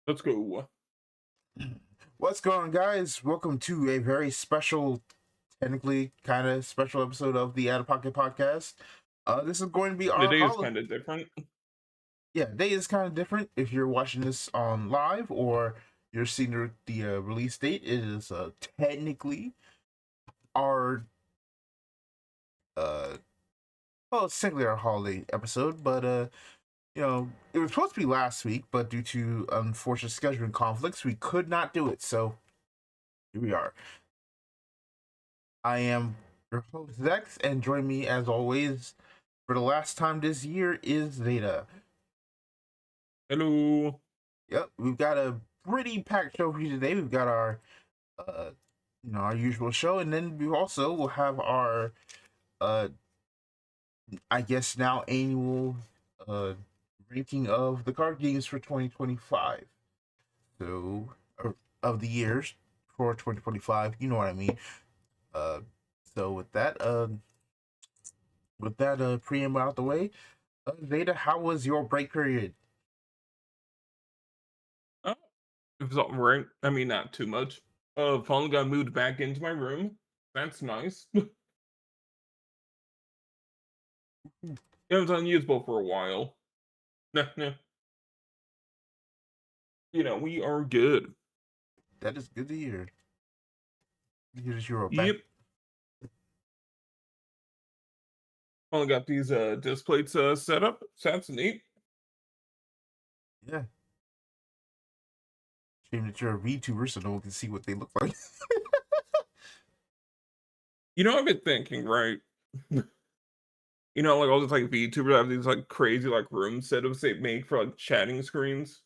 Let's go. What's going on, guys? Welcome to a very special, technically kind of special episode of the Out of Pocket podcast. This is going to be The our day is holiday. kind of different. Yeah, day is kind of different. If you're watching this on live or you're seeing the release date, it is technically our uh well, it's technically our holiday episode, but it was supposed to be last week, but due to unfortunate scheduling conflicts, we could not do it. So here we are. I am your host Zechs, and join me as always for the last time this year is Zeta. Hello. Yep, we've got a pretty packed show for you today. We've got our our usual show, and then we also will have our uh I guess now annual uh ranking of the card games for 2025. So of the years for 2025, you know what I mean. Uh so with that preamble out the way, Zeta, how was your break period? Uh, it was all right. I mean, not too much. Finally got moved back into my room. That's nice. It was unusable for a while. Nah, nah. We are good. That is good to hear. Here's your back. Yep. Finally got these disc plates set up. So that's neat. Yeah. Shame that you're a VTuber so no one can see what they look like. I've been thinking, right? Like all these like VTubers have these like crazy like room setups they make for like chatting screens.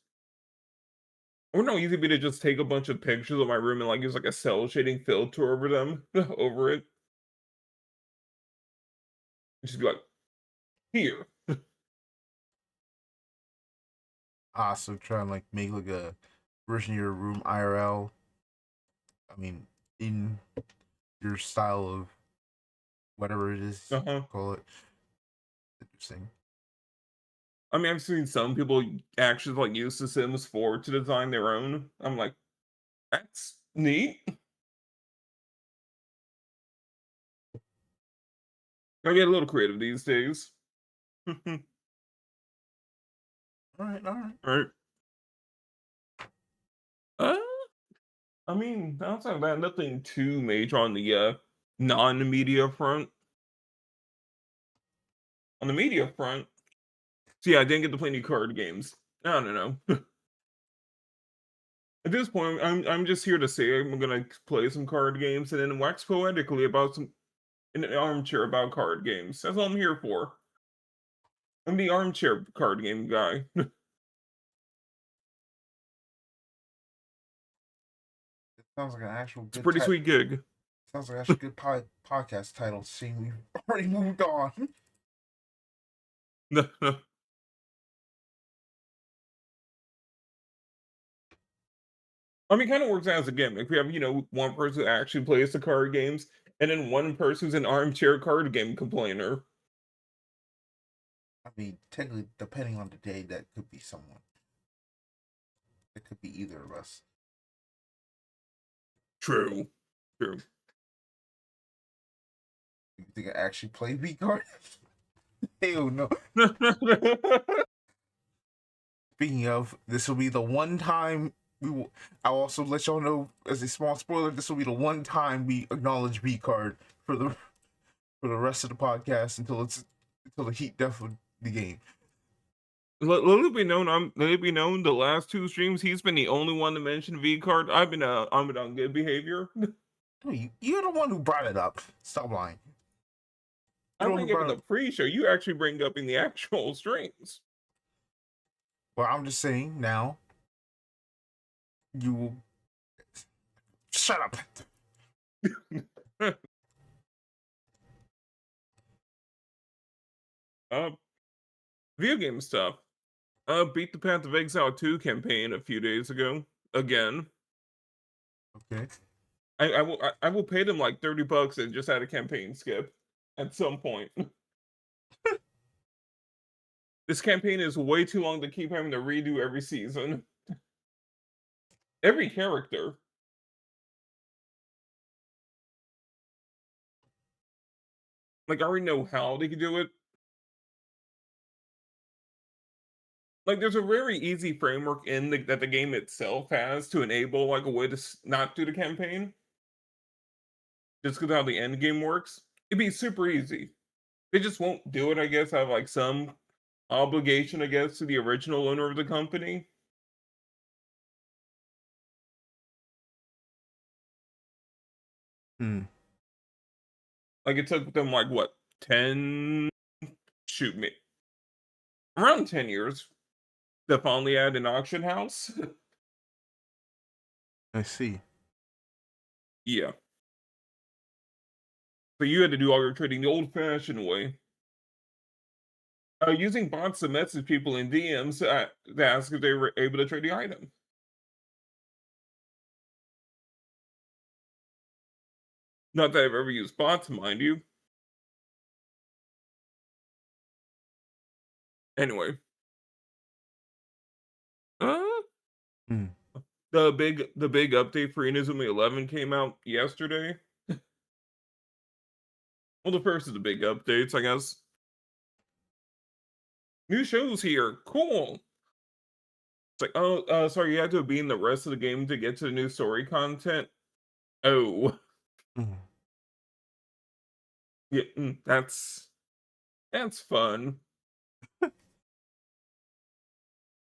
I wonder how easy it'd be to just take a bunch of pictures of my room and like use like a cell shading filter over them, over it. And just be like, here. So try and like make like a version of your room IRL. I mean, in your style of whatever it is Uh-huh. call it. Interesting. I mean, I've seen some people actually like use The Sims 4 to design their own. I'm like, that's neat. I get a little creative these days. All All right. right. Uh, I mean, outside of that, nothing too major on the non-media front. On the media front, so yeah, I didn't get to play any card games. I don't know. At this point, I'm just here to say I'm gonna play some card games and then wax poetically about some in an armchair about card games. That's all I'm here for. I'm the armchair card game guy. It sounds like an actual It's a good pretty title. sweet gig. Sounds like actually good podcast title. Seeing we've already moved on. I mean, kind of works as a gimmick. We have, one person who actually plays the card games, and then one person who's an armchair card game complainer. I mean, technically, depending on the day, that could be someone. It could be either of us. True. You think I actually play V card? Hell no. Speaking of, this will be the one time I'll also let y'all know as a small spoiler. This will be the one time we acknowledge V card for the rest of the podcast until the heat death of the game. Let it be known. Let it be known. The last two streams, he's been the only one to mention V card. I've been on good behavior. You're the one who brought it up. Stop lying. I bring up in the pre-show. You actually bring up in the actual streams. Well, I'm just saying now. You will shut up. Video game stuff. Beat the Path of Exile 2 campaign a few days ago. Again. Okay. I will pay them like $30 and just add a campaign skip at some point. This campaign is way too long to keep having to redo every season. Every character. Like, I already know how they can do it. Like, there's a very easy framework in that the game itself has to enable, like, a way to not do the campaign. Just because how the end game works. It'd be super easy. They just won't do it, I guess, out of, like, some obligation, I guess, to the original owner of the company. Hmm. Like, it took them, like, what, 10 shoot me, around 10 years to finally add an auction house. I see. Yeah. So you had to do all your trading the old-fashioned way. Using bots to message people in DMs to ask if they were able to trade the item. Not that I've ever used bots, mind you. Anyway, uh, Hmm. the big update for Inazuma 11 came out yesterday. Well, the first of the big updates, I guess. New shows here, cool. It's like, oh, sorry, you had to be in the rest of the game to get to the new story content. Oh, Hmm. yeah, that's fun.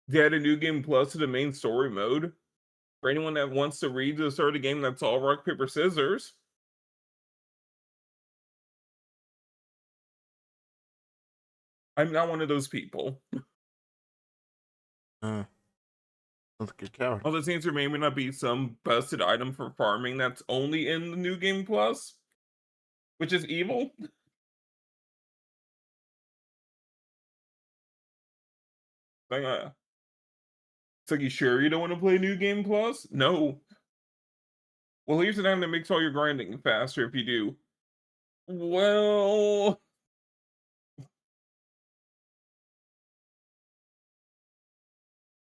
They add a new game plus to the main story mode. For anyone that wants to read the start of the game, that's all rock, paper, scissors. I'm not one of those people. Uh, Sounds like a coward. All this seems there may not be some busted item for farming that's only in the new game plus, which is evil. Like, it's like, you sure you don't want to play new game plus? No. Well, here's an item that makes all your grinding faster if you do. Well,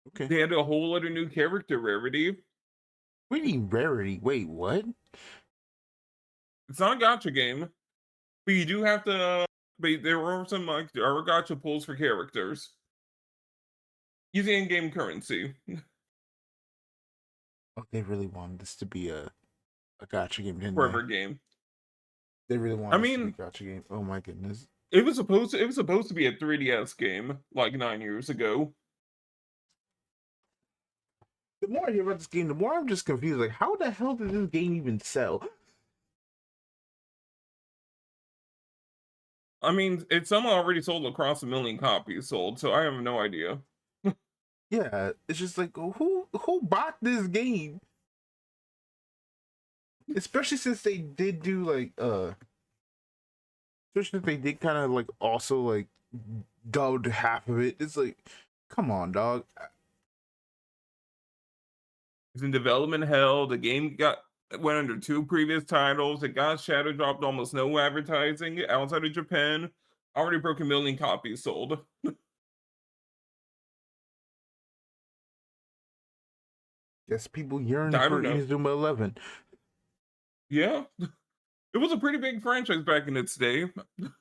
Okay. they had a whole other new character rarity. We need rarity. Wait, what? It's not a gotcha game, but you do have to. But there were some like there are gotcha pulls for characters using in-game currency. Oh, they really wanted this to be a gotcha game, didn't For they? every game. They really I wanted this to be a mean, gotcha game. Oh my goodness. it was supposed to be a 3DS game like 9 years ago. The more I hear about this game, the more I'm just confused. Like, how the hell did this game even sell? I mean, it's somehow already sold across 1 million copies sold, so I have no idea. Yeah, it's just like who bought this game? Especially since they did do like especially if they did kind of like also like dubbed half of it. It's like, come on, dog. It's in development hell. The game went under 2 previous titles. It got shadow dropped almost no advertising outside of Japan. Already broke 1 million copies sold. Guess people yearn I for don't know. Inazuma 11. Yeah, it was a pretty big franchise back in its day, You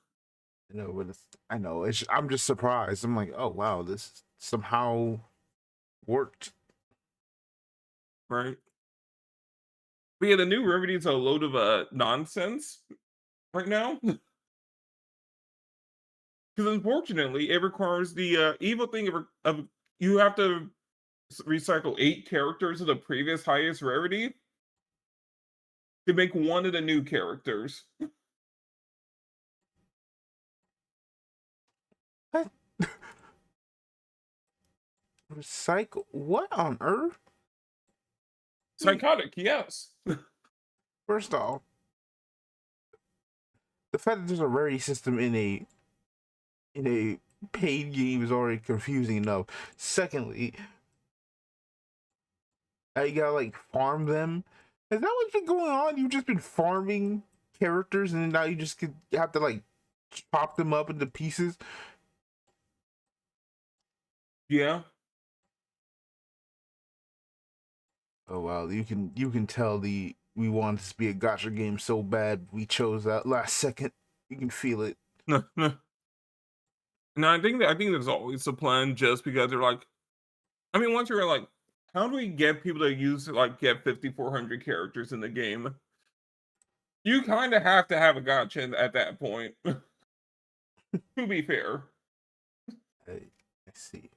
know, but I know I'm just surprised. I'm like, oh wow, this somehow worked. right? But yeah, the new remedy is a load of nonsense right now. Because unfortunately, it requires the evil thing of you have to recycle 8 characters of the previous highest rarity to make one of the new characters. What? Recycle? What on earth? Wait, Psychotic, yes. first off, the fact that there's a rarity system in a paid game is already confusing enough. Secondly, now you gotta like farm them. Is that what's been going on? You've just been farming characters, and now you have to like chop them up into pieces. Yeah. Oh wow, you can tell we wanted this to be a gotcha game so bad we chose that last second. You can feel it. No, I think that's always the plan, just because they're like, I mean, once you're like, how do we get people to get 5,400 characters in the game? You kind of have to have a gotcha at that point. To be fair, I see.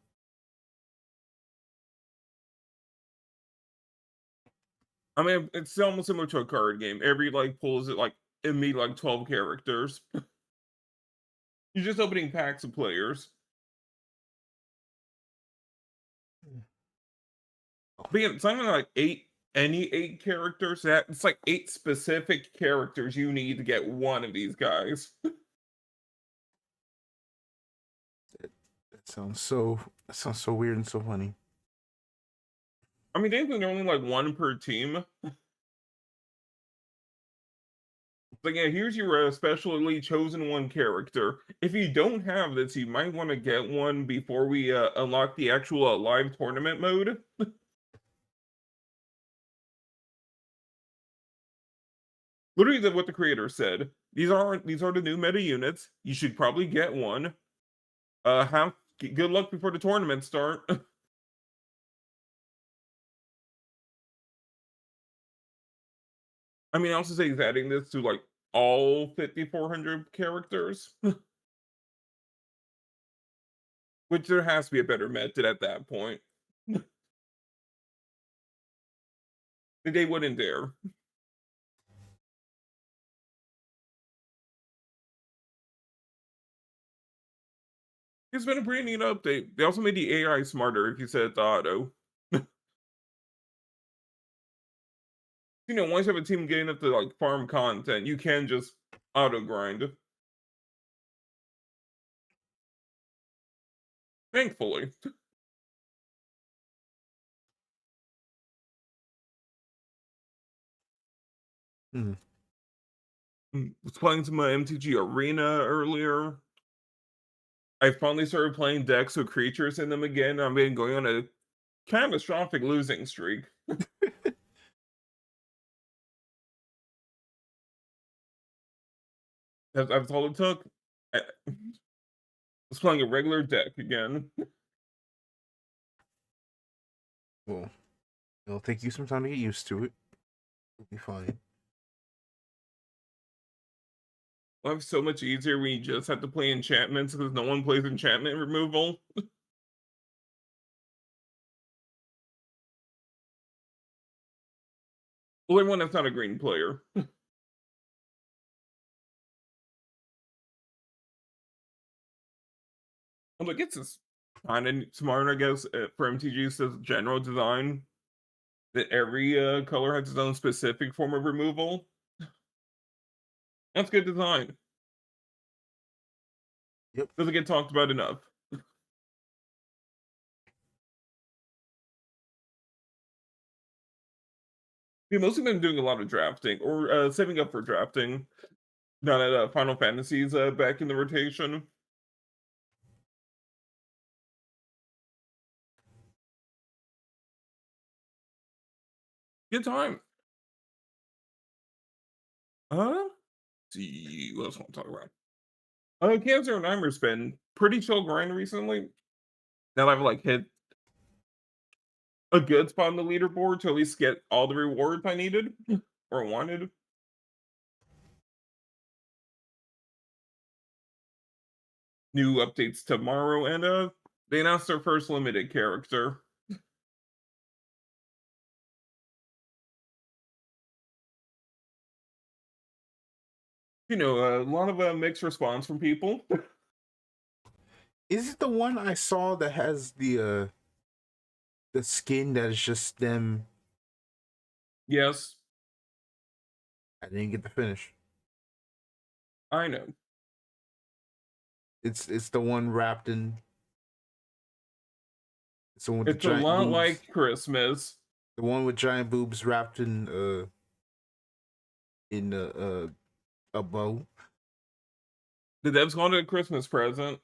I mean, it's almost similar to a card game. Every pulls it immediately 12 characters. You're just opening packs of players. But yeah, something like eight characters. It's like 8 specific characters you need to get one of these guys. That sounds so weird and so funny. I mean, they're only one per team. But yeah, here's your specially chosen one character. If you don't have this, you might want to get one before we unlock the actual live tournament mode. Literally, what the creator said. These are the new meta units. You should probably get one. Have good luck before the tournament start. I mean, I also say he's adding this to all 5,400 characters, which there has to be a better method at that point. They wouldn't dare. It's been a pretty neat update. They also made the AI smarter if you set it to auto. Once you have a team getting up to farm content, you can just auto grind. Thankfully. Hmm. Was playing some MTG Arena earlier. I finally started playing decks with creatures in them again. I've been going on a catastrophic losing streak. That's all it took. I was playing a regular deck again. Well, it'll take you some time to get used to it. It'll be fine. Life's so much easier when you just have to play enchantments because no one plays enchantment removal. Well, everyone that's not a green player. I'm like, it's just kind of smart, I guess, for MTG's general design that every color has its own specific form of removal. That's good design. Yep. Doesn't get talked about enough. We've mostly been doing a lot of drafting or saving up for drafting. Now that Final Fantasy's back in the rotation. Good time. Let's see what else I want to talk about. Cancer and Imer's been pretty chill grind recently. Now I've hit a good spot on the leaderboard to at least get all the rewards I needed or wanted. New updates tomorrow, and they announced their first limited character. A lot of mixed response from people. Is it the one I saw that has the skin that is just them? Yes, I didn't get the finish. I know. It's the one wrapped in. It's the one with the It's a giant lot boobs. like Christmas. The one with giant boobs wrapped in a bow. The devs called it a Christmas present.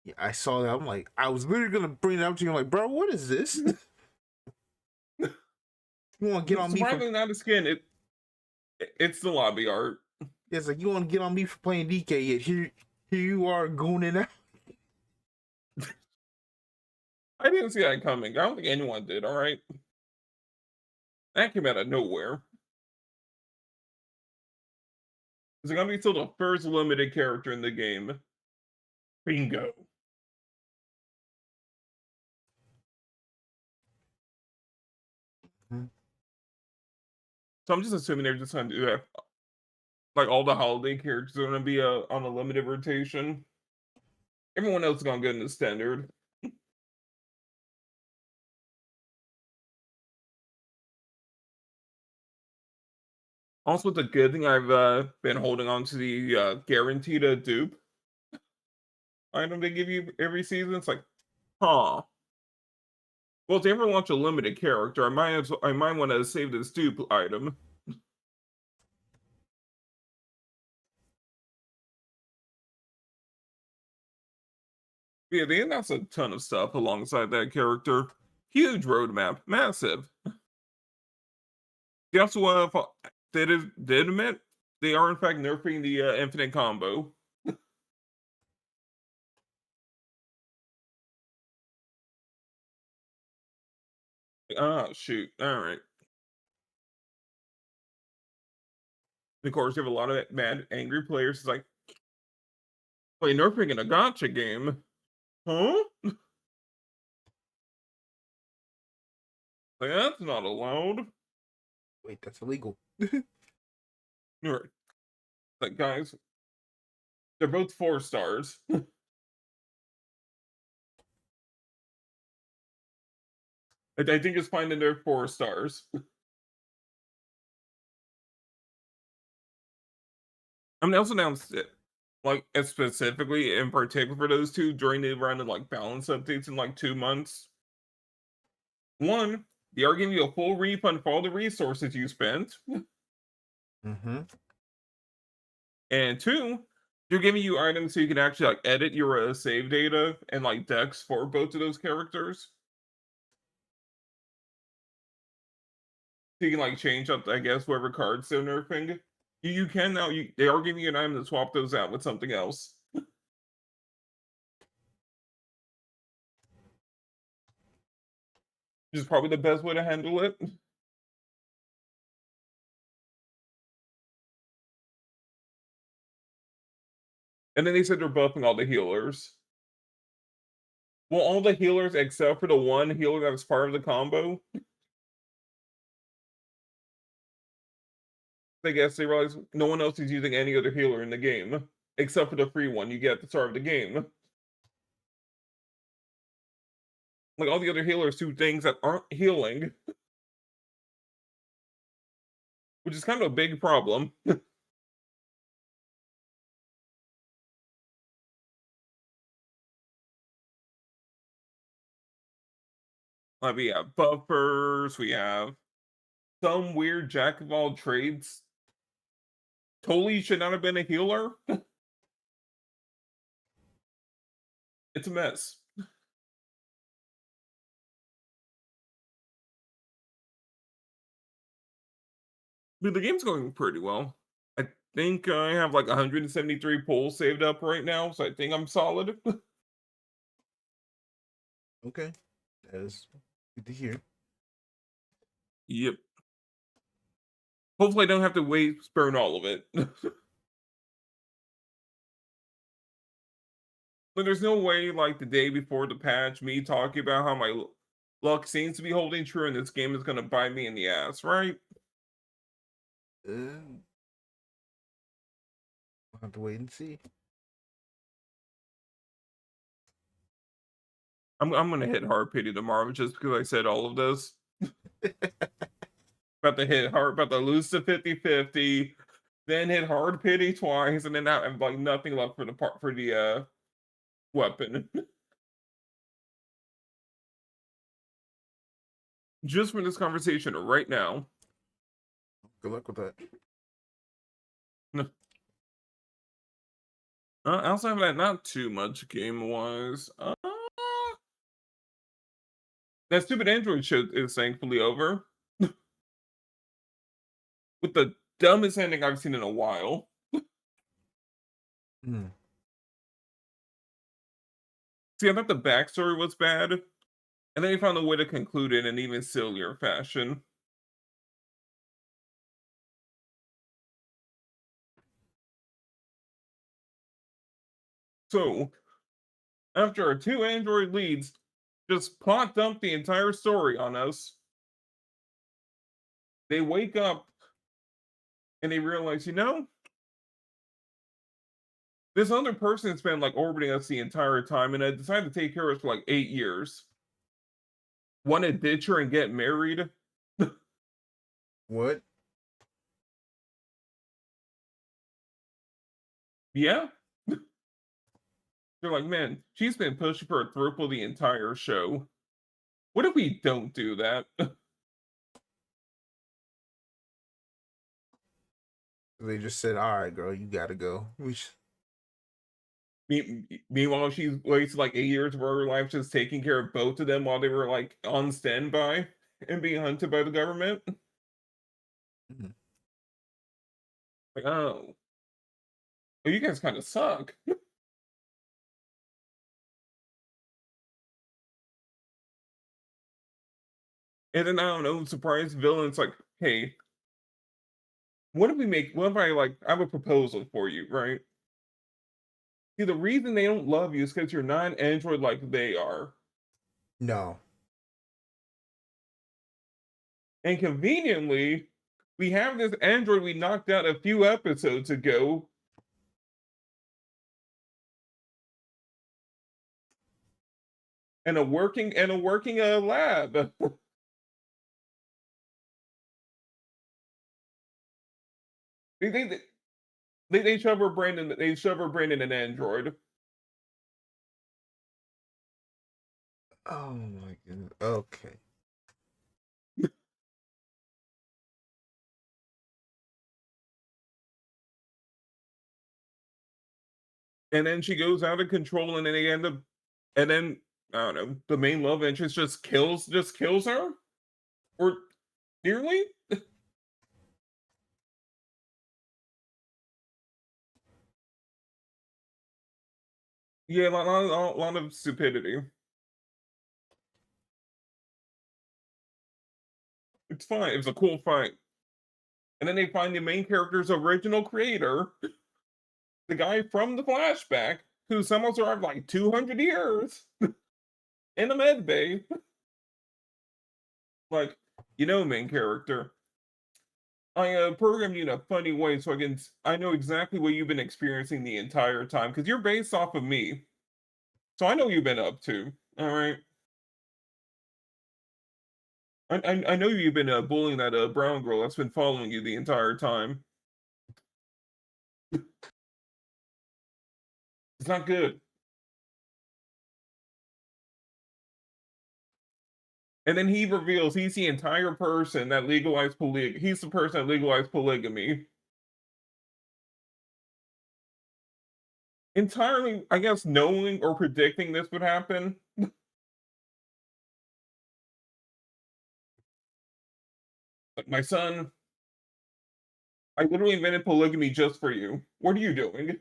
Yeah, I saw that. I'm like, I was literally gonna bring it up to you. I'm like, bro, what is this? You want to get on me for? Surprisingly, not a skin. It's the lobby art. It's like you want to get on me for playing DK. Yet here you are gooning out. I didn't see that coming. I don't think anyone did. All right, that came out of nowhere. Is it gonna be still the first limited character in the game? Bingo. Hmm. So I'm just assuming they're just gonna do that. Like all the holiday characters are gonna be on a limited rotation. Everyone else is gonna get in the standard. Also, it's a good thing I've been holding on to the guaranteed dupe item they give you every season. It's like, huh. Well, if they ever launch a limited character, I might want to save this dupe item. Yeah, they announced a ton of stuff alongside that character. Huge roadmap, massive. They also did admit they are in fact nerfing the infinite combo. Oh shoot! All right. Of course, you have a lot of mad, angry players. It's like, wait, nerfing in a gotcha game, huh? Like, that's not allowed. Wait, that's illegal. All right. Like, guys, they're both 4 stars. I think it's fine that they're 4 stars. I mean, they also announced it, like, specifically in particular for those two during the round of like balance updates in like 2 months. One, they are giving you a full refund for all the resources you spent. Mm-hmm. And two, they're giving you items so you can actually like edit your save data and like decks for both of those characters. So you can like change up, I guess, whatever cards they're nerfing. You can now. They are giving you an item to swap those out with something else, which is probably the best way to handle it. And then they said they're buffing all the healers. Well, all the healers except for the one healer that was part of the combo. I guess they realized no one else is using any other healer in the game except for the free one you get at the start of the game. Like all the other healers do things that aren't healing, which is kind of a big problem. Like we have buffers, we have some weird jack of all trades. Totally should not have been a healer. It's a mess. But the game's going pretty well. I think I have like 173 pulls saved up right now, so I think I'm solid. Okay, that is good to hear. Yep. Hopefully, I don't have to waste burn all of it. But there's no way, like the day before the patch, me talking about how my luck seems to be holding true and this game is going to bite me in the ass, right? We'll have to wait and see. I'm going to hit hard pity tomorrow just because I said all of this. About to hit hard, about to lose to 50-50, then hit hard pity twice, and then have like nothing left for the weapon. Just for this conversation right now. Good luck with that. Outside of that, not too much game wise. That stupid Android shit is thankfully over. with the dumbest ending I've seen in a while. Mm. See, I thought the backstory was bad, and then they found a way to conclude it in an even sillier fashion. So, after our two android leads just plot dump the entire story on us, they wake up and they realize, this other person's been like orbiting us the entire time and I decided to take care of us for like 8 years. Want to ditch her and get married? What? Yeah. They're like, man, she's been pushing for a throuple the entire show. What if we don't do that? They just said, "All right, girl, you gotta go." Meanwhile, she's wasted like 8 years of her life just taking care of both of them while they were like on standby and being hunted by the government. Mhm. Like, oh, well, you guys kind of suck. And then I don't know, surprise villain's like, hey, what if I like, I have a proposal for you, right? See, the reason they don't love you is because you're not an android like they are. No. And conveniently, we have this android we knocked out a few episodes ago. And a working lab. they, they, they shove her brain in an android. Oh my goodness. Okay. And then she goes out of control and then they end up and then I don't know, the main love interest just kills her? Or nearly? Yeah, a lot of stupidity. It's fine. It was a cool fight. And then they find the main character's original creator, the guy from the flashback, who somehow survived like 200 years in a med bay. Like, main character, I programmed you in a funny way so I know exactly what you've been experiencing the entire time because you're based off of me. So I know what you've been up to. All right. I know you've been bullying that brown girl that's been following you the entire time. It's not good. And then he reveals he's the entire person that legalized polygamy. He's the person that legalized polygamy. Entirely, I guess, knowing or predicting this would happen. Like, my son, I literally invented polygamy just for you. What are you doing?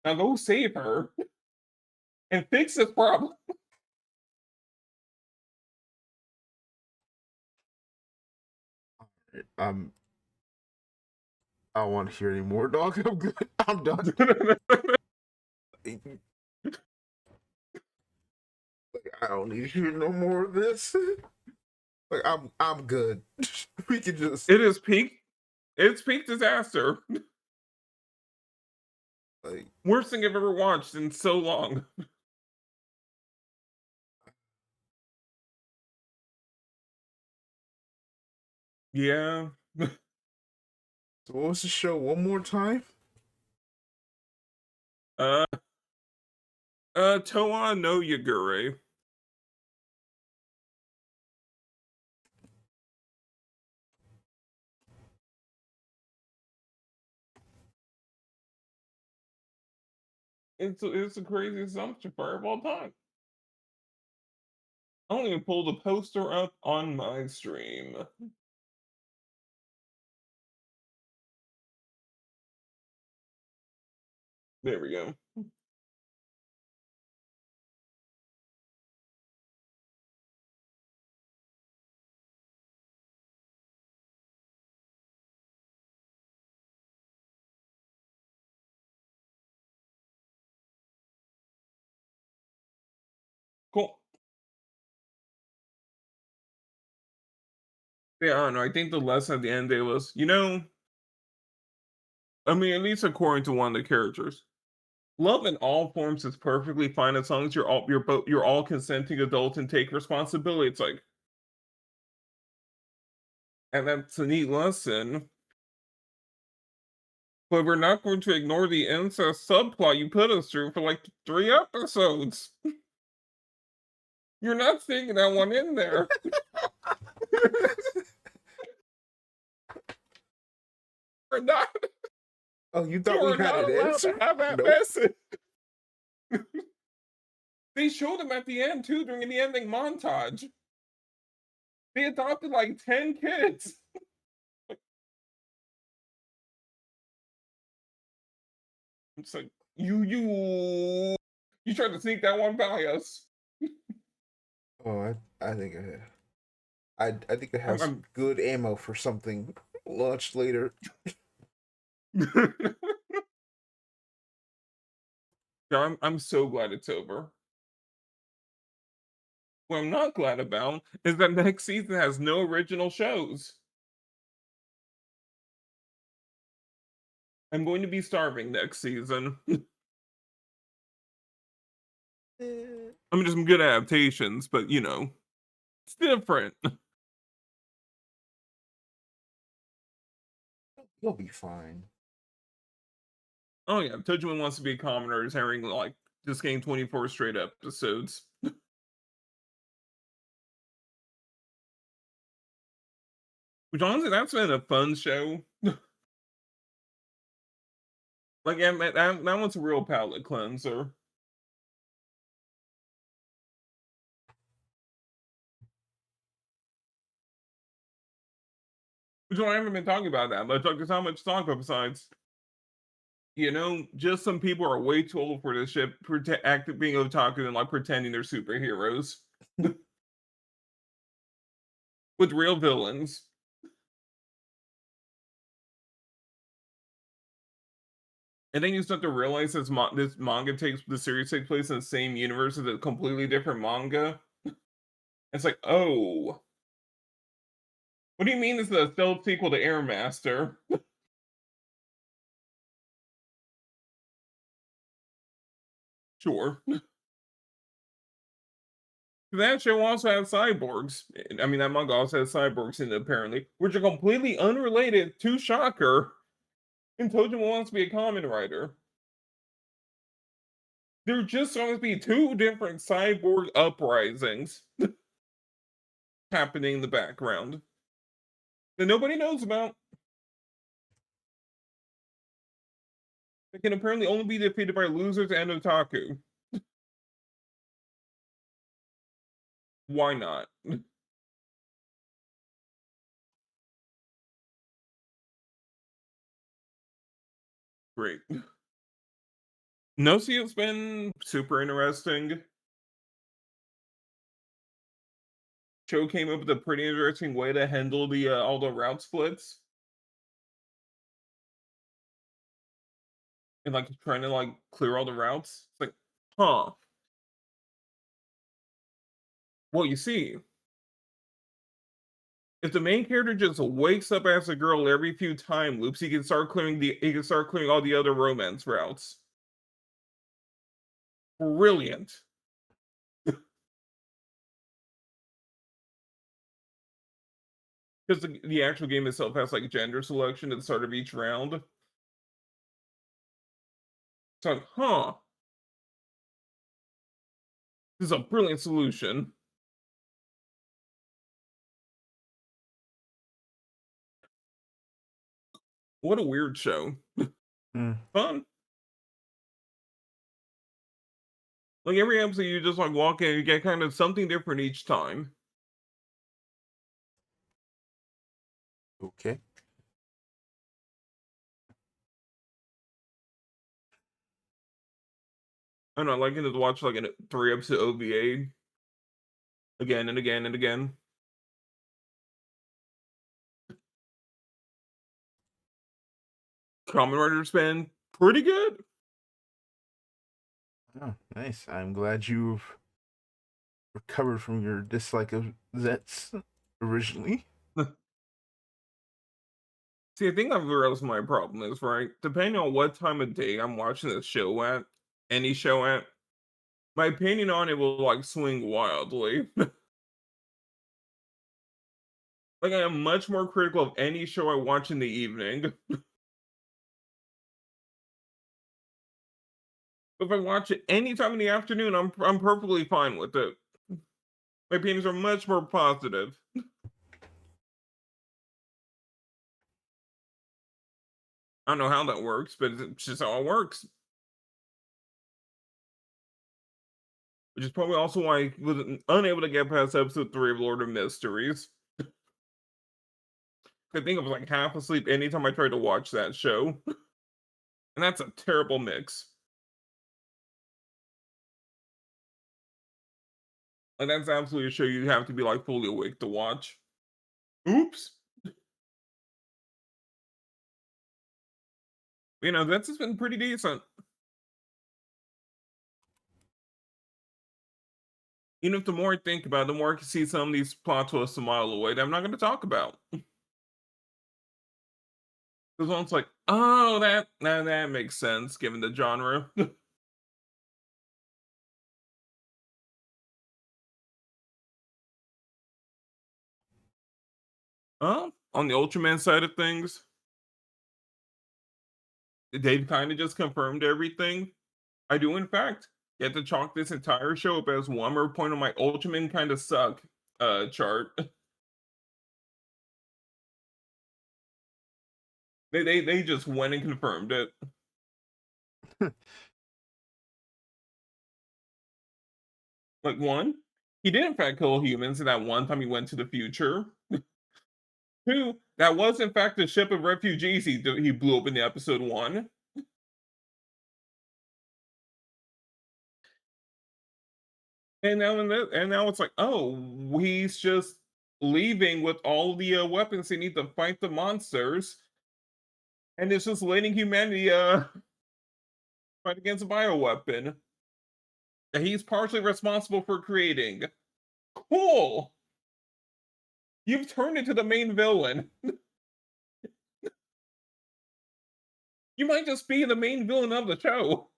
Now go save her and fix this problem. I'm. I don't want to hear any more, dog. I'm good. I'm done. Like, I don't need to hear no more of this. Like I'm good. We can just It is peak. It's peak disaster. like Worst thing I've ever watched in so long. Yeah. so what was the show one more time? Uh Toa no Yagure. It's the craziest dumpster fire of all time. I don't even pull the poster up on my stream. There we go. Cool. Yeah, I don't know. I think the lesson at the end of the day was, I mean, at least according to one of the characters, love in all forms is perfectly fine as long as you're all consenting adults and take responsibility. It's like, and that's a neat lesson. But we're not going to ignore the incest subplot you put us through for like 3 episodes. You're not seeing that one in there. We're not. Oh, you You thought we are had not an allowed to answer? have that Nope. message. They showed him at the end too during the ending montage. They adopted like 10 kids. It's like you tried to sneak that one by us. Oh, I think I think I have some I'm good ammo for something launched later. yeah, I'm so glad it's over. What I'm not glad about is that next season has no original shows. I'm going to be starving next season. I mean, just some good adaptations, but it's different. You'll be fine. Oh yeah, Tojiman wants to be a commoner is having like just getting 24 straight episodes. Which honestly, that's been a fun show. Like, yeah, that one's a real palate cleanser. Which one I haven't been talking about that much. Like, there's not much to talk about besides, just some people are way too old for this shit, being otaku and like pretending they're superheroes with real villains. And then you start to realize this manga the series takes place in the same universe as a completely different manga. It's like, oh, what do you mean this is a stealth sequel to Air Master? Sure. That show also has cyborgs. I mean, that manga also has cyborgs in it, apparently, which are completely unrelated to Shocker. And Tojima wants to be a common writer. There just supposed to be two different cyborg uprisings happening in the background that nobody knows about. They can apparently only be defeated by losers and otaku. Why not? Great. No, see, it's been super interesting. Show came up with a pretty interesting way to handle the all the route splits and like trying to like clear all the routes. It's like, huh. Well, you see, if the main character just wakes up as a girl every few time loops, he can start clearing all the other romance routes. Brilliant. Because the actual game itself has like gender selection at the start of each round. It's like, huh. This is a brilliant solution. What a weird show. Mm. Fun. Like every episode, you just like walk in, you get kind of something different each time. Okay. I don't know, I like to watch like a 3 episode OVA again and again and again. Kamen Rider's been pretty good. Oh, nice. I'm glad you've recovered from your dislike of Zets originally. See, I think I've realized my problem is, right? Depending on what time of day I'm watching the show at, any show at, my opinion on it will like swing wildly. Like I am much more critical of any show I watch in the evening. If I watch it any time in the afternoon, I'm perfectly fine with it. My opinions are much more positive. I don't know how that works, but it's just how it works. Which is probably also why I was unable to get past episode 3 of Lord of Mysteries. I think I was like half asleep anytime I tried to watch that show. And that's a terrible mix. Like that's absolutely a show you have to be like fully awake to watch. Oops. You know, that's just been pretty decent. You know, the more I think about it, the more I can see some of these plot twists a mile away that I'm not going to talk about. Because one's like, oh, that makes sense given the genre. On the Ultraman side of things, they've kind of just confirmed everything. I do, in fact, get to chalk this entire show up as one more point on my Ultraman kind of suck chart. They just went and confirmed it. Like one, he did in fact kill humans in that one time he went to the future. Two, that was in fact the ship of refugees he blew up in the episode 1. And now it's like, oh, he's just leaving with all the weapons they need to fight the monsters, and it's just letting humanity fight against a bioweapon that he's partially responsible for creating. Cool. You've turned into the main villain. You might just be the main villain of the show.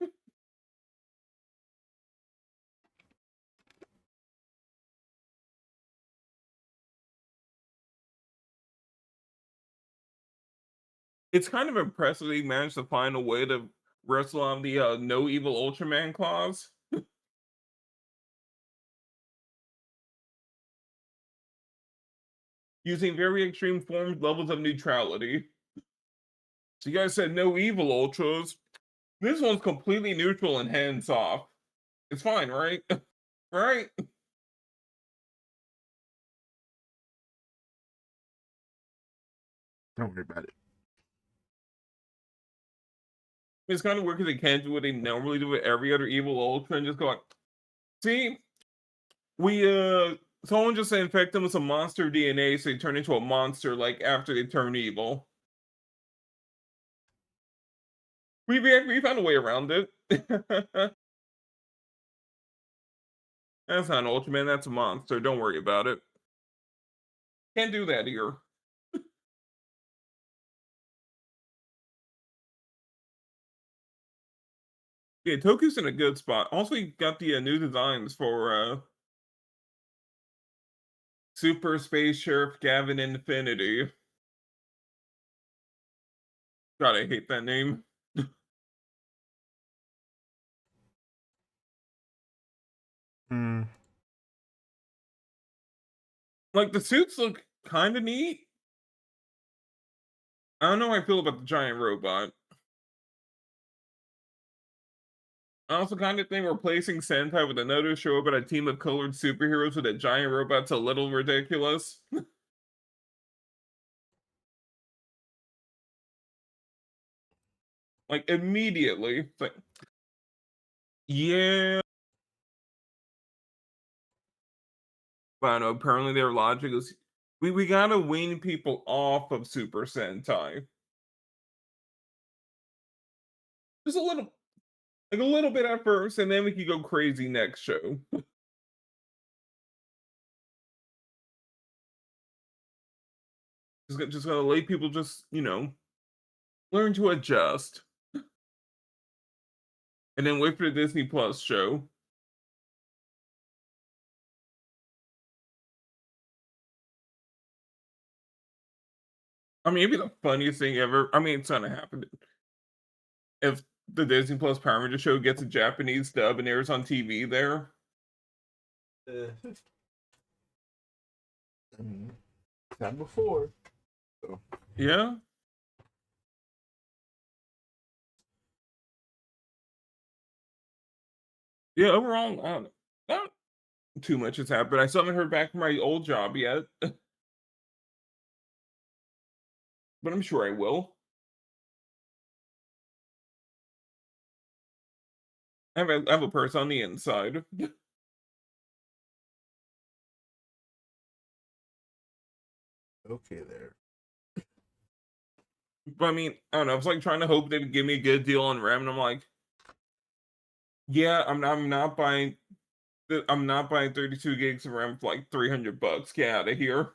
It's kind of impressive he managed to find a way to wrestle on the no evil Ultraman clause, using very extreme forms levels of neutrality. So you guys said no evil ultras. This one's completely neutral and hands off. It's fine, right? Right? Don't worry about it. It's kind of weird because they can't do what they normally do with every other evil ultra and just go like, see, we someone just infect them with some monster DNA so they turn into a monster like after they turn evil. We found a way around it. That's not an Ultraman, that's a monster. Don't worry about it. Can't do that here. Yeah, Toku's in a good spot. Also, you got the new designs for Super Space Sheriff Gavin Infinity. God, I hate that name. Hmm. Like the suits look kind of neat. I don't know how I feel about the giant robot. I also kind of think replacing Sentai with another show about a team of colored superheroes with a giant robot's a little ridiculous. Like immediately, it's like Yeah. But I don't know, apparently their logic is we gotta wean people off of Super Sentai. Just a little, like a little bit at first, and then we could go crazy next show. Just gonna let people just, learn to adjust. And then wait for the Disney Plus show. I mean, it'd be the funniest thing ever. I mean, it's gonna happen. If the Disney Plus Power Ranger show gets a Japanese dub and airs on TV there. Uh, I mean, time before. So. Yeah. Yeah, overall, I don't know. Not too much has happened. I still haven't heard back from my old job yet. But I'm sure I will. I have a person on the inside. Okay, there. But I mean, I don't know. I was like trying to hope they would give me a good deal on RAM, and I'm like, yeah, I'm not buying 32 gigs of RAM for like $300. Get out of here.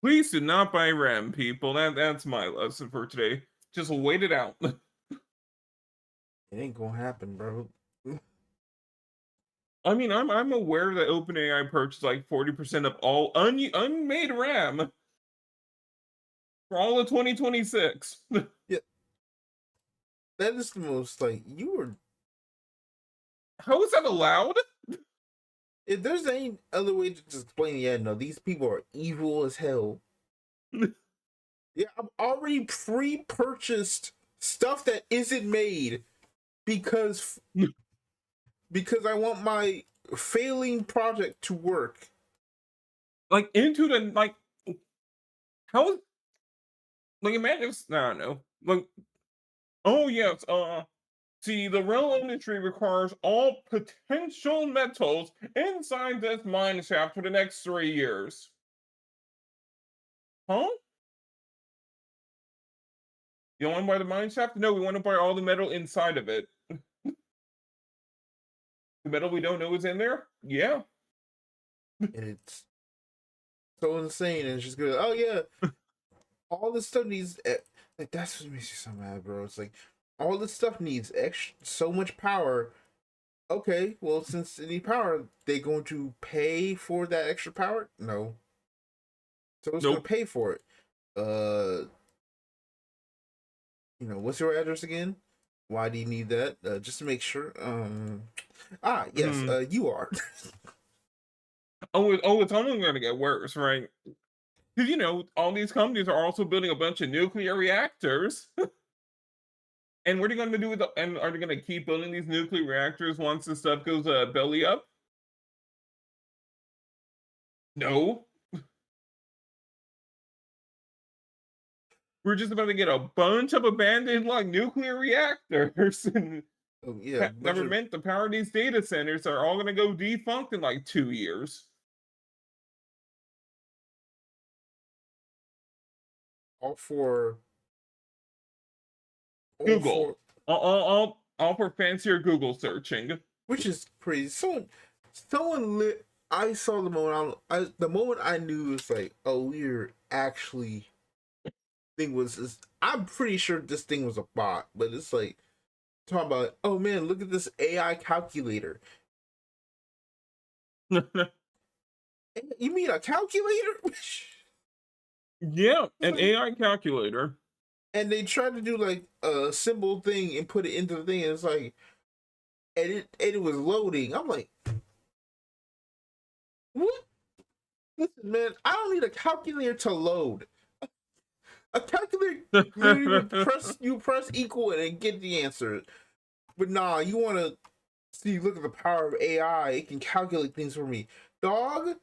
Please do not buy RAM, people. That's my lesson for today. Just wait it out. It ain't gonna happen, bro. I mean, I'm aware that OpenAI purchased like 40% of all unmade RAM for all of 2026. Yeah, that is the most like you were. How is that allowed? If there's any other way to just explain, yeah, no, these people are evil as hell. Yeah, I've already pre-purchased stuff that isn't made because I want my failing project to work. Like into the like how is like imagine if, I don't know. Like oh yes, see the rail industry requires all potential metals inside this mine shaft for the next 3 years. Huh? You don't want to buy the mine shaft? No, we want to buy all the metal inside of it. The metal we don't know is in there? Yeah. And it's so insane. And it's just good. Oh yeah, all this stuff needs like that's what makes you so mad, bro. It's like all this stuff needs so much power. Okay, well since they need power, they going to pay for that extra power? No. So it's gonna Nope. pay for it. Uh, what's your address again? Why do you need that? Just to make sure. Yes. Mm. You are. Oh, it's only going to get worse, right? Because all these companies are also building a bunch of nuclear reactors. And what are they going to do with and are they going to keep building these nuclear reactors once the stuff goes belly up? No. We're just about to get a bunch of abandoned like nuclear reactors and Oh yeah, bunch never of meant to power these data centers are all going to go defunct in like 2 years. all for all Google. for All for fancier Google searching. which is crazy. Someone lit. I saw the moment. The moment I knew it's like, oh, we're actually thing was. I'm pretty sure this thing was a bot, but it's like talking about. Oh man, look at this AI calculator. You mean a calculator? Yeah, It's an like, AI calculator. and they tried to do like a symbol thing and put it into the thing, and it's like, and it was loading. I'm like, what? Listen, man, I don't need a calculator to load. A calculator literally would press equal and get the answer. But nah, you want to see? Look at the power of AI. It can calculate things for me, dog.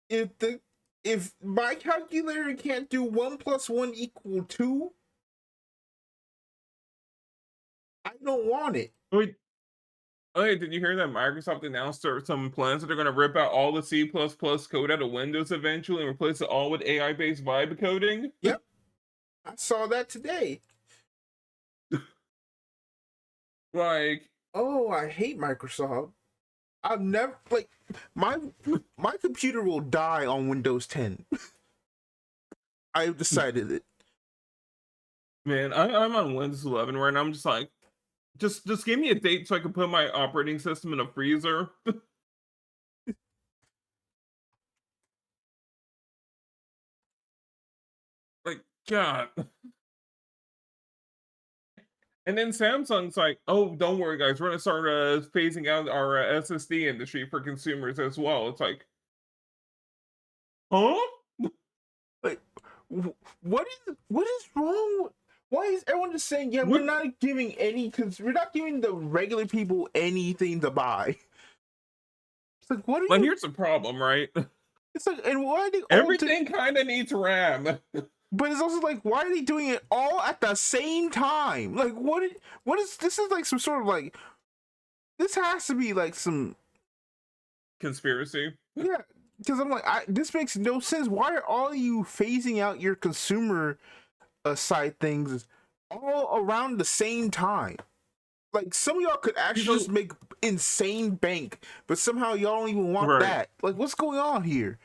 If the If my calculator can't do 1 + 1 = 2, I don't want it. Wait, oh, hey, did you hear that Microsoft announced some plans that they're going to rip out all the C++ code out of Windows eventually and replace it all with AI-based vibe coding? Yep, I saw that today. Like, Oh, I hate Microsoft. I've never like my my computer will die on Windows 10. I've decided it. man, I'm on Windows 11 right now. I'm just like, just give me a date so I can put my operating system in a freezer. Like, God. And then Samsung's like, oh, don't worry, guys, we're gonna start phasing out our SSD industry for consumers as well. It's like, huh? Like, what is wrong? Why is everyone just saying, yeah, we're What? not giving any, because we're not giving the regular people anything to buy. It's like, what are Like, you? here's the problem, right? It's like, and why are they all? Everything kind of needs RAM. But it's also like, why are they doing it all at the same time? Like, what is this? Is like some sort of like, this has to be like some, Conspiracy. yeah. Because I'm like, this makes no sense. Why are all you phasing out your consumer side things all around the same time? Like, some of y'all could actually just People, make insane bank, but somehow y'all don't even want right. that. Like, what's going on here?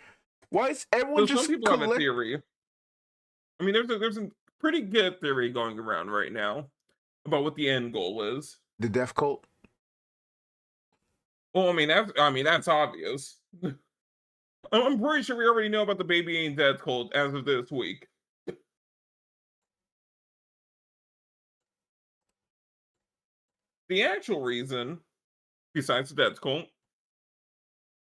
Why is everyone So some just people have a theory. I mean, there's a pretty good theory going around right now about what the end goal is. the death cult? Well, I mean that's obvious. I'm pretty sure we already know about the baby ain't dead cult as of this week. The actual reason, besides the death cult,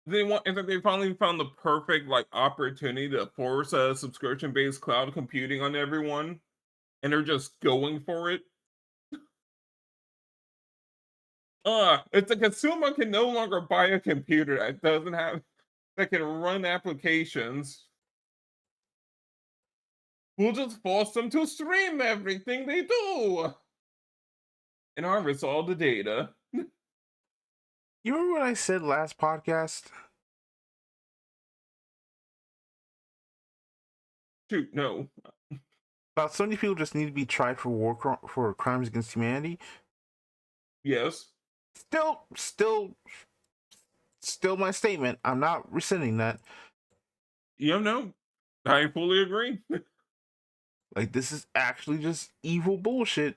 they want is that they finally found the perfect like opportunity to force a subscription-based cloud computing on everyone, and they're just going for it. If the consumer can no longer buy a computer that can run applications, we'll just force them to stream everything they do and harvest all the data. You remember what I said last podcast? Shoot, no. About so many people just need to be tried for for crimes against humanity. Yes. Still my statement. I'm not rescinding that. You know, I fully agree. Like, this is actually just evil bullshit.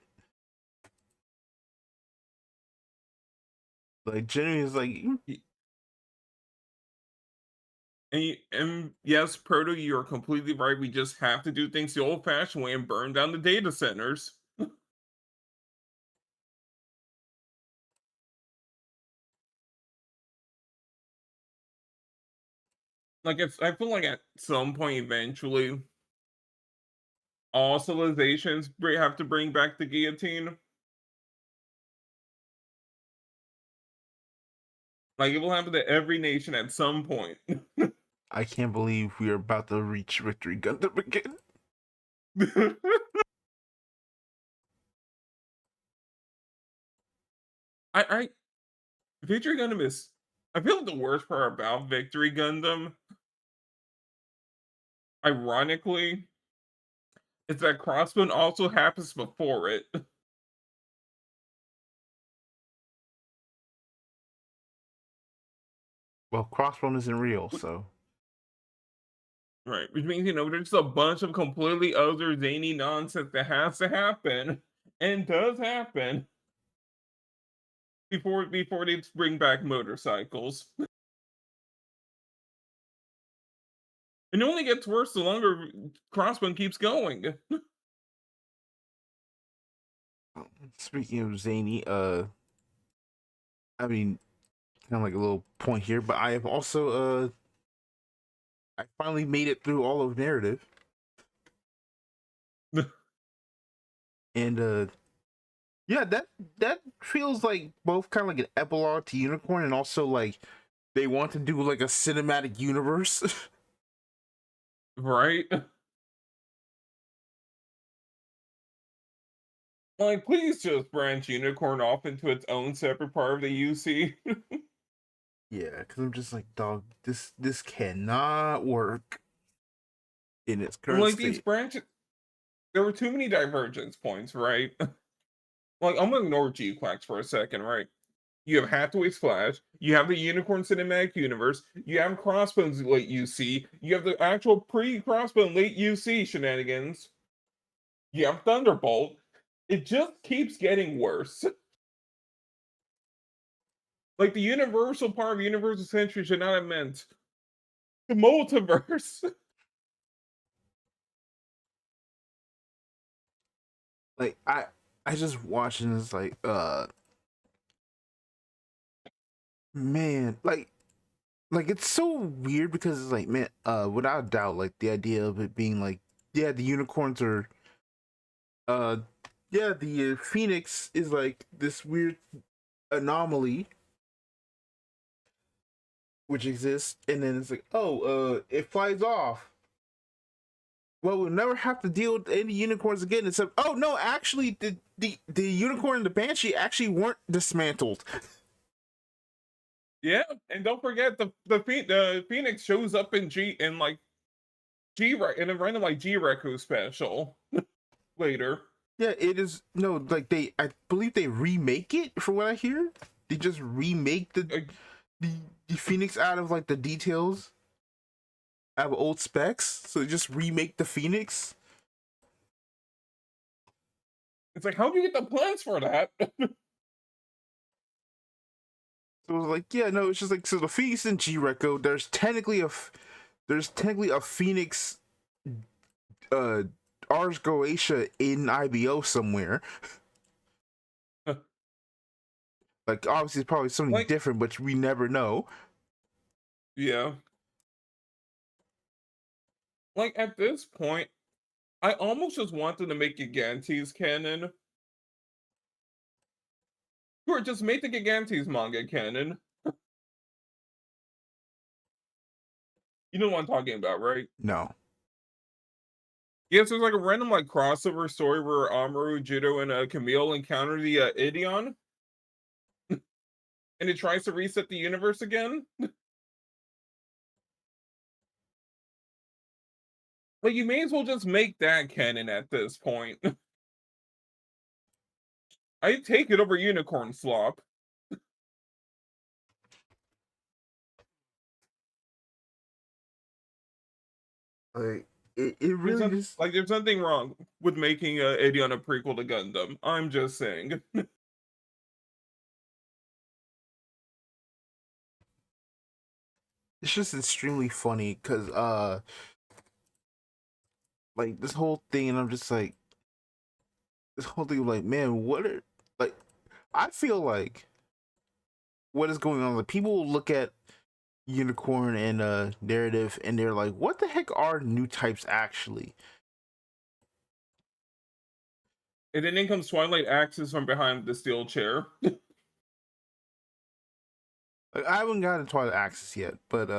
Like, genuinely, is like, And yes, Proto, you're completely right. We just have to do things the old-fashioned way and burn down the data centers. Like, I feel like at some point, eventually, all civilizations have to bring back the guillotine. Like, it will happen to every nation at some point. I can't believe we are about to reach Victory Gundam again. I Victory Gundam is. I feel like the worst part about Victory Gundam, ironically, is that Crossbone also happens before it. Well, Crossbone isn't real, so Right, which means, there's a bunch of completely other zany nonsense that has to happen, and does happen, before they bring back motorcycles. It only gets worse the longer Crossbone keeps going. speaking of zany, I mean, kind of like a little point here, but I have also I finally made it through all of narrative, and yeah, that feels like both kind of like an epilogue to Unicorn, and also like they want to do like a cinematic universe. Right? Like, please just branch Unicorn off into its own separate part of the UC. Yeah, because I'm just like, dog, this cannot work in its current Like, these state. branches, there were too many divergence points, right? Like, I'm gonna ignore G-Quacks for a second, right? You have Hathaway's Flash, you have the Unicorn Cinematic Universe, you have Crossbones late UC, you have the actual pre-Crossbone late UC shenanigans, you have Thunderbolt. It just keeps getting worse. Like, the universal part of Universal Century should not have meant the multiverse. Like I just watching this like man, like it's so weird because it's like, man, without doubt, like the idea of it being like, yeah, the unicorns are uh yeah, the phoenix is like this weird anomaly which exists, and then it's like, oh, it flies off. Well, we'll never have to deal with any unicorns again. Except, oh no, actually, the unicorn and the banshee actually weren't dismantled. Yeah, and don't forget the Phoenix shows up in like G in a random like G Reku special later. Yeah, it is no, like I believe they remake it from what I hear. They just remake Uh, the, the phoenix out of like the details out of old specs. So they just remake the phoenix. It's like, how do you get the plans for that? So it was like, yeah, no, it's just like, so the phoenix in G Reco, there's technically a phoenix uh Ars Goetia in IBO somewhere. Like obviously it's probably something Like, different, but we never know. yeah. Like at this point, I almost just want them to make Gigantes canon. Sure, just make the Gigantes manga canon. You know what I'm talking about, right? No. Yes, there's like a random like crossover story where Amaru, Judo, and Camille encounter the Idion, and it tries to reset the universe again. Like, you may as well just make that canon at this point. I take it over Unicorn Slop. Like it really just There's nothing wrong with making Idion a prequel to Gundam. I'm just saying. it's just extremely funny because like this whole thing, and I'm just like, this whole thing like, man, what are, like, I feel like what is going on, like people will look at unicorn and narrative and they're like, what the heck are new types actually? And then in comes Twilight Axis from behind the steel chair. Like, I haven't gotten Twilight Axis yet, but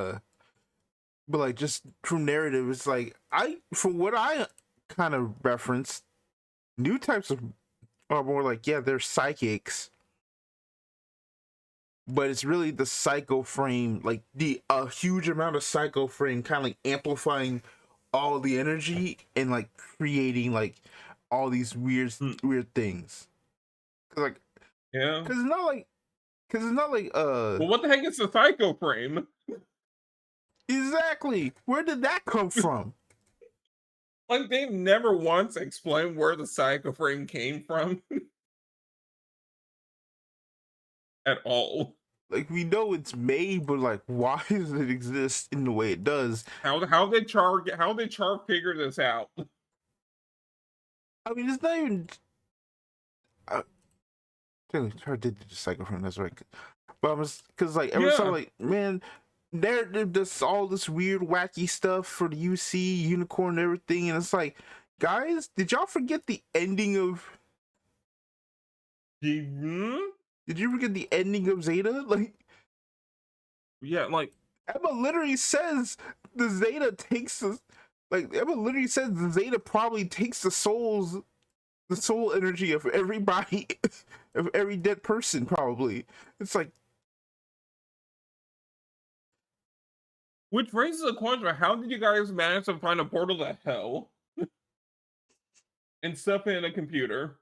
like just from narrative, it's like, I from what I kind of referenced, new types of are more like, yeah, they're psychics, but it's really the psycho frame, like the a huge amount of psycho frame kind of like amplifying all the energy and like creating like all these weird things. Cause like, Yeah. cause it's not like, Well, what the heck is the Psycho Frame? exactly, where did that come from? Like, they've never once explained where the Psycho Frame came from at all. Like, we know it's made, but like, why does it exist in the way it does? How did Char figure this out? I mean, it's not even. Uh, Technically, her did the cycle from, that's right. But I was, because like ever so Yeah. like, man, there does all this weird wacky stuff for the UC unicorn and everything, and it's like, guys, did y'all forget the ending of? Hmm? Did you forget the ending of Zeta? Like, Yeah, like, Emma literally says the Zeta takes us. Like Emma literally said, the Zeta probably takes the soul energy of everybody, of every dead person. Probably, it's like, Which raises a question: how did you guys manage to find a portal to hell and stuff in a computer?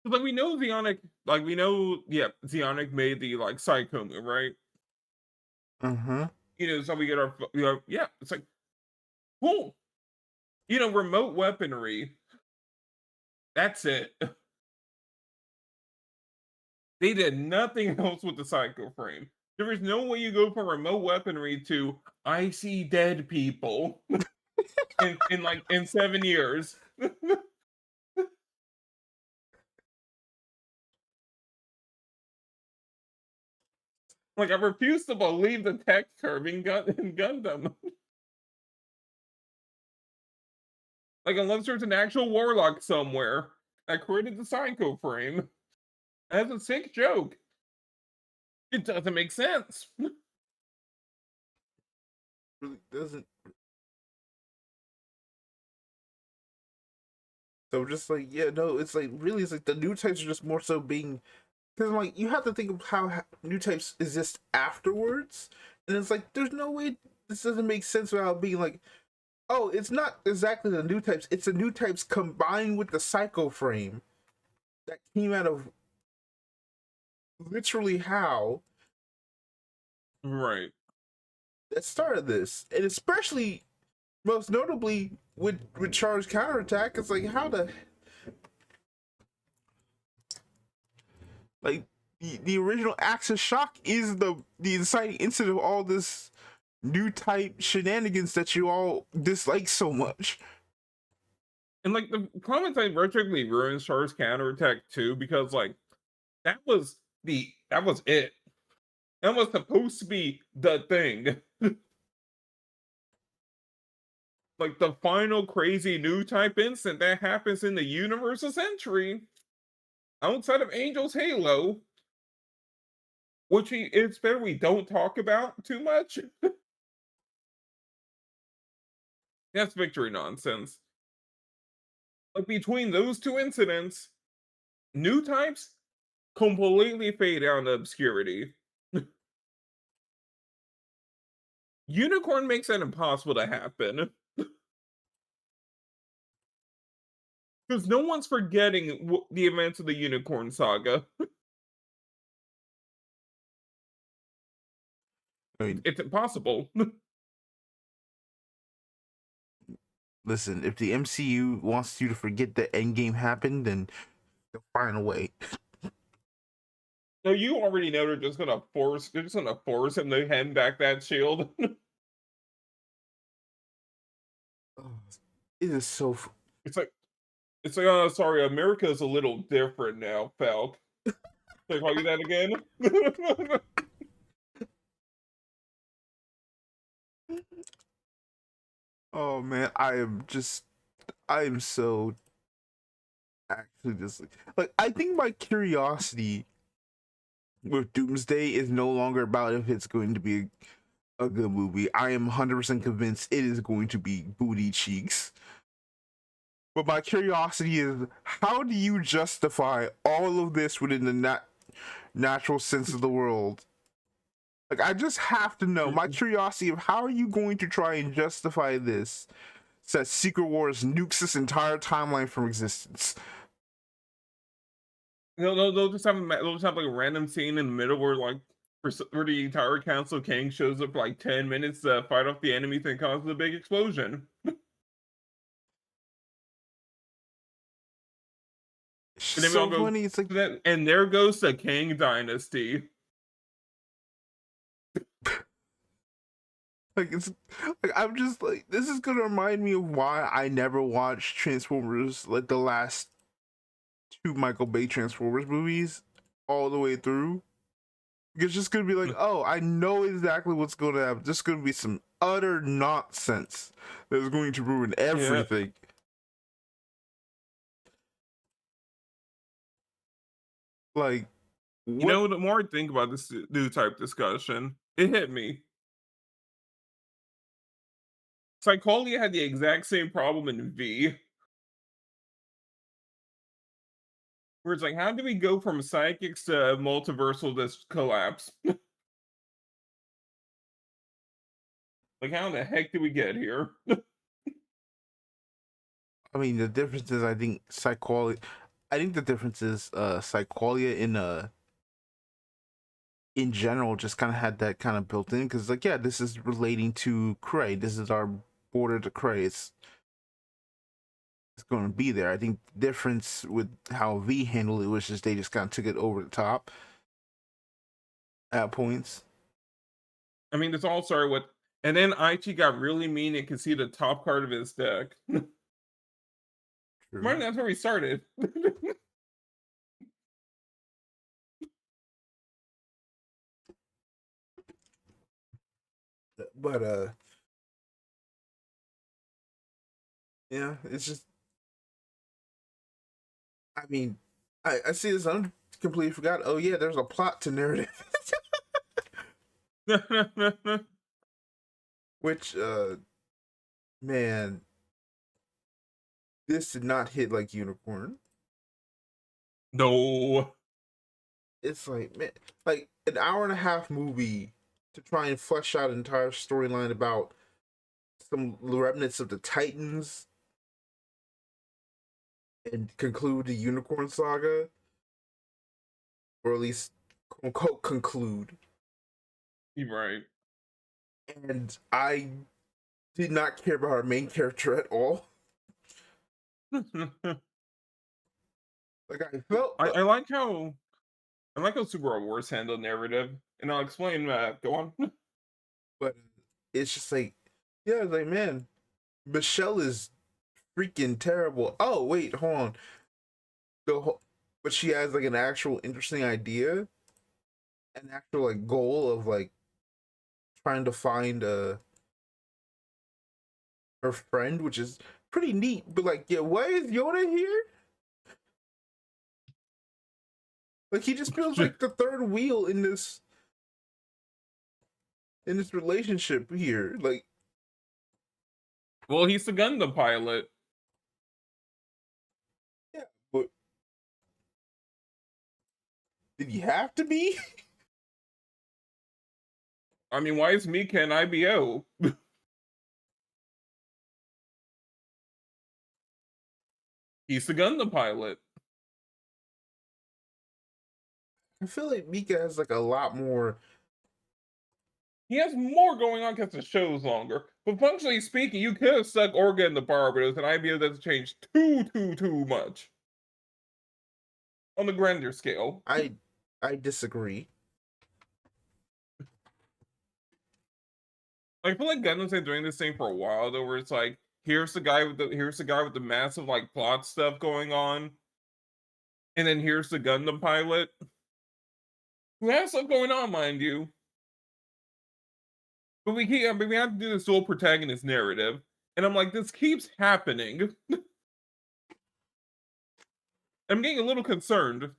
Like we know Zeonic, like we know, yeah, Zeonic made the like Psycho move, right? uh-huh. So we get our, yeah, it's like cool. Remote weaponry. That's it. They did nothing else with the Psycho frame. There is no way you go from remote weaponry to I see dead people in 7 years. Like I refuse to believe the tech curve in Gundam. Like unless there's an actual warlock somewhere that created the Psycho frame. That's a sick joke. It doesn't make sense. Really doesn't. So just like, yeah, no, it's like really, it's like the new types are just more so being, because like you have to think of how new types exist afterwards, and it's like there's no way this doesn't make sense without being like, oh, it's not exactly the new types, it's the new types combined with the Psycho frame that came out of literally how Right. that started this, and especially most notably with charged counterattack. It's like how the like the original Axis shock is the inciting incident of all this new type shenanigans that you all dislike so much. And like the comments I retroactively ruins Char's counterattack too, because like that was it. That was supposed to be the thing. Like the final crazy new type instant that happens in the universe of Century outside of Angel's Halo, which it's better we don't talk about too much. That's victory nonsense. Like between those two incidents, new types completely fade out into obscurity. Unicorn makes that impossible to happen. Because no one's forgetting the events of the Unicorn Saga. I mean, It's impossible. listen, if the MCU wants you to forget that Endgame happened, then they'll find a way. So you already know they're just gonna force him to hand back that shield. It is so. It's like oh sorry, America is a little different now, Falk. Can I call you that again? Oh man, I am so actually just like I think my curiosity with Doomsday is no longer about if it's going to be a good movie. I am 100% convinced it is going to be booty cheeks. But my curiosity is, how do you justify all of this within the natural sense of the world? Like, I just have to know. My curiosity of how are you going to try and justify this? That Secret Wars nukes this entire timeline from existence. They'll they'll just have like a random scene in the middle where like where the entire Council of Kings shows up for like 10 minutes to fight off the enemies and causes a big explosion. It's And just then we all so go, funny. It's like, and there goes the King Dynasty. it's like I'm just like, this is gonna remind me of why I never watched Transformers, like the last two Michael Bay Transformers movies, all the way through. It's just gonna be like, oh, I know exactly what's gonna happen. Just gonna be some utter nonsense that is going to ruin Yeah. everything. Like, You What know, the more I think about this new type discussion, it hit me. Psycholia had the exact same problem in V, where it's like, how do we go from psychics to multiversal this collapse? Like, how in the heck did we get here? I mean, the difference is I think Psycholia. I think the difference is Psycholia in general just kind of had that kind of built in because like yeah, this is relating to Cray. This is our border to Cray. It's going to be there. I think the difference with how V handled it was just they just kind of took it over the top at points. I mean, this all started with, and then Aichi got really mean and could see the top card of his deck. Right, True. that's where we started. But yeah, it's just I mean, I see this. I completely forgot. Oh yeah, there's a plot to narrative, which man, this did not hit like Unicorn. No. It's like man, like an hour and a half movie to try and flesh out an entire storyline about some remnants of the Titans and conclude the Unicorn saga, or at least quote unquote conclude. You're right. And I did not care about our main character at all. Like I felt, I like how Super Wars handle narrative, and I'll explain. Go on. but it's just like, yeah, like man, Michelle is freaking terrible. Oh wait, hold on. But she has like an actual interesting idea, an actual like goal of like trying to find her friend, which is pretty neat. But like, yeah, why is Yoda here? Like he just feels like the third wheel in this relationship here. Like, Well, he's the Gundam pilot. yeah, but did he have to be? I mean, why is Mika an IBO? He's the Gundam pilot. I feel like Mika has like a lot more. He has more going on because the show's longer. But functionally speaking, you could have stuck Orga in the Barbados, and IBO doesn't change too much on the grander scale. I disagree. I feel like Gundam's been doing this thing for a while though, where it's like, here's the guy with the massive like plot stuff going on, and then here's the Gundam pilot who has stuff going on, mind you. But we have to do this dual protagonist narrative, and I'm like, this keeps happening. I'm getting a little concerned.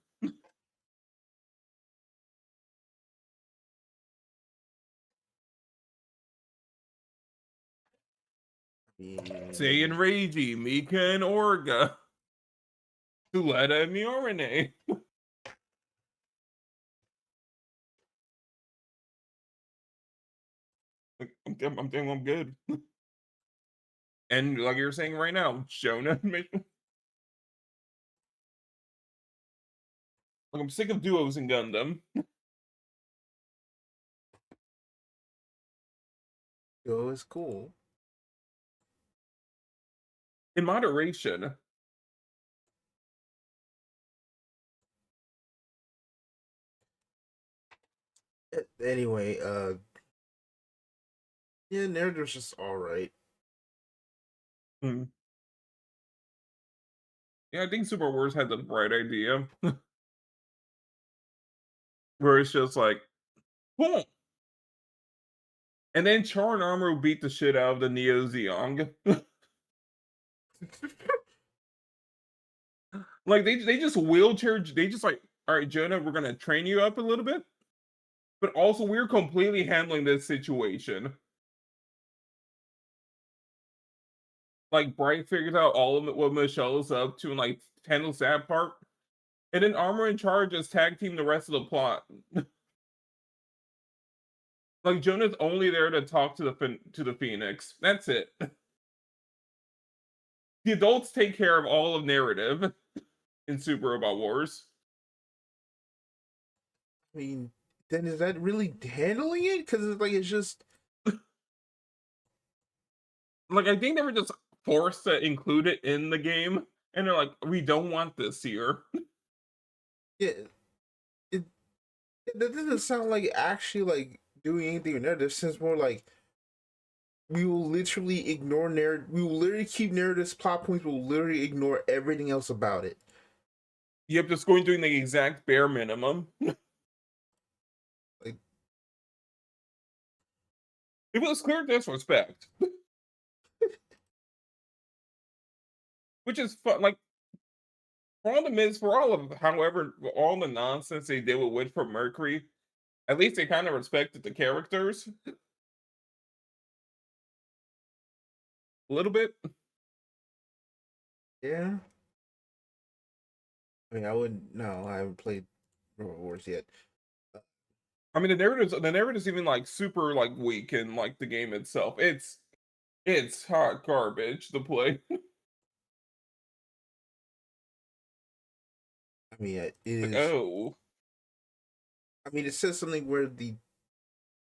Say and Reiji, Mika and Orga, Suletta and Miorine. I'm good. And like you're saying right now, Shona. Like I'm sick of duos in Gundam. Yo, it's cool. In moderation. Anyway, yeah, narrative's just all right. Hmm. Yeah, I think Super Wars had the right idea. Where it's just like, boom. And then Char and Armor beat the shit out of the Neo Zeong. Like they just wheelchair, they just like all right, Jonah, we're gonna train you up a little bit, but also we're completely handling this situation. Like Bright figures out all of it, what Michelle is up to and like handles that part. And then Armor in Charge just tag team the rest of the plot. Like Jonah's only there to talk to the Phoenix. That's it. The adults take care of all of narrative in Super Robot Wars. I mean, then is that really handling it? Because it's like it's just Like I think they were just forced to include it in the game, and they're like, we don't want this here. yeah. It that doesn't sound like actually like doing anything narrative. Since more like we will literally ignore narrative. We will literally keep narrative's plot points. We'll literally ignore everything else about it. Yep, just going doing the exact bare minimum. Like It was clear disrespect. Which is fun. Like for all the for all of however all the nonsense they did with Witch from Mercury, at least they kind of respected the characters a little bit. yeah. I mean, I wouldn't. No, I haven't played Robot Wars yet. I mean, the narrative's even like super like weak in like the game itself. It's hot garbage to play. I mean, it Like, is. oh, I mean, it says something where the.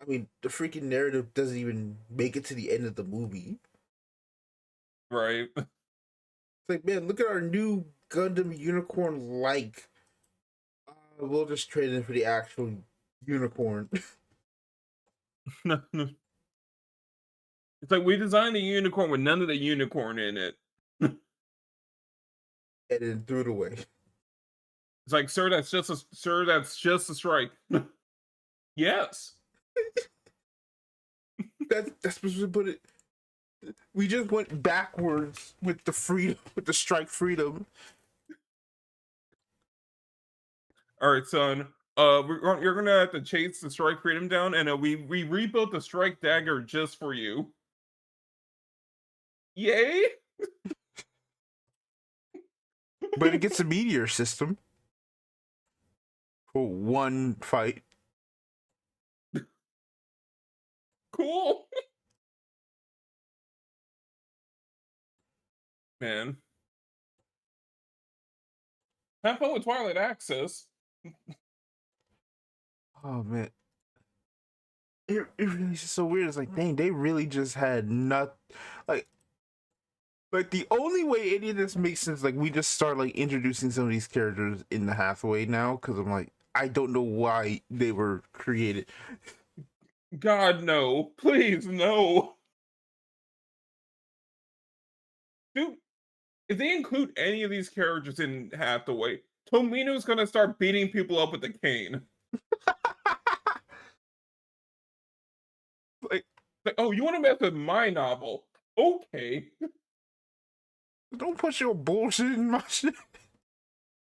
I mean, the freaking narrative doesn't even make it to the end of the movie. right. It's like, man, look at our new Gundam unicorn. Like, we'll just trade in for the actual unicorn. It's like we designed a unicorn with none of the unicorn in it. And then threw it away. It's like, sir, that's just a strike. Yes. That's supposed to put it. We just went backwards with the freedom, with the strike freedom. All right, son. You're gonna have to chase the strike freedom down, and we rebuilt the strike dagger just for you. Yay! But it gets a meteor system for one fight. Cool. Man. Have fun with Twilight Access. Oh man, it really is so weird. It's like, dang, they really just had not like the only way any of this makes sense. Like, we just start like introducing some of these characters in the halfway now, because I'm like, I don't know why they were created. God, no. Please, no. Dude, if they include any of these characters in Hathaway, Tomino's gonna start beating people up with a cane. Like, Like, oh, you want to mess with my novel? Okay. don't put your bullshit in my shit.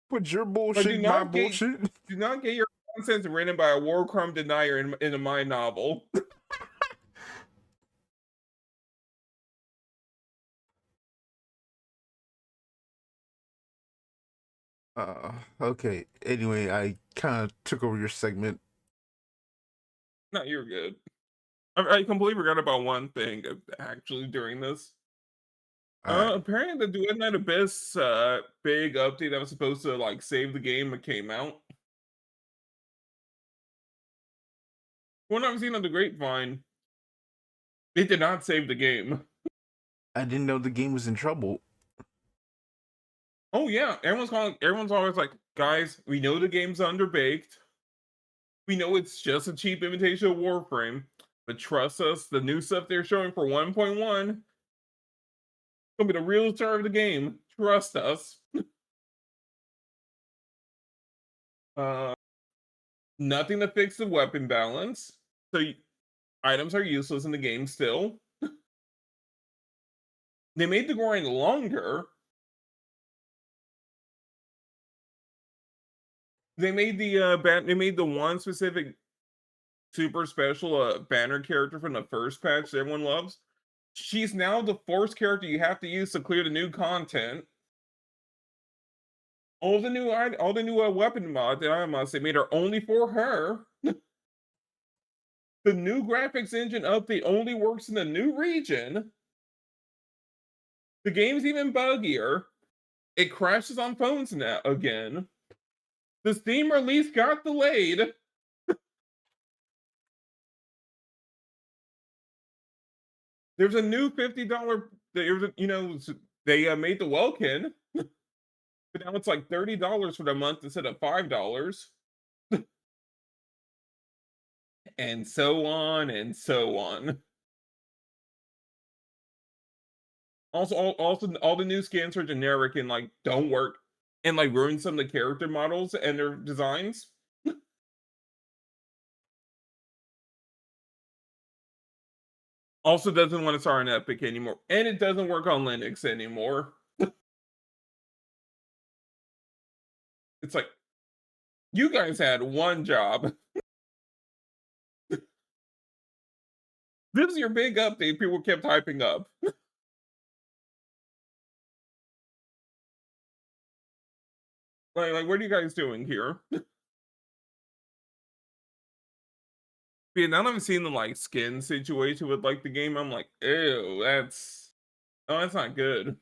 Put your But bullshit in my bullshit. do not get your nonsense written by a war crime denier in my novel. Okay. Anyway, I kind of took over your segment. No, you're good. I completely forgot about one thing actually during this. All right. Apparently the Duet Night Abyss big update that was supposed to like save the game came out. What I've seen on the grapevine, it did not save the game. I didn't know the game was in trouble. Oh yeah, everyone's always like, guys, we know the game's underbaked. We know it's just a cheap imitation of Warframe, but trust us, the new stuff they're showing for 1.1 gonna be the real star of the game. Trust us. Uh, Nothing to fix the weapon balance, so items are useless in the game still. They made the grind longer. They made they made the one specific super special banner character from the first patch that everyone loves. She's now the force character you have to use to clear the new content. All the new weapon mods and item mods they made are only for her. The new graphics engine update only works in the new region. The game's even buggier. It crashes on phones now again. The Steam release got delayed. There's a new $50. There's a, you know, they made the Welkin, but now it's like $30 for the month instead of $5, and so on and so on. Also, all the new skins are generic and like don't work, and like ruin some of the character models and their designs. Also, doesn't want to start on Epic anymore, and it doesn't work on Linux anymore. It's like you guys had one job. This is your big update. People kept hyping up. Like, what are you guys doing here? Yeah, now that I'm seeing the like skin situation with like the game, I'm like, ew, that's not good.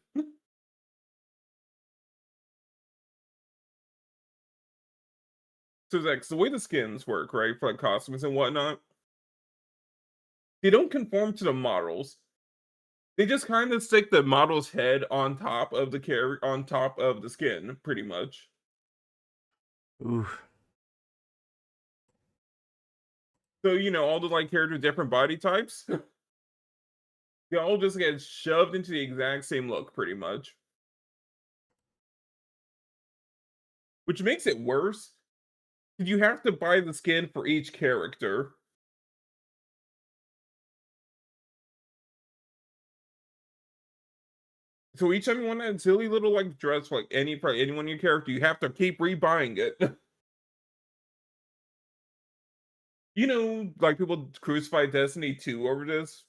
So Zechs, the way the skins work, right, for like costumes and whatnot, they don't conform to the models. They just kind of stick the model's head on top of the on top of the skin, pretty much. Oof. So you know, all the like characters, different body types, they all just get shoved into the exact same look, pretty much. Which makes it worse. You have to buy the skin for each character. So each time you want that silly little like dress for like any one of your character, you have to keep rebuying it. You know, like people crucify Destiny 2 over this,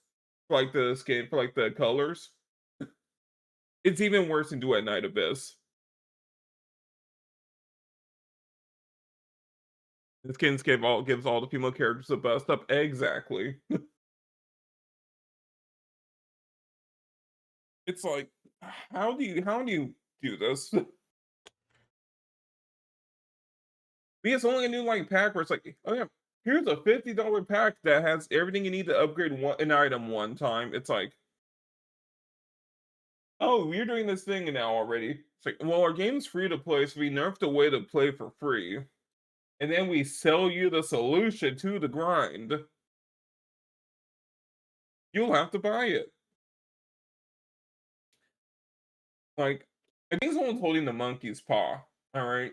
for like the skin for like the colors. It's even worse in Duet Night Abyss. The skins gives all the female characters the best up. Exactly. It's like, how do you do this? Because only a new like pack where it's like, oh yeah, here's a $50 pack that has everything you need to upgrade an item one time. It's like, oh, we're doing this thing now already. It's like, well, our game's free to play, so we nerfed the way to play for free. And then we sell you the solution to the grind. You'll have to buy it. Like, I think someone's holding the monkey's paw. All right.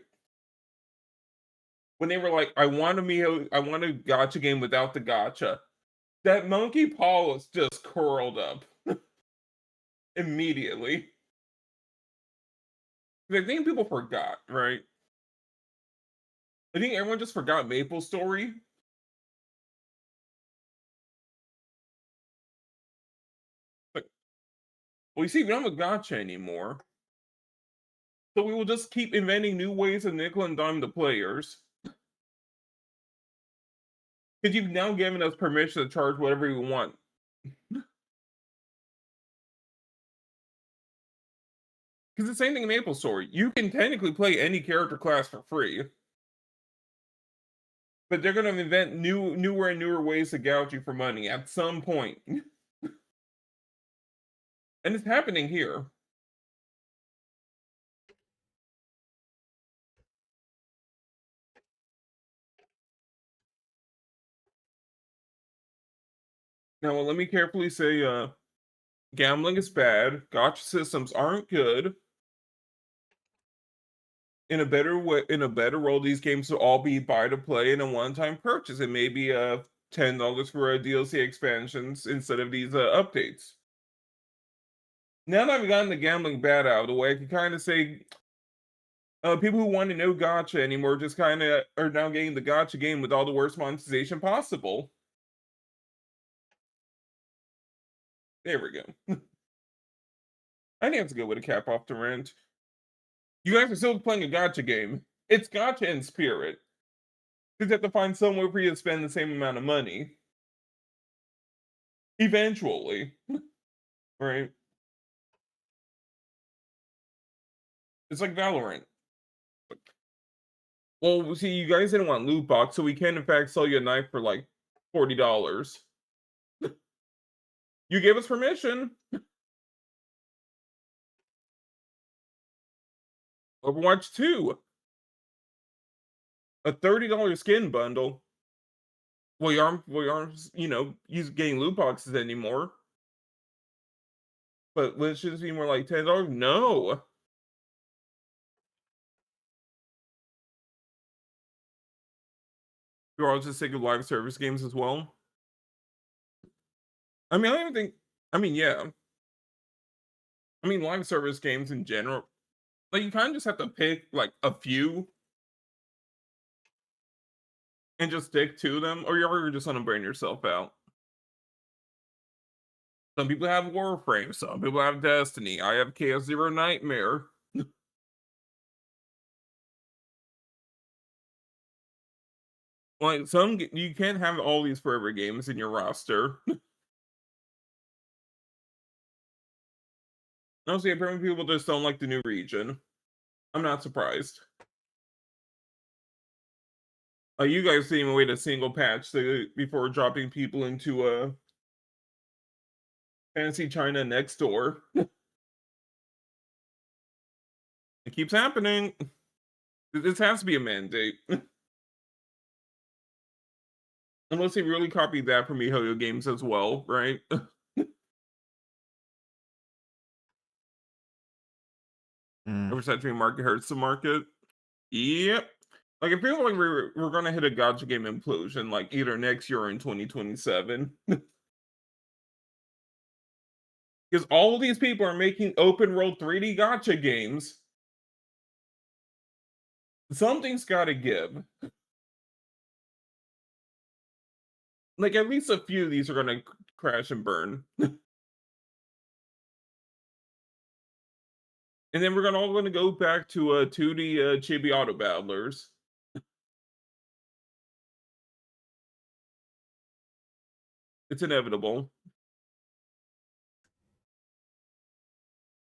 When they were like, I want a gotcha game without the gotcha. That monkey paw was just curled up immediately. I think people forgot, right? I think everyone just forgot Maple Story. Like, well, you see, we don't have a gotcha anymore. So we will just keep inventing new ways to nickel and dime the players. Because you've now given us permission to charge whatever you want. Because the same thing in Maple Story. You can technically play any character class for free. But they're going to invent newer and newer ways to gouge you for money at some point. And it's happening here. Now, well, let me carefully say, gambling is bad. Gotcha systems aren't good. In a better way, in a better world, these games will all be buy to play and a one-time purchase. It may be $10 for a DLC expansions instead of these updates. Now that I've gotten the gambling bad out of the way, I can kind of say People who want to know gacha anymore just kind of are now getting the gacha game with all the worst monetization possible. There we go. I think that's a good way to cap off the rant. You guys are still playing a gacha game. It's gacha in spirit. You just have to find somewhere for you to spend the same amount of money. Eventually. Right? It's like Valorant. Well, see, you guys didn't want loot box, so we can in fact sell you a knife for like $40. You gave us permission. Overwatch 2, a $30 skin bundle. We aren't, getting loot boxes anymore. But let's just be more like $10. No. You're all just sick of live service games as well. I mean, I don't even think. I mean, yeah. I mean, live service games in general, like you kind of just have to pick like a few and just stick to them, or you're just gonna burn yourself out. Some people have Warframe, some people have Destiny. I have Chaos Zero Nightmare. Like you can't have all these forever games in your roster. Honestly, apparently people just don't like the new region. I'm not surprised. You guys didn't even wait a single patch before dropping people into Fantasy China next door. It keeps happening. This has to be a mandate. Unless they really copied that from MiHoYo games as well, right? Oversaturating market hurts the market. Yep. Like, I feel like we're gonna hit a gacha game implosion, like either next year or in 2027. Because all these people are making open world 3D gacha games. Something's gotta give. Like, at least a few of these are gonna crash and burn. And then we're all gonna go back to 2D chibi auto battlers. It's inevitable.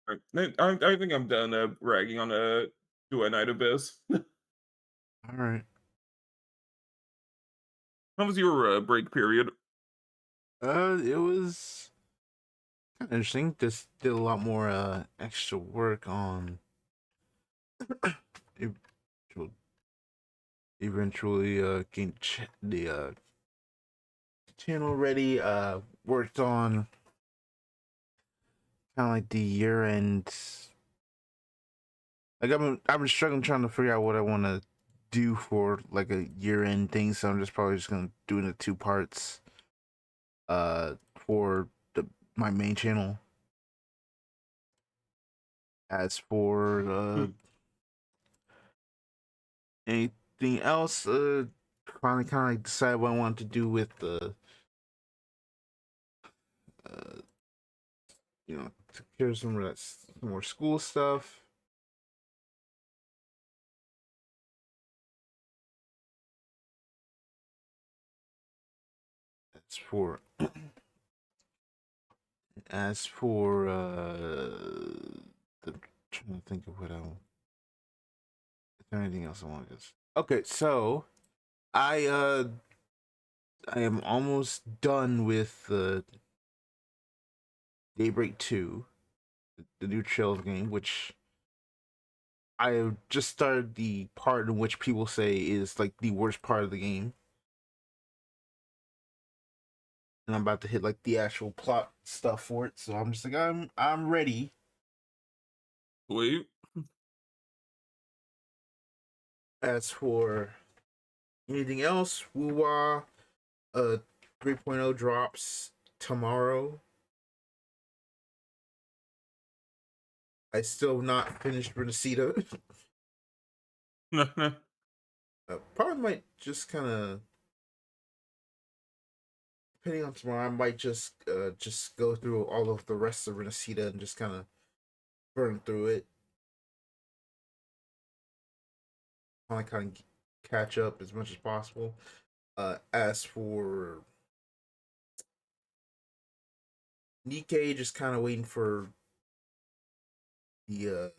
I think I'm done ragging on Duet Night Abyss. All right. How was your break period? It was kind of interesting. Just did a lot more extra work on eventually, getting the channel ready. Worked on kind of like the year end. Like I've been struggling trying to figure out what I want to do for like a year end thing. So I'm just probably just gonna do it in 2 parts. For my main channel. As for anything else, finally kind of like decide what I want to do with the, uh, take care of some of that some more school stuff. As for the trying to think of what I want. Is there anything else I want to just? Okay, so I I am almost done with the Daybreak 2, the new Trails game, which I have just started the part in which people say is like the worst part of the game. And I'm about to hit like the actual plot stuff for it. So I'm just like I'm ready. Sweet. As for anything else, Wuwa 3.0 drops tomorrow. I still have not finished Renacita. Probably might just kind of, depending on tomorrow, I might just go through all of the rest of Renacita and just kind of burn through it. Kind of catch up as much as possible. As for Nikkei, just kind of waiting for the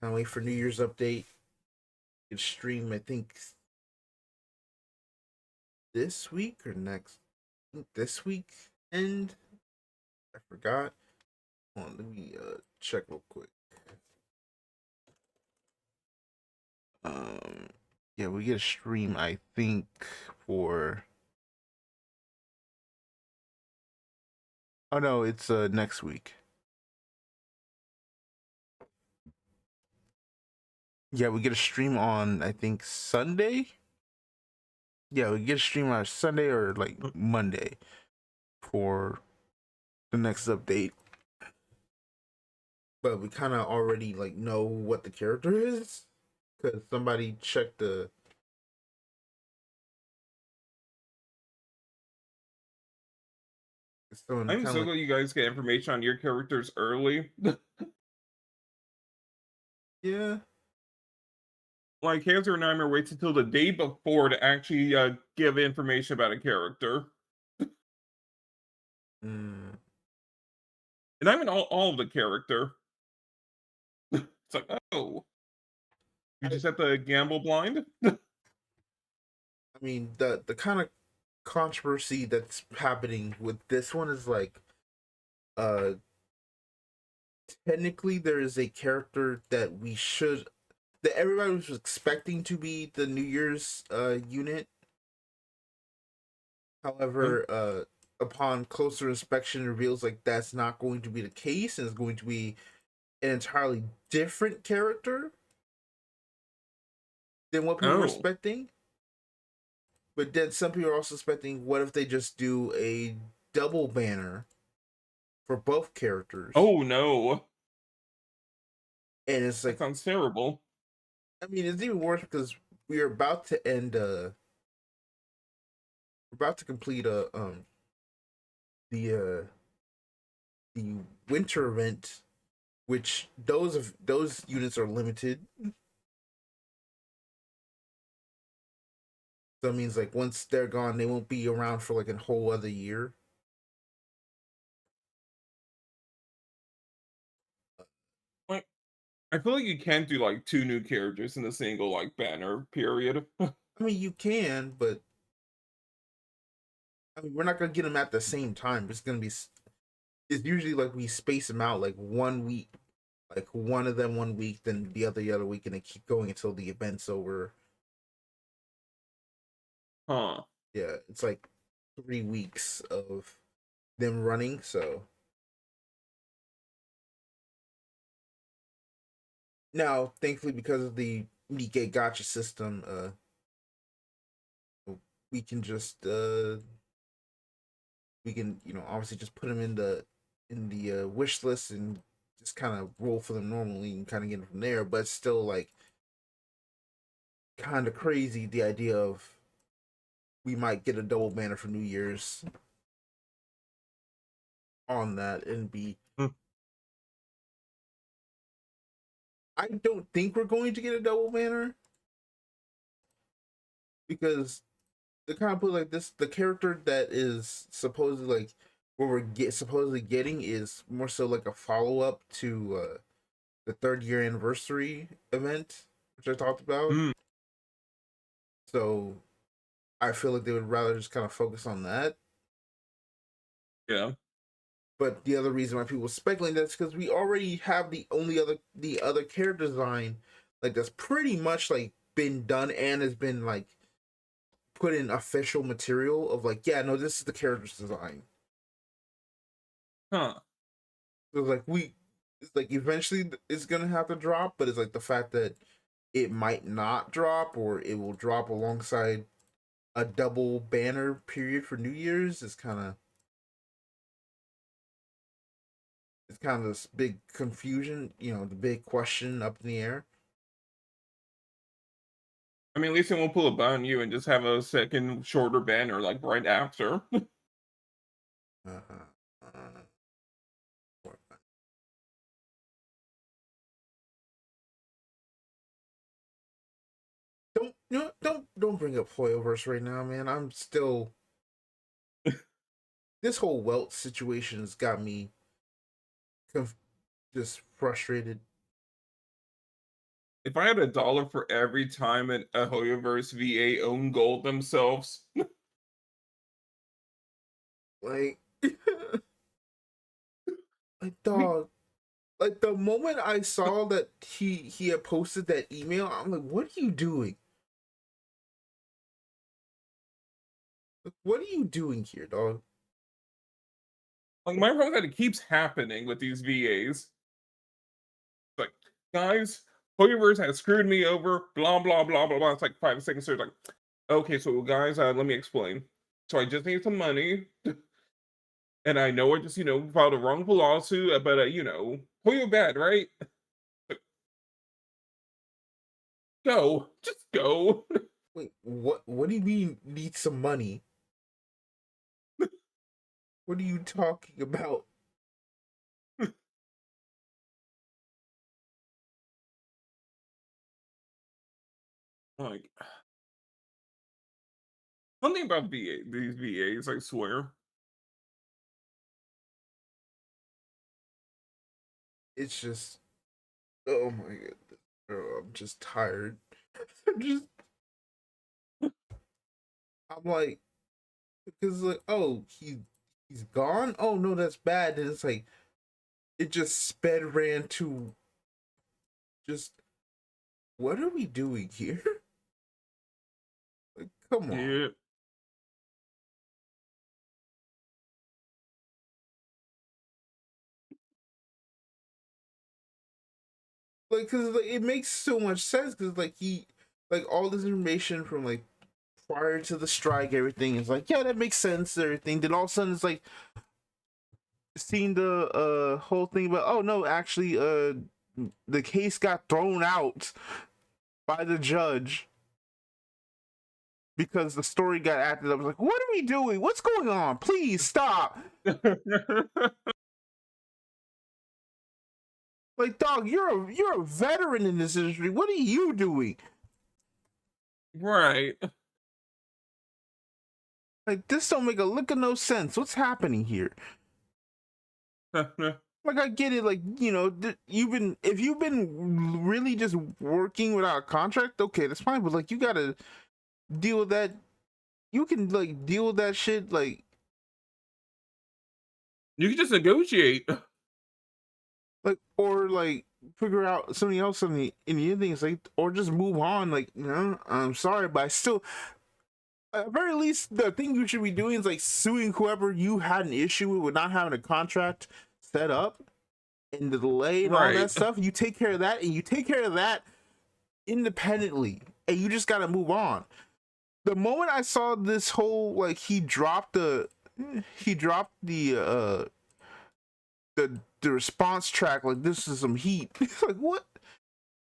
kind of wait for New Year's update. It's stream, I think this week or next. I think this week end. I forgot. Hold on, let me check real quick. Um, yeah, we get a stream. I think for. Oh no, it's next week. Yeah, we get a stream on I think Sunday. Yeah, we get a stream on Sunday or like Monday for the next update. But we kind of already like know what the character is because somebody checked the. Someone I'm kind of so like, glad you guys get information on your characters early. yeah. Like Hazer and I waits until the day before to actually give information about a character. Mm, And I'm in all of the character. It's like, oh, you I, just have to gamble blind? I mean the kind of controversy that's happening with this one is like, uh, technically there is a character that we should that everybody was expecting to be the New Year's unit. Huh? However, upon closer inspection, reveals like that's not going to be the case, and it's going to be an entirely different character than what people were Oh. expecting. But then some people are also expecting, what if they just do a double banner for both characters? Oh no. And it's That like, sounds terrible. I mean, it's even worse because we are about to end. We're about to complete the the winter event, which those units are limited. So it means like once they're gone, they won't be around for like a whole other year. Like, I feel like you can't do like two new characters in a single like banner period. I mean, you can, but I mean, we're not gonna get them at the same time. It's gonna be. It's usually like we space them out like 1 week, like one of them 1 week, then the other week, and they keep going until the event's over. Huh. Yeah, it's like 3 weeks of them running. So now, thankfully, because of the Nikkei Gotcha system, we can just we can obviously just put them in the wish list and just kind of roll for them normally and kind of get them from there. But still, like, kind of crazy the idea of we might get a double banner for New Year's on that and be. Hmm. I don't think we're going to get a double banner because they kind of put like this: the character that is supposedly like what we're supposedly getting is more so like a follow up to the 3rd year anniversary event, which I talked about. Mm, So I feel like they would rather just kind of focus on that. yeah. But the other reason why people speculate that's because we already have the other character design like that's pretty much like been done and has been like put in official material of like, yeah, no, this is the character's design. Huh. So it's like eventually it's gonna have to drop, but it's like the fact that it might not drop or it will drop alongside a double banner period for New Year's is kind of it's kind of this big confusion, the big question up in the air. I mean, at least they won't pull a ban on you and just have a second shorter banner like right after. Uh-huh. Uh, don't don't bring up Hoyoverse right now, man. I'm still this whole welt situation has got me just frustrated. If I had $1 for every time a Hoyoverse VA owned gold themselves, Like, like I mean, dog. Like the moment I saw that he had posted that email, I'm like, what are you doing? Like, what are you doing here, dog? like my problem is that it keeps happening with these VAs. Like, guys, Hoyoverse has screwed me over, blah blah blah blah blah. It's like 5 seconds later, like, okay, so guys, let me explain. So I just need some money, and I know I just, filed a wrongful lawsuit, but Hoyo bad, right? Go, just go. Wait, what? What do you mean need some money? What are you talking about? Like, something about these VAs, I swear. It's just, oh my god, bro, I'm just tired. I'm just, I'm like, because like, oh, he's gone. Oh no, that's bad. And it's like it just sped ran to just what are we doing here? Like, come on. Yeah. Like, cause like it makes so much sense. Cause like like all this information from like prior to the strike, everything is like, yeah, that makes sense. Everything. Then all of a sudden, it's like seeing the whole thing about, oh no, actually, the case got thrown out by the judge because the story got acted up. I was like, what are we doing? What's going on? Please stop. Like, dog, you're a veteran in this industry. What are you doing? Right. Like, this don't make a lick of no sense. What's happening here? Like, I get it. Like, if you've been really just working without a contract, okay, that's fine. But like, you gotta deal with that. You can like deal with that shit. You can just negotiate. Or like figure out something else in the ending. It's like, or just move on. Like, I'm sorry, but I still, at the very least, the thing you should be doing is like suing whoever you had an issue with not having a contract set up and the delay and all that Right. stuff. You take care of that, and you take care of that independently, and you just gotta move on. The moment I saw this whole like he dropped the response track, like, this is some heat. Like, what?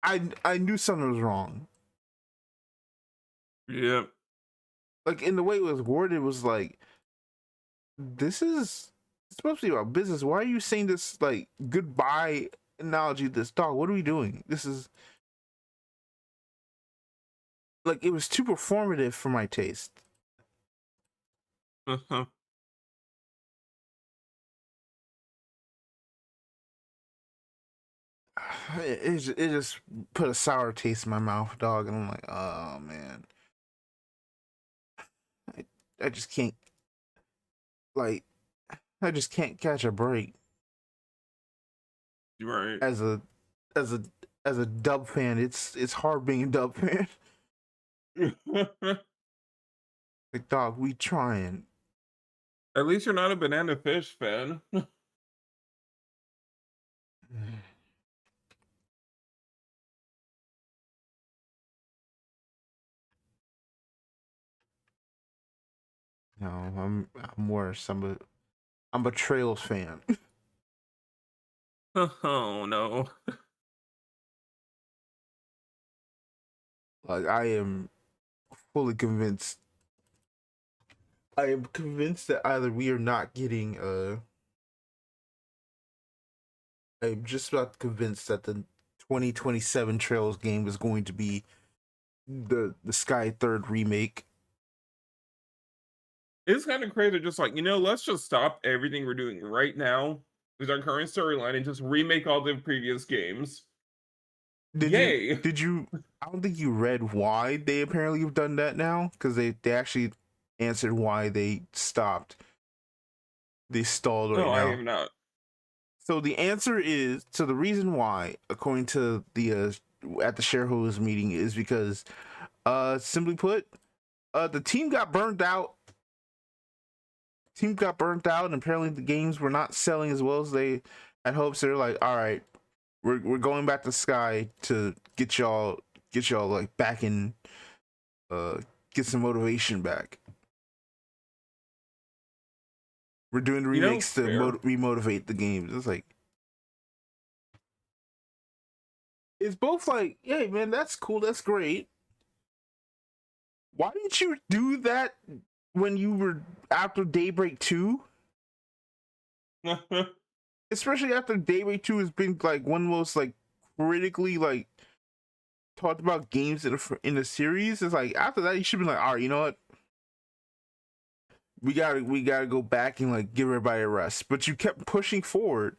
I knew something was wrong. Yeah. Like, in the way it was worded, was like, this is supposed to be about business. Why are you saying this like goodbye analogy to this dog? What are we doing? This is like, it was too performative for my taste. Uh-huh. It just put a sour taste in my mouth, dog, and I'm like, oh man, I, I just can't, like, I just can't catch a break Right. as a as a as a dub fan. It's hard being a dub fan. Like, dog, we trying. At least you're not a banana fish fan. No, I'm worse. I'm a Trails fan. Oh no. Like, I am. fully convinced. I am convinced that either we are not getting I'm just about convinced that the 2027 Trails game is going to be the Sky Third remake. It's kind of crazy, just like, let's just stop everything we're doing right now with our current storyline and just remake all the previous games. Did you Yay! did you I don't think you read why they apparently have done that now, because they actually answered why they stopped. They stalled right No, I now. have not. So the reason why, according to the at the shareholders meeting, is because simply put, the team got burned out. And apparently the games were not selling as well as they had hoped. So they're like, all right, we're going back to Sky to get y'all like back in, uh get some motivation back. We're doing the remakes to Fair. remotivate the games. It's like, it's both like, hey man, that's cool, that's great. Why didn't you do that when you were after Daybreak 2? Especially after Daybreak 2 has been like one of the most like critically like talked about games in the series. It's like after that you should be like, all right, you know what? We gotta go back and like give everybody a rest. But you kept pushing forward.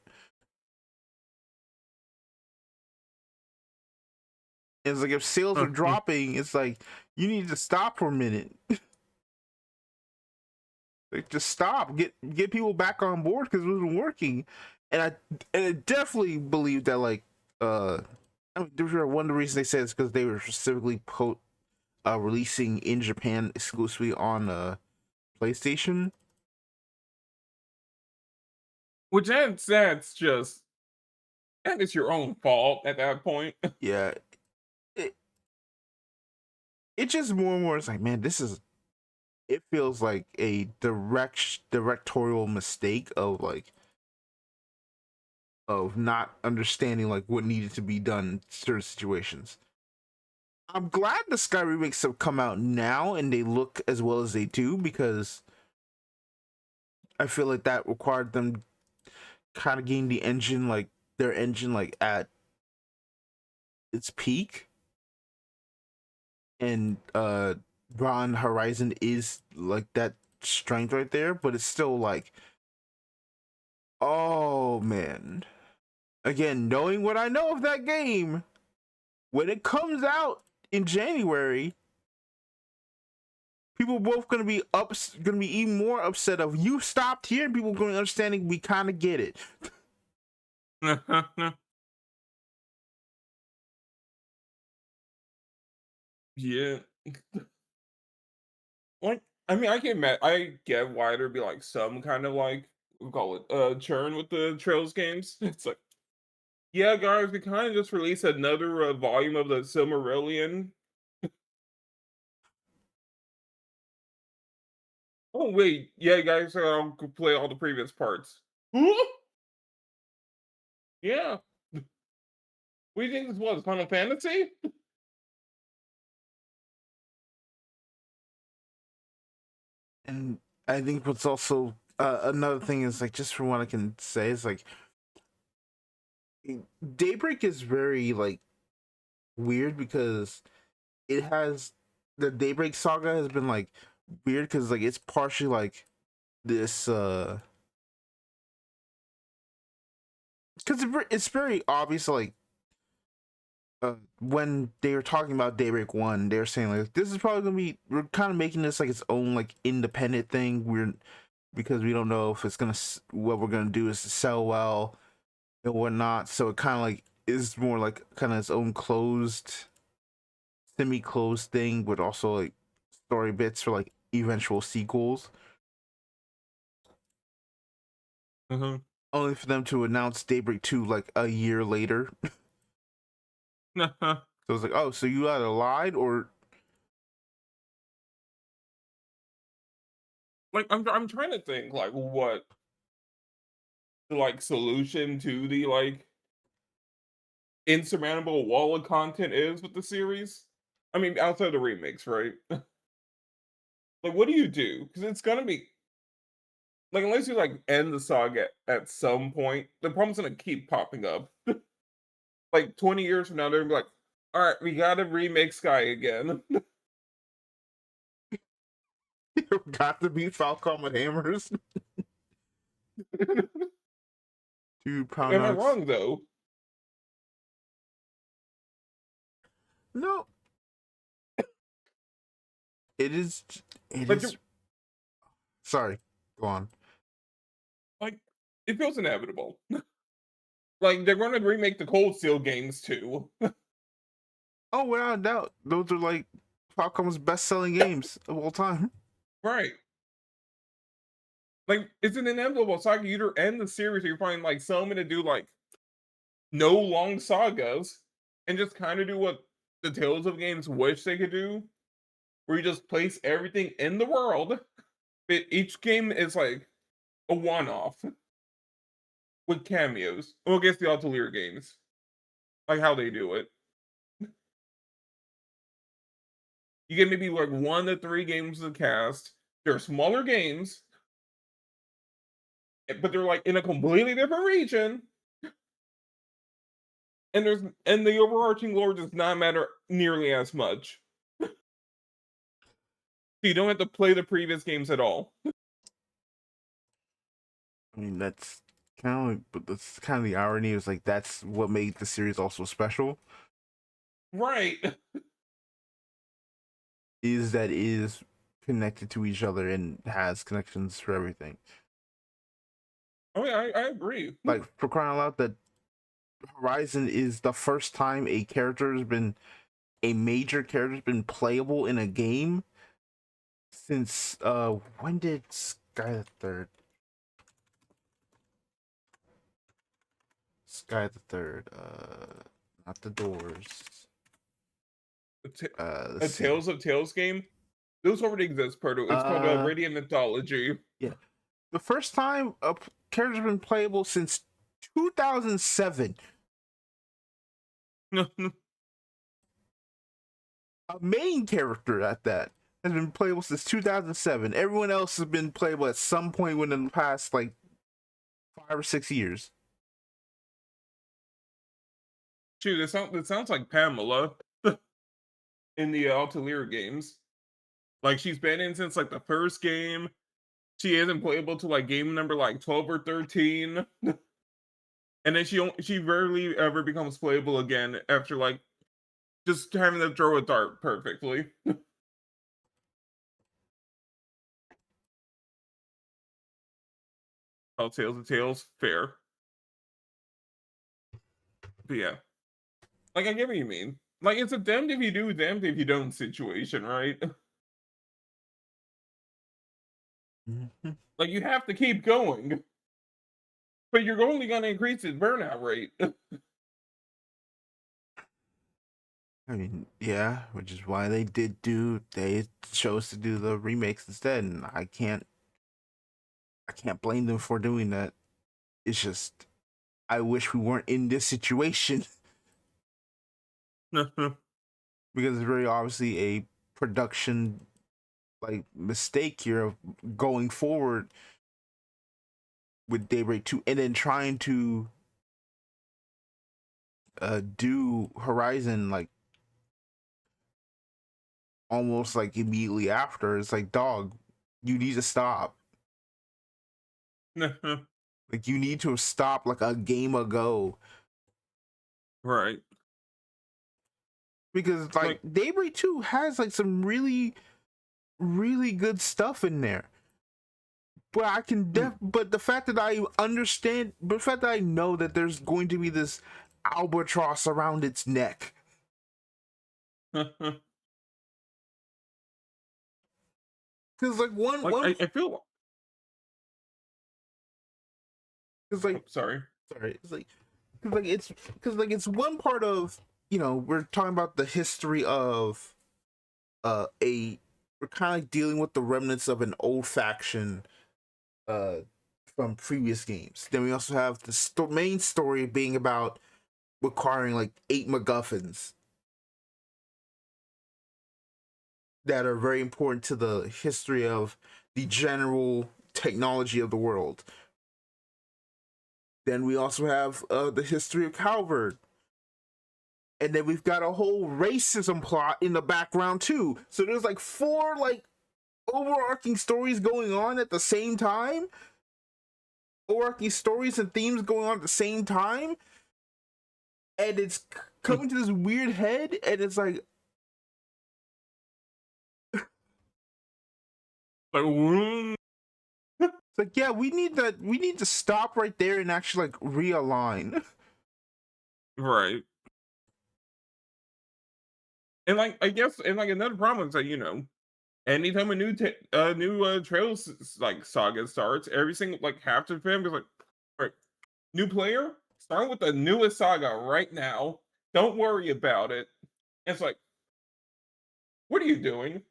It's like if sales are dropping, it's like you need to stop for a minute. Like just stop, get people back on board because it wasn't working. And I definitely believe that like I mean, one of the reasons they said is because they were specifically releasing in Japan exclusively on PlayStation. Which that is your own fault at that point. Yeah, it it just more and more. It's like, man, this is. It feels like a directorial mistake of not understanding like what needed to be done in certain situations. I'm glad the Sky remakes have come out now and they look as well as they do, because I feel like that required them kind of getting their engine like at its peak. And Bron Horizon is like that strength right there, but it's still like, oh man. Again, knowing what I know of that game, when it comes out in January, people are both gonna be even more upset of you stopped here, and people going to understanding we kind of get it. Yeah. Like, I mean, I get why there'd be like some kind of like, we call it churn with the Trails games. It's like, yeah, guys, we kind of just released another volume of the Silmarillion. Oh wait, yeah, guys, I'll play all the previous parts. Yeah, what do you think this was? Final Fantasy? And I think what's also another thing is like, just from what I can say, is like Daybreak is very like weird because it has the Daybreak saga has been like weird because like it's partially like this because it's very obvious like when they were talking about Daybreak 1, they were saying like this is probably gonna be, we're kind of making this like its own like independent thing. Because we don't know if it's gonna, what we're gonna do is to sell well and whatnot. So it kind of like is more like kind of its own semi-closed thing, but also like story bits for like eventual sequels. Uh-huh. Only for them to announce Daybreak 2 like a year later. So it's like, oh, so you either lied or. Like, I'm trying to think like what the like solution to the like insurmountable wall of content is with the series. I mean, outside the remakes, right? Like, what do you do? Because it's gonna be like unless you like end the saga at some point, the problem's gonna keep popping up. Like 20 years from now, they're gonna be like, all right, we gotta remake Sky again. Got to beat Falcom with hammers. 2 pound Am I nuts. wrong though? No, it is. It Like, you're, is. Sorry, go on. like it feels inevitable. Like they're gonna remake the Cold Steel games too. Oh, without a doubt, those are like Falcom's best-selling games of all time. Right. Like it's an inevitable saga. You either end the series or you find like someone to do like no long sagas and just kind of do what the Tales of games wish they could do, where you just place everything in the world. But each game is like a one-off with cameos. Well, I guess the Atelier games, like how they do it. You get maybe like 1 to 3 games of the cast. They're smaller games, but they're like in a completely different region. And the overarching lore does not matter nearly as much. So you don't have to play the previous games at all. I mean, that's kind of like, but that's kind of the irony. Is like that's what made the series also special. Right. Is that it is connected to each other and has connections for everything. Oh yeah, I agree. Like for crying out loud, that Horizon is the first time a major character has been playable in a game since when did Sky the Third, not the Doors. Let's A see. Tales of Tales game. Those already exist, Proto. It's called Uh, Radiant Mythology. yeah, the first time a character's been playable since 2007. A main character at that has been playable since 2007. Everyone else has been playable at some point within the past like 5 or 6 years. Shoot, it sounds like Pamela in the Atelier games. Like she's been in since like the first game. She isn't playable to like game number like 12 or 13. And then she rarely ever becomes playable again after like just having to throw a dart perfectly. Oh, Tales of Tales, fair. But yeah. Like I get what you mean. Like it's a damned if you do, damned if you don't situation, right? Mhm. Like you have to keep going. But you're only gonna increase its burnout rate. I mean, yeah, which is why they chose to do the remakes instead, and I can't blame them for doing that. It's just I wish we weren't in this situation because it's very obviously a production like mistake here of going forward with Daybreak 2 and then trying to do Horizon like almost like immediately after. It's like, dog, you need to stop. Like you need to have stopped like a game ago. Right. Because like Like Daybreak 2 has like some really, really good stuff in there. But but the fact that I understand, but the fact that I know that there's going to be this albatross around its neck. Because like like I feel because oh, like sorry. sorry, it's like because like it's one part of, we're talking about the history of a we're kind of like dealing with the remnants of an old faction uh from previous games. Then we also have the main story being about requiring like 8 MacGuffins. that are very important to the history of the general technology of the world. Then we also have the history of Calvert. And then we've got a whole racism plot in the background too. So there's like four like overarching stories going on at the same time. Overarching stories and themes going on at the same time. And it's coming to this weird head, and it's like Like, it's like, yeah, we need to stop right there and actually like realign. right. And like I guess, and like another problem is that anytime a new Trails like saga starts, every single like half the film is like, right, new player, start with the newest saga right now. Don't worry about it. And it's like, what are you doing?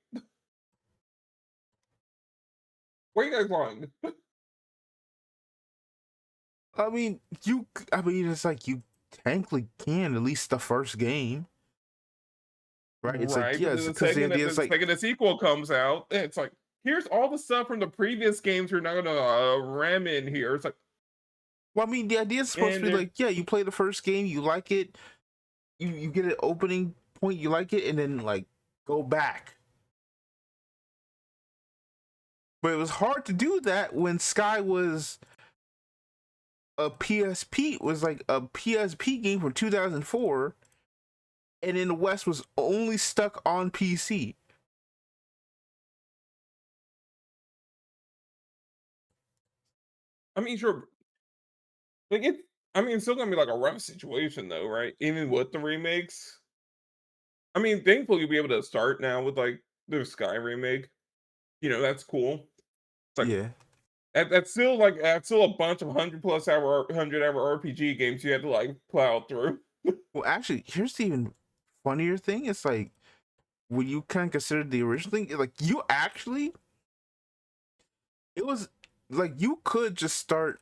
Where are you guys going? I mean, it's like you technically can at least the first game, right? It's like Right, but then yes, because the idea is the like, second the sequel comes out, it's like, here's all the stuff from the previous games you're not gonna ram in here. It's like, well, I mean, the idea is supposed to and be they're like, yeah, you play the first game, you like it, you get an opening point, you like it, and then like go back. But it was hard to do that when Sky was a PSP, was like a PSP game from 2004, and in the West was only stuck on PC. I mean, sure, like it's still gonna be like a rough situation though, right? Even with the remakes. I mean, thankfully you'll be able to start now with like the Sky remake. That's cool. It's like Yeah. that's still a bunch of 100 hour RPG games you had to like plow through. Well, actually, here's the even funnier thing. It's like when you kind of consider the original thing, like you actually, it was like you could just start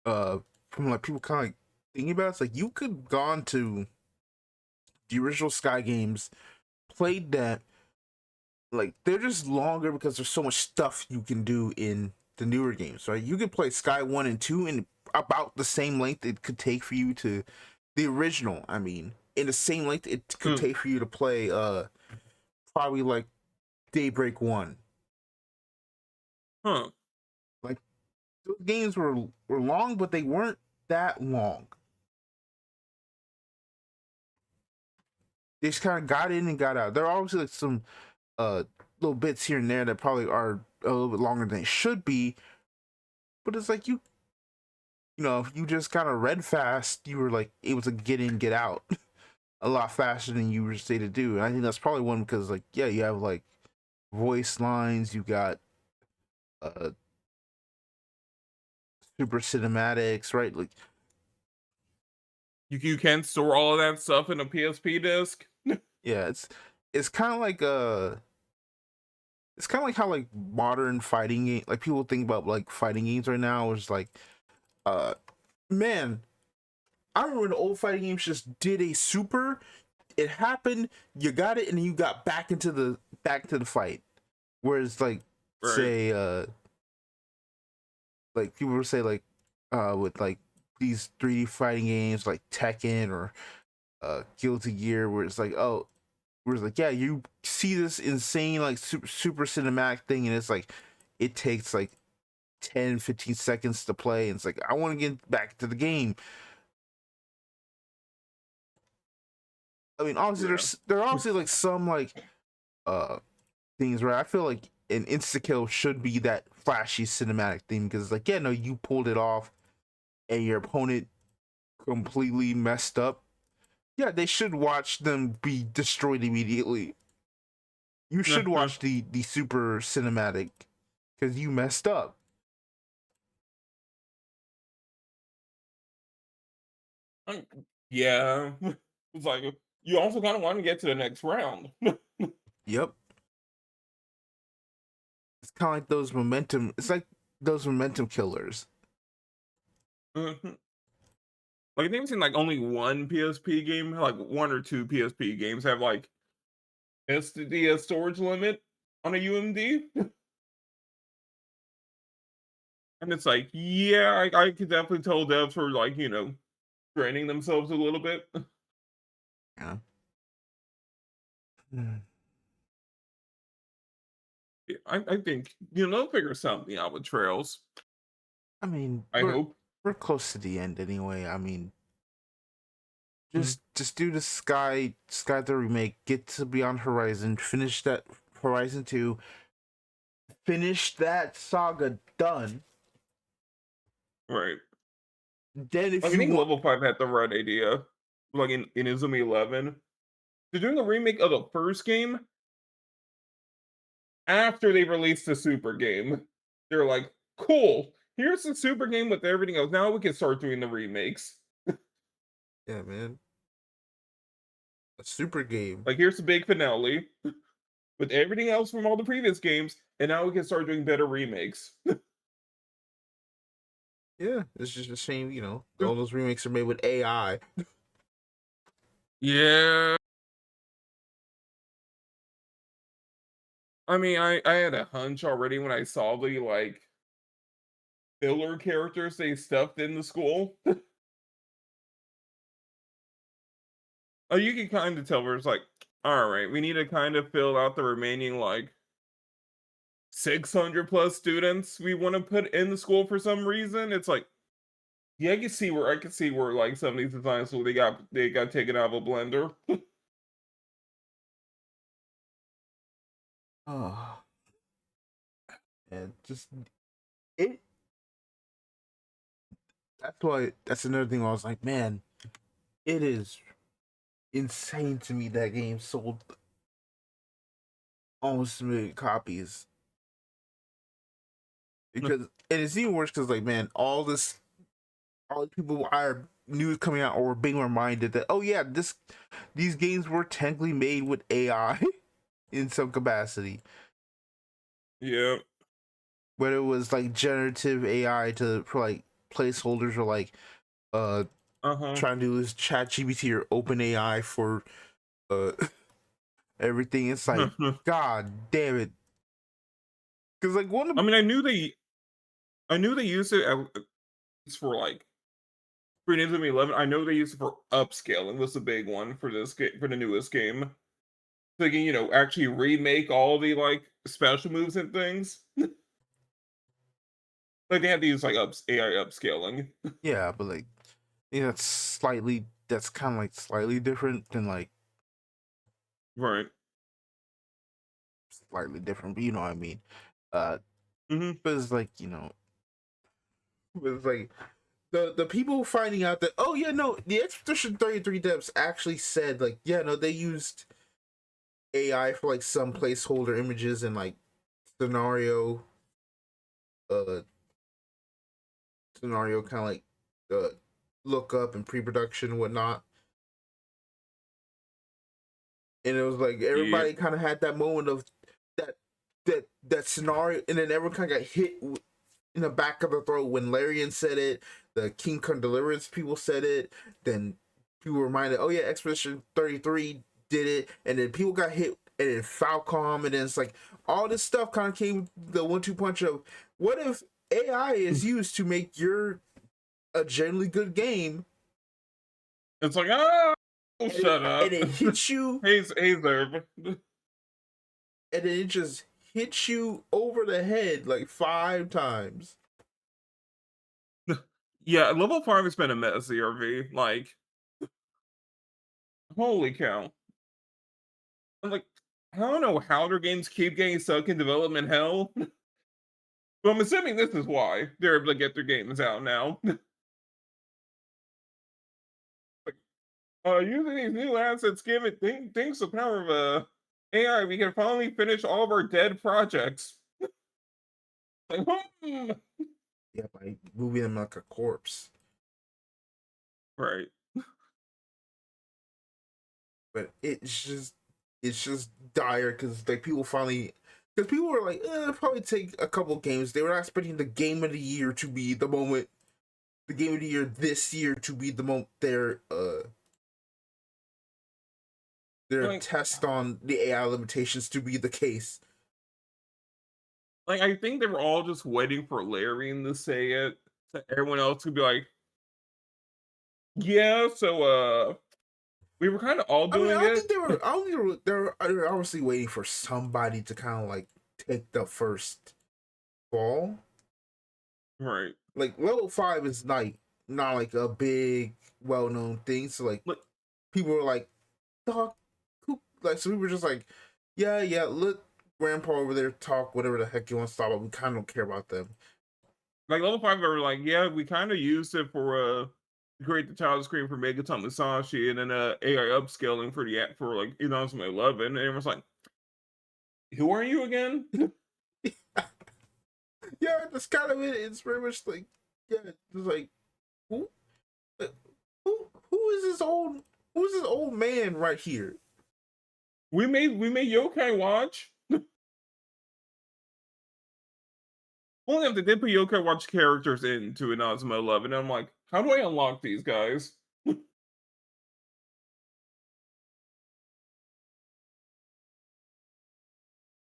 from like people kind of like thinking about it, it's like you could gone to the original Sky games, played that. Like they're just longer because there's so much stuff you can do in the newer games, right? You could play Sky 1 and 2 in about the same length it could take for you to the original. I mean, in the same length it could Hmm. take for you to play probably like Daybreak 1. Huh. Like those games were long, but they weren't that long. They just kind of got in and got out. There are obviously like some uh little bits here and there that probably are a little bit longer than they should be, but it's like you know, if you just kind of read fast, you were like able to get in, get out a lot faster than you were say to do. And I think that's probably one because like, yeah, you have like voice lines, you got uh super cinematics, right? Like, You can store all of that stuff in a PSP disc. yeah, it's kind of like it's kind of like how like modern fighting game, like people think about like fighting games right now, is like, uh, man, I remember when the old fighting games just did a super. It happened, you got it, and then you got back to the fight. Whereas like Right. say like people would say like with like these 3D fighting games like Tekken or Guilty Gear, where it's like, oh, where it's like, yeah, you see this insane like super cinematic thing, and it's like it takes like 10-15 seconds to play, and it's like I want to get back to the game. I mean, obviously Yeah. there are obviously like some like uh things where I feel like an insta kill should be that flashy cinematic thing, because like, yeah, no, you pulled it off and your opponent completely messed up. Yeah, they should watch them be destroyed immediately. You should watch the super cinematic because you messed up. Um, yeah. It's like you also kind of want to get to the next round. Yep. It's kind of like those momentum. It's like those momentum killers. Mhm. Like I've even seen like only one PSP game, like one or two PSP games have like It's the storage limit on a UMD. And it's like, yeah, I could definitely tell devs were like, training themselves a little bit. Yeah. Hmm. I think, they'll figure something out with Trails. I mean, I hope. we're close to the end anyway. I mean, Mhm. just do the Sky the remake, get to Beyond Horizon, finish that Horizon 2, finish that saga done. Right. Then if Like, I you think want, Level 5 had the right idea. Like in Izumi 11. They're doing a remake of the first game after they released the Super game. They're like, cool, here's the Super game with everything else. Now we can start doing the remakes. yeah, man, a super game. Like, here's the big finale with everything else from all the previous games, and now we can start doing better remakes. Yeah, it's just a shame, all those remakes are made with AI. Yeah. I mean, I had a hunch already when I saw the like filler characters they stuffed in the school. Oh, you can kind of tell where it's like, all right, we need to kind of fill out the remaining like 600 plus students we want to put in the school for some reason. It's like, yeah, I can see where like some of these designs so they got taken out of a blender. Oh, and just it. That's another thing. I was like, man, it is insane to me that game sold almost a million copies because and it's even worse because like man, all the people are news coming out or being reminded that oh yeah, these games were technically made with AI in some capacity. Yeah. Whether it was like generative AI for like placeholders or like uh Uh-huh. trying to do this chat GPT or open AI for uh everything. It's like god damn it. Cause like one of I mean, I knew they used it at least for like Green Infinity 11. I know they used it for upscaling. Was the big one for this game for the newest game. So they can, actually remake all the like special moves and things. Like they have to use like AI upscaling. yeah, but like that's kind of like slightly different than like Right. slightly different, but you know what I mean. Uh, Hmm. but it's like but it's like the people finding out that oh yeah no the Expedition 33 devs actually said like yeah no they used AI for like some placeholder images and like scenario uh scenario kind of like uh look up and pre-production and whatnot. And it was like Yeah. everybody kind of had that moment of that that scenario, and then everyone kind of got hit in the back of the throat when Larian said it. The King Kong Deliverance people said it. Then people were reminded, oh yeah, Expedition 33 did it, and then people got hit, and then Falcom, and then it's like all this stuff kind of came the 1-2 punch of what if AI is used to make your a generally good game, It's like, oh, and shut up. it hits you Hey there. and then it just hits you over the head like 5 times. Yeah, level 5 has been a mess, ERV. Like, holy cow. I'm like, I don't know how their games keep getting stuck in development hell. But I'm assuming this is why they're able to get their games out now. Using these new assets give it thanks to the power of AI, we can finally finish all of our dead projects. Like, Yeah, by moving them like a corpse. right. But it's just dire because like people finally because people were like it'll probably take a couple games. They were not expecting the game of the year to be the moment, the game of the year this year to be the moment their Like, test on the AI limitations to be the case. I think they were all just waiting for Larian to say it, so everyone else could be like, "Yeah, so, we were kinda all I mean, I doing don't it." think they were. I don't think they were obviously waiting for somebody to kind of like take the first fall. Right. Like level 5 is not like a big well known thing. So like But, people were like, "Dog, like," so we were just like, "Yeah, yeah, let Grandpa over there talk whatever the heck you want to talk about. We kind of don't care about them." level 5, they were like, "Yeah, we kinda used it for, to create the child screen for Megaton Musashi and then, AI upscaling for the app for, like, 2011," and everyone's like, "Who are you again?" Yeah, that's kind of it. It's very much like, yeah, it's like who, uh, who is this old, who's this old man right here? We made Yokai Watch. Only if they did put Yokai Watch characters into Inazuma 11, and I'm like, "How do I unlock these guys?"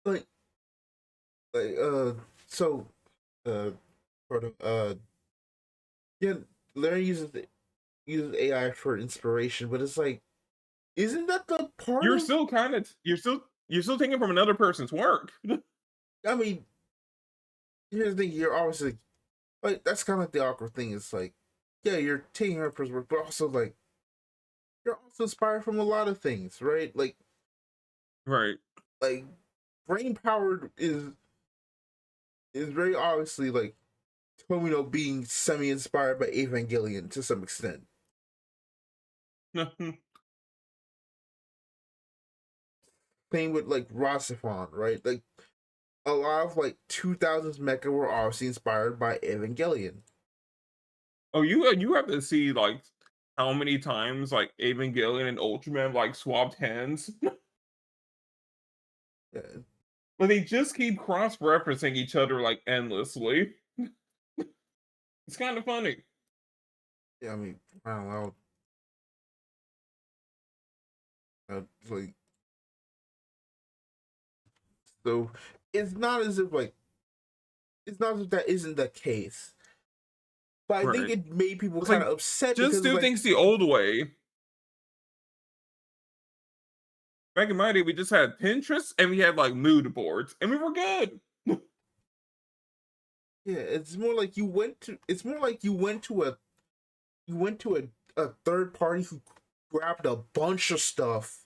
Like, like, so, uh, sort of, yeah, Larry uses AI for inspiration, but it's like, isn't that the part You're of? still kinda you're still taking from another person's work. I mean, here's the thing: you're obviously like that's kind of like the awkward thing. It's like, yeah, you're taking her person's work, but also like you're also inspired from a lot of things, right? Right. Like brain powered is very obviously like Tomino being semi inspired by Evangelion to some extent. Same with like Rossifon, right? Like a lot of like 2000s mecha were obviously inspired by Evangelion. Oh, you have to see, like, how many times, like, Evangelion and Ultraman, like, swapped hands. Yeah, But they just keep cross-referencing each other, like, endlessly. It's kinda funny. yeah, I mean, I don't know. Like, so it's not as if like it's not as if that isn't the case. But I think Right. it made people It's kind like, of upset just because do like things the old way. Back in my day, we just had Pinterest and we had, like, mood boards, and we were good. yeah, it's more like you went to a third party who grabbed a bunch of stuff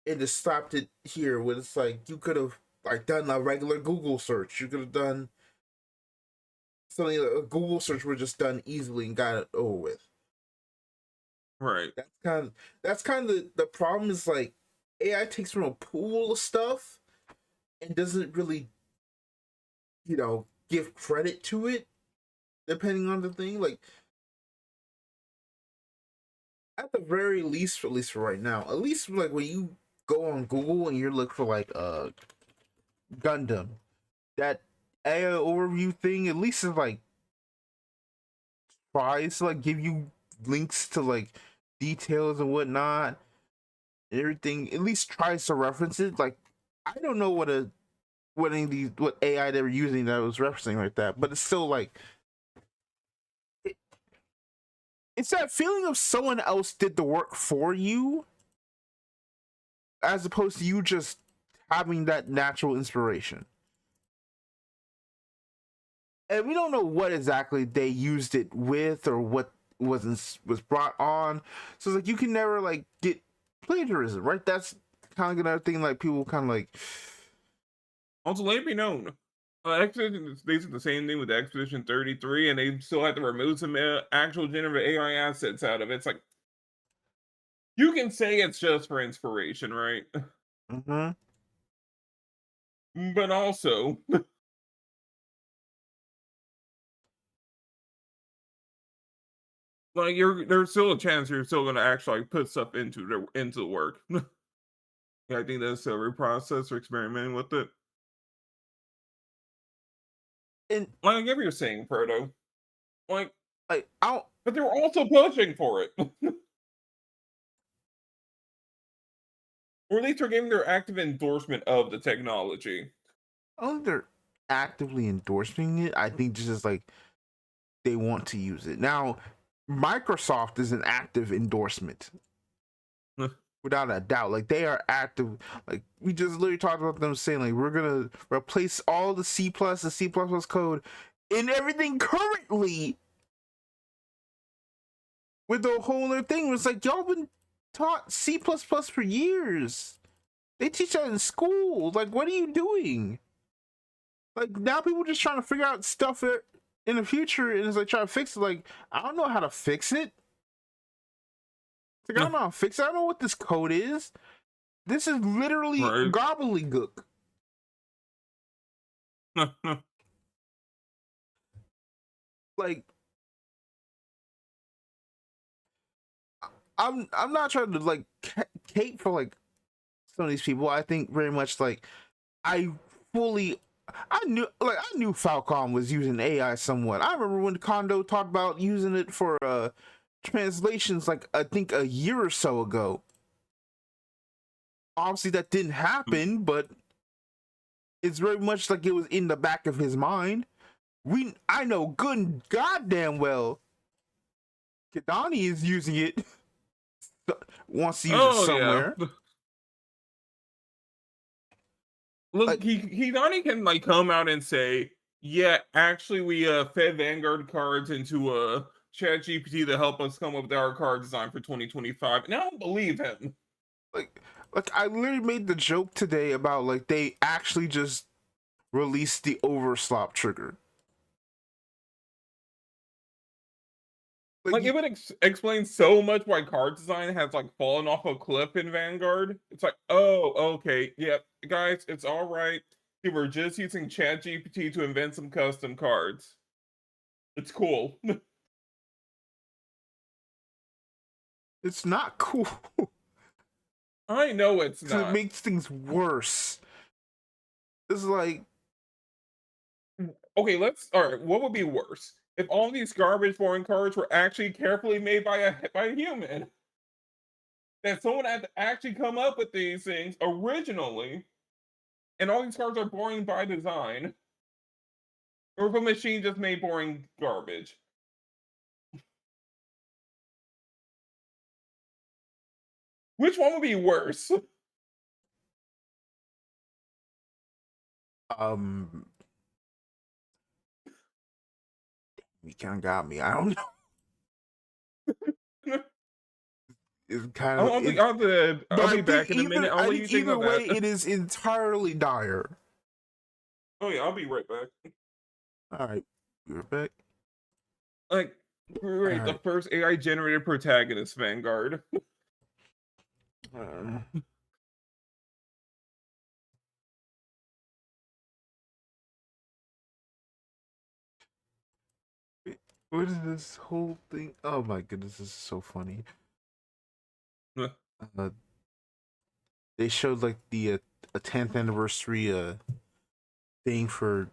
and just slapped it here when it's like you could have like done a regular Google search. You could have done something like a Google search would just done easily and got it over with. Right. That's kind of the problem is like AI takes from a pool of stuff and doesn't really, give credit to it depending on the thing. Like at the very least, at least for right now, at least like when you go on Google and you look for like Gundam, that AI overview thing at least is like tries to like give you links to like details and whatnot. Everything at least tries to reference it. Like I don't know what any of these what AI they were using that was referencing like that, but it's still like it, it's that feeling of someone else did the work for you as opposed to you just having that natural inspiration. And we don't know what exactly they used it with or what was brought on. So it's like you can never like get plagiarism, right? That's kind of another thing like people kind of like Also, let it be known, Expedition is basically the same thing with Expedition 33, and they still have to remove some actual generative AI assets out of it. It's like, you can say it's just for inspiration, right? mm-hmm. But also, like, there's still a chance you're still gonna actually like, put stuff into the work. Yeah, I think that's a reprocess or experimenting with it. And Like, I get what you're saying, Proto. Like, like I don't but they were also pushing for it. Or at least they're giving their active endorsement of the technology. I don't think they're actively endorsing it. I think just like they want to use it. Now, Microsoft is an active endorsement without a doubt. Like they are active. Like we just literally talked about them saying like we're gonna replace all the C plus, the C plus plus code in everything currently with the whole other thing. It's like y'all been taught C plus plus for years. They teach that in school. Like, what are you doing? Like now people just trying to figure out stuff in the future and it's like trying to fix it. Like, I don't know how to fix it. Like, I don't know how to fix it. I don't know what this code is. This is literally Right. gobbledygook. Like, I'm not trying to like cape for like some of these people. I think very much like I fully I knew Falcon was using AI somewhat. I remember when Kondo talked about using it for translations like I think a year or so ago. Obviously that didn't happen, but it's very much like it was in the back of his mind. I know good and goddamn well Kadani is using it, wants to use it Oh yeah. somewhere. Look, Like, he thought he can like come out and say, yeah, actually we fed Vanguard cards into Chat GPT to help us come up with our card design for 2025. And I don't believe him. like, like I literally made the joke today about like they actually just released the overslop trigger. Like, Like it would explain so much why card design has like fallen off a cliff in Vanguard. It's like, oh, okay, yep, guys, it's all right. We were just using Chat GPT to invent some custom cards. It's cool. it's not cool I know it's because it not. makes things worse. It's like, Okay, let's all right. What would be worse if all these garbage foreign cards were actually carefully made by a human? That someone had to actually come up with these things originally, and all these cards are boring by design, or if a machine just made boring garbage. Which one would be worse? um, you kind of got me. I don't know. It's kind of it, but I'll I be think back in a minute. I'll I let you think think either of way, that. it is entirely dire. Oh yeah, I'll be right back. All right, you're back. Like, All great, the right. first AI generated protagonist Vanguard. Uh, what is this whole thing? Oh my goodness, this is so funny. Uh, they showed like the a 10th anniversary thing for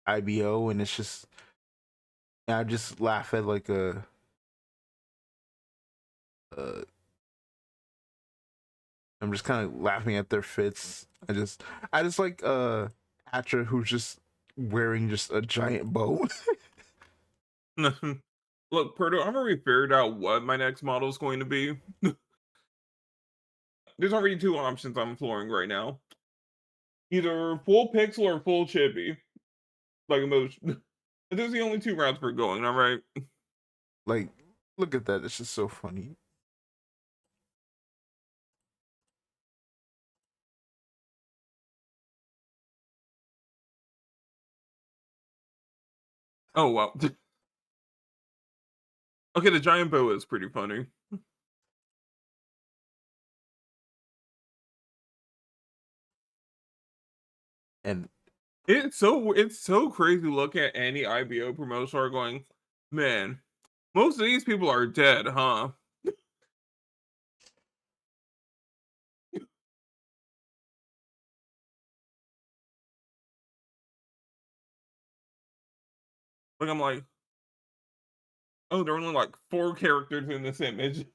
IBO, and it's just I just laugh at like uh I'm just kind of laughing at their fits. I just like Atra who's just wearing just a giant bow. Look, Perdo, I've already figured out what my next model is going to be. There's already two options I'm flooring right now. Either full pixel or full chippy. Like emotion. Those are the only two routes we're going, alright? Like, look at that. It's just so funny. Oh wow. Okay, the giant bow is pretty funny. And It's so crazy looking at any IBO promotion are going, man, most of these people are dead, huh? Like I'm like, oh, there are only like 4 characters in this image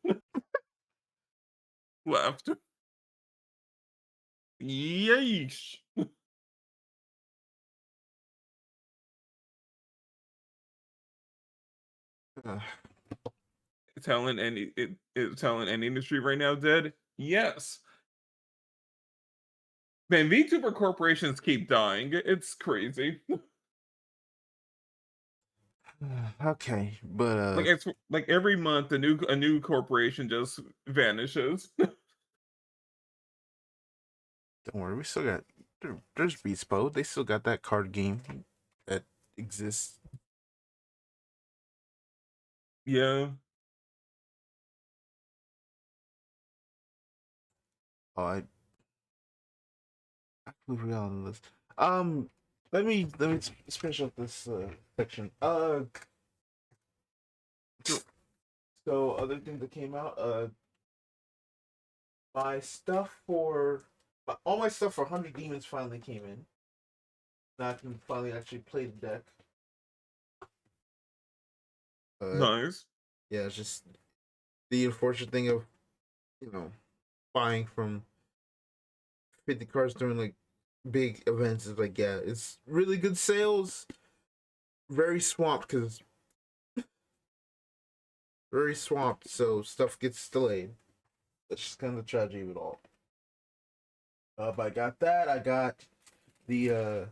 left. Yeesh. Uh, Telling any industry right now dead? Yes. Man, VTuber corporations keep dying. It's crazy. okay, but It's like every month a new corporation just vanishes. don't worry, we still got there's Beatspo. They still got that card game that exists. Yeah. Oh, I completely forgot on the list. Let me finish up this section. So other things that came out, my stuff for all my stuff for 100 Demons finally came in. Now I can finally actually play the deck. Uh, Nice. yeah, it's just the unfortunate thing of buying from 50 cards during like big events is like, yeah, it's really good sales, very swamped because very swamped, so stuff gets delayed. That's just kind of the tragedy of it all. But I got that. The uh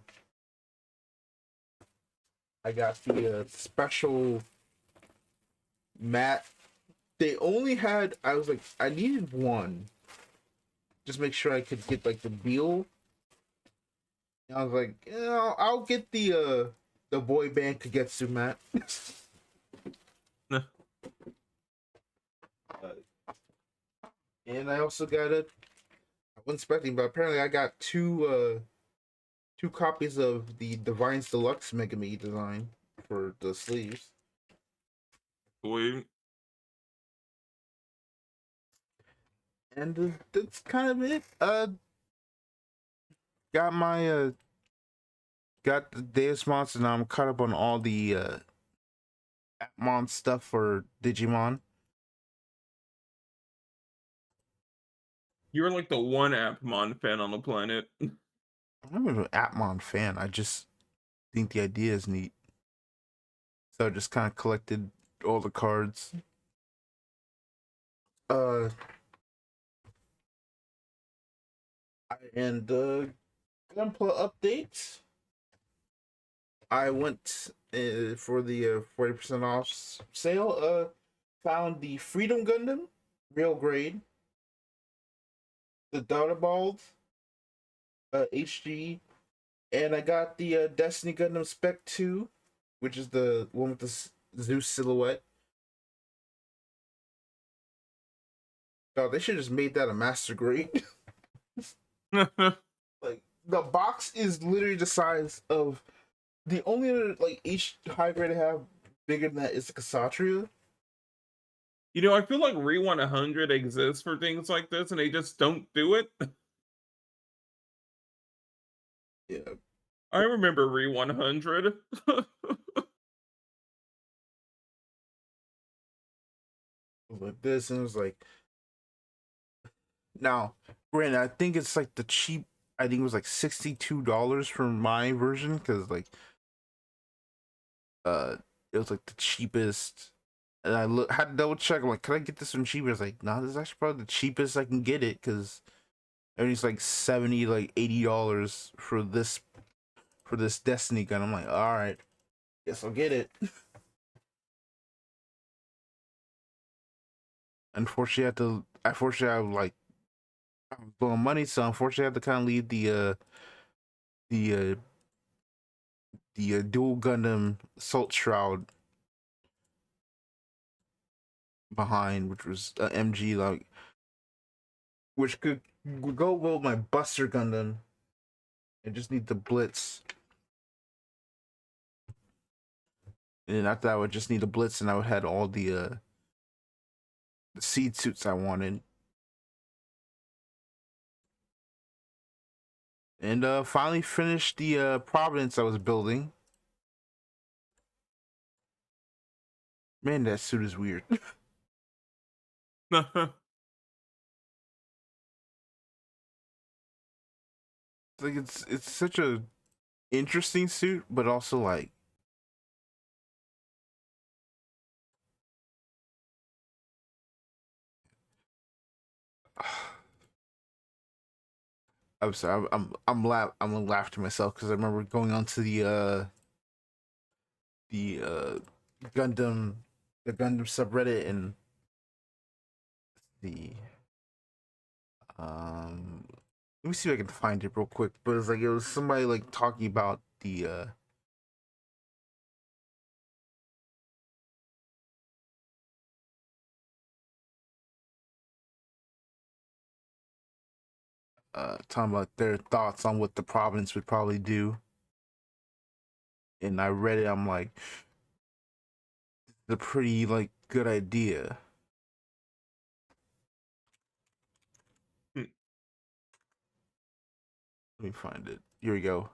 I got the special mat. They only had, I was like, I needed one. Just make sure I could get like the Beal. And I was like, I'll get the boy band Kagetsu mat. And I also got it. I wasn't expecting, but apparently I got two copies of the Divine's Deluxe Mega Me design for the sleeves. Sweet. And that's kind of it. Got my got the Deus Monster. Now I'm caught up on all the Atmon stuff for Digimon. You're like the one Appmon fan on the planet. I'm not even an Atmon fan. I just think the idea is neat. So I just kind of collected all the cards. Uh, and Gunpla updates. I went for the 40% off sale. Found the Freedom Gundam, real grade, the Dotterbald, HG, and I got the Destiny Gundam Spec 2, which is the one with the Zeus silhouette. God, they should have just made that a master grade. Like the box is literally the size of the only other like each high grade I have bigger than that is the Ksatria. I feel like Re 100 exists for things like this and they just don't do it. Yeah, I remember Re 100. like this, and it was like now, granted, I think it's like the cheap. I think it was like $62 for my version because like uh it was like the cheapest. And had to double check. I'm like, can I get this one cheaper? It's like, nah, this is actually probably the cheapest I can get it because everything's like 70, like $80 for this Destiny gun. I'm like, all right, guess I'll get it. Unfortunately, I was blowing money, so unfortunately, I had to kind of leave the uh, dual Gundam Salt Shroud behind, which was MG, like which could go well with my Buster Gundam. I just need the Blitz, and then after that, I would just need the Blitz, and I would have all the seed suits I wanted. And finally finished the Providence I was building. Man, that suit is weird. like it's such a interesting suit, but also like I'm sorry, I'm gonna laugh to myself because I remember going onto the Gundam the Gundam subreddit and the let me see if I can find it real quick. But it was somebody like talking about the talking about their thoughts on what the province would probably do. And I read it, I'm like, it's a pretty like good idea. Hmm. Let me find it. Here we go.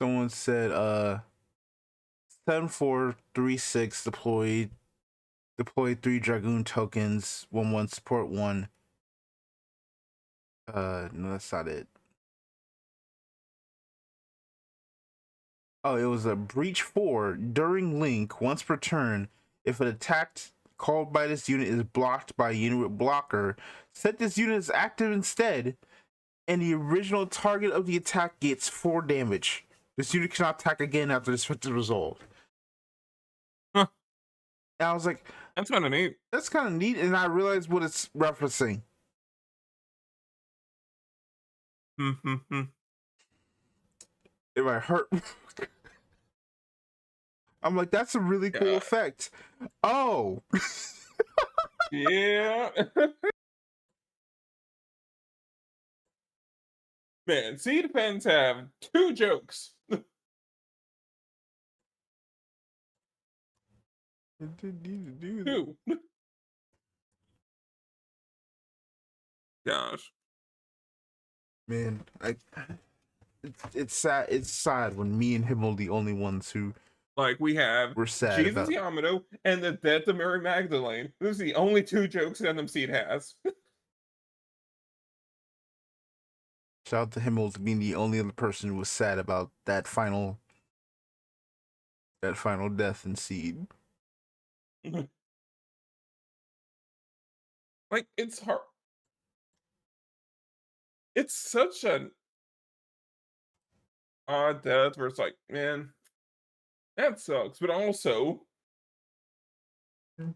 Someone said 7436 deploy 3 Dragoon tokens, 1 support 1. No, that's not it. Oh, it was a breach 4 during link once per turn. If an attack called by this unit is blocked by a unit with blocker, set this unit as active instead, and the original target of the attack gets 4 damage. This unit cannot attack again after this is resolved. Huh. And I was like, That's kind of neat. that's kind of neat, and I realized what it's referencing. If I hurt, I'm like, that's a really cool Yeah. effect. Oh, Yeah. Man, Seed fans have 2 jokes. 2. Gosh. man, it's sad. It's sad when me and him are the only ones who Like, we have were sad Jesus about. Yamato and the death of Mary Magdalene. Those are the only 2 jokes Gundam Seed has. Shout out to Himmel to being the only other person who was sad about that final death in Seed. Like, it's hard. It's such an odd death where it's like, man, that sucks. But also,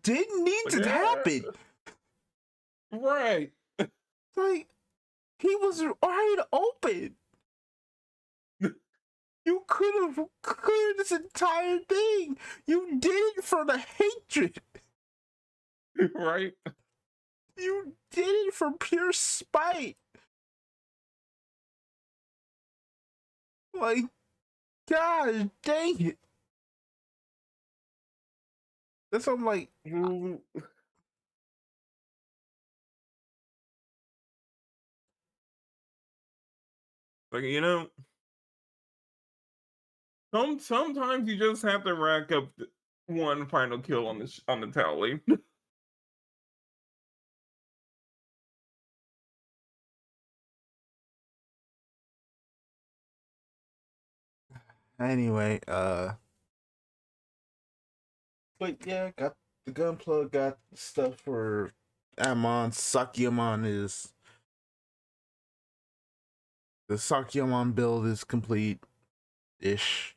Didn't need like, to yeah, happen. right. Like he was wide open. You could have cleared this entire thing. You did it for the hatred. Right. You did it for pure spite. Like, gosh dang it. That's what I'm like. Like, sometimes you just have to rack up one final kill on the tally. Anyway, but yeah, got the gunplug, got stuff for Amon. Sakyamon is the Sakyamon build is complete ish.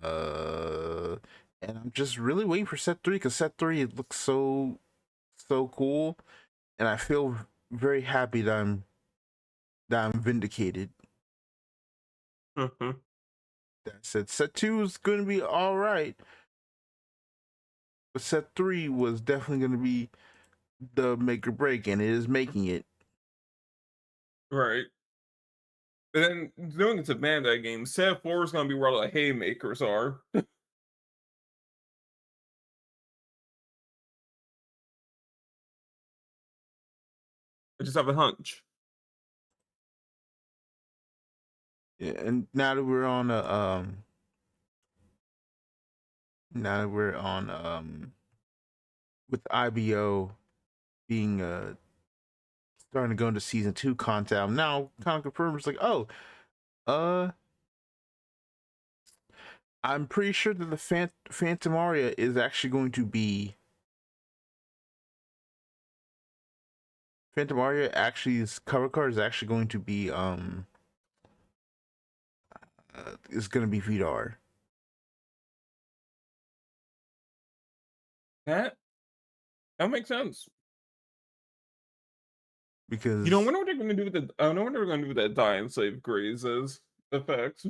Uh, and I'm just really waiting for set 3 because set 3 it looks so cool, and I feel very happy that I'm vindicated. Mhm. That said, set 2 is going to be all right, but set 3 was definitely going to be the make or break, and it is making it. Right. And then knowing it's a Bandai game, set 4 is gonna be where all the haymakers are. I just have a hunch. Yeah, and now that we're on now that we're on with IBO, being starting to go into season 2 content, I'm now kind of confirmed. It's like, oh, uh, I'm pretty sure that the Phantom Aria is actually going to be Phantom Aria. Actually's cover card is actually going to be is going to be Vidar. That makes sense. Because I wonder what they're going to do with the. I wonder what they're going to do with that die and save grazes effect.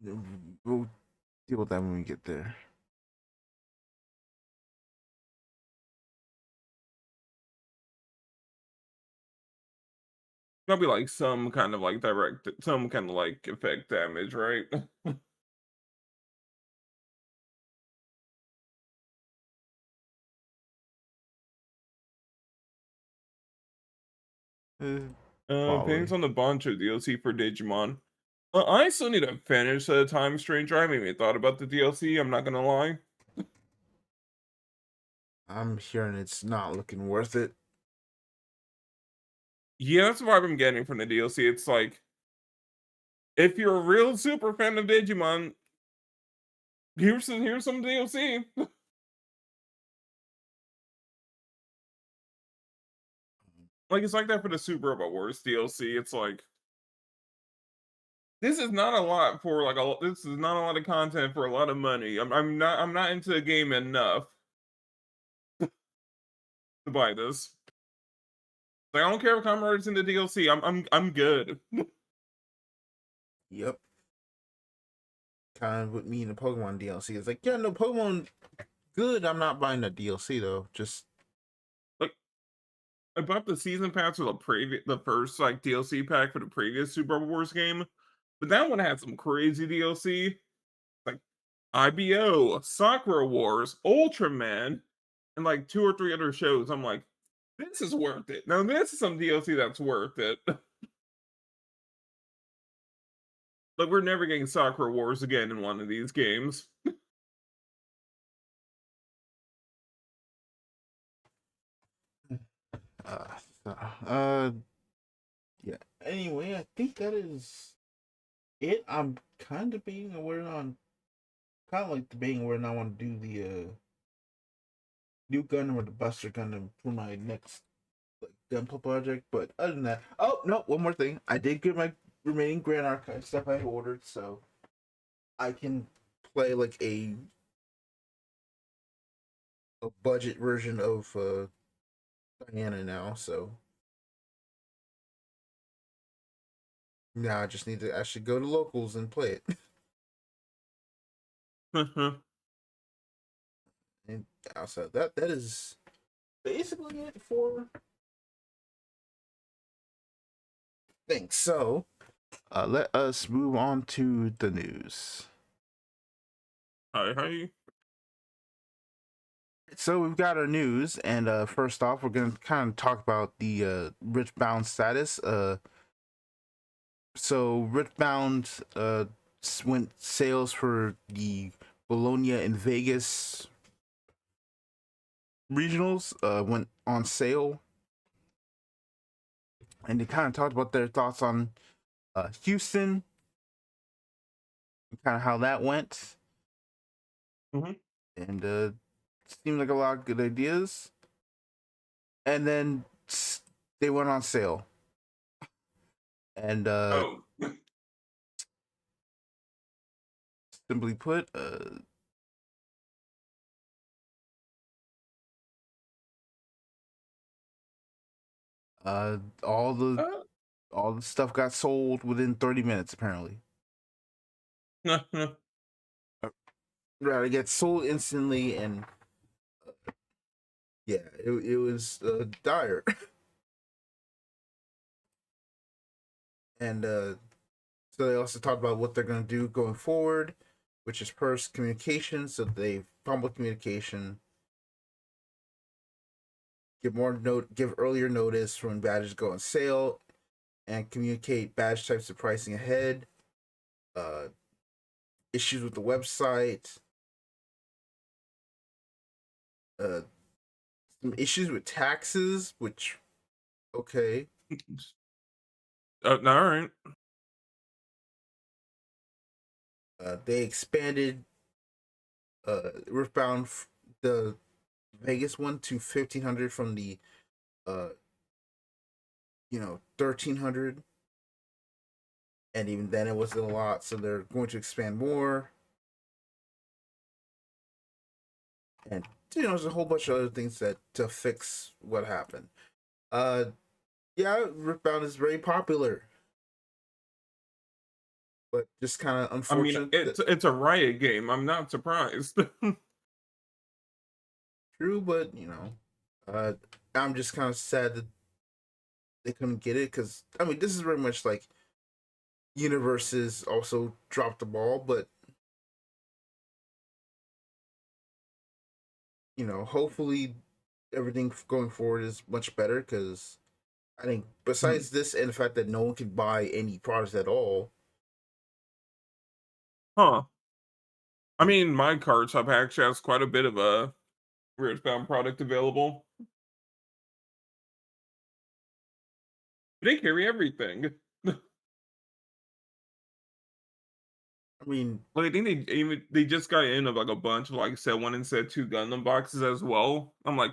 we'll deal with that when we get there. Probably like some kind of like direct, some kind of like effect damage, right? Depends Probably. on the bunch of DLC for Digimon. I still need to finish Time Stranger. I haven't even thought about the DLC. I'm not gonna lie. I'm hearing it's not looking worth it. Yeah, that's the vibe I'm getting from the DLC. It's like, if you're a real super fan of Digimon, here's some DLC. Like it's like that for the Super Robot Wars DLC. It's like this is not a lot for like a. This is not a lot of content for a lot of money. I'm not into the game enough to buy this. Like I don't care if Comrade's in the DLC. I'm good. Yep. Kind of with me in the Pokemon DLC. It's like, yeah, no, Pokemon good. I'm not buying the DLC though. Just Like I bought the season pass for the first like DLC pack for the previous Super Wars game, but that one had some crazy DLC like IBO, Sakura Wars, Ultraman, and like 2 or 3 other shows. I'm like, this is worth it. Now this is some DLC that's worth it. Like we're never getting Sakura Wars again in one of these games. uh, uh, yeah. Anyway, I think that is it. I'm kind of being aware on, kind of like debating whether or not I want to do the new Gundam or the Buster Gundam for my next like Gunpla project. But other than that, oh no, one more thing. I did get my remaining Grand Archive stuff I ordered, so I can play like a budget version of Diana now. So now I just need to actually go to locals and play it. And outside that is basically it for things. So let us move on to the news. Hi. So we've got our news, and first off, we're gonna kind of talk about the Richbound status. So Richbound went sales for the Bologna and Vegas regionals went on sale, and they kind of talked about their thoughts on Houston, kind of how that went, Mhm. and seemed like a lot of good ideas. And then they went on sale, and Oh. simply put, uh, all the Uh, all the stuff got sold within 30 minutes. Apparently, right? It gets sold instantly, and yeah, it was dire. And so they also talked about what they're going to do going forward, which is first communication. So they public communication, give earlier notice when badges go on sale, and communicate badge types of pricing ahead. Uh, issues with the website. some issues with taxes, which okay. No, all right. They expanded Earthbound the Vegas one to 1,500 from the uh 1,300, and even then it wasn't a lot. So they're going to expand more, and there's a whole bunch of other things that to fix what happened. Uh, yeah, Earthbound is very popular, but just kind of I mean, unfortunate that it's a Riot game. I'm not surprised. true, but I'm just kind of sad that they couldn't get it because I mean this is very much like universes also dropped the ball, but hopefully everything going forward is much better because I think Hmm. besides this and the fact that no one can buy any products at all, Huh. I like, mean, my card shop actually has quite a bit of a Riftbound product available. They carry everything. I mean, Like, I think they just got in of like a bunch of like set one and set two Gundam boxes as well. I'm like,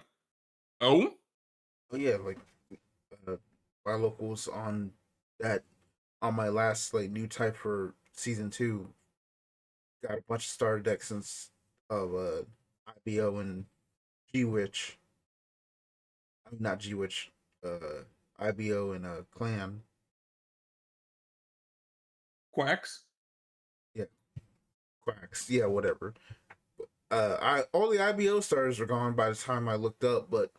oh, oh yeah, like uh, my locals on that on my last like new type for season 2 got a bunch of starter decks since of IBO and G Witch. I mean not G Witch, IBO and Clan. quacks. Yeah, Quacks. Yeah, whatever. I all the IBO starters are gone by the time I looked up, but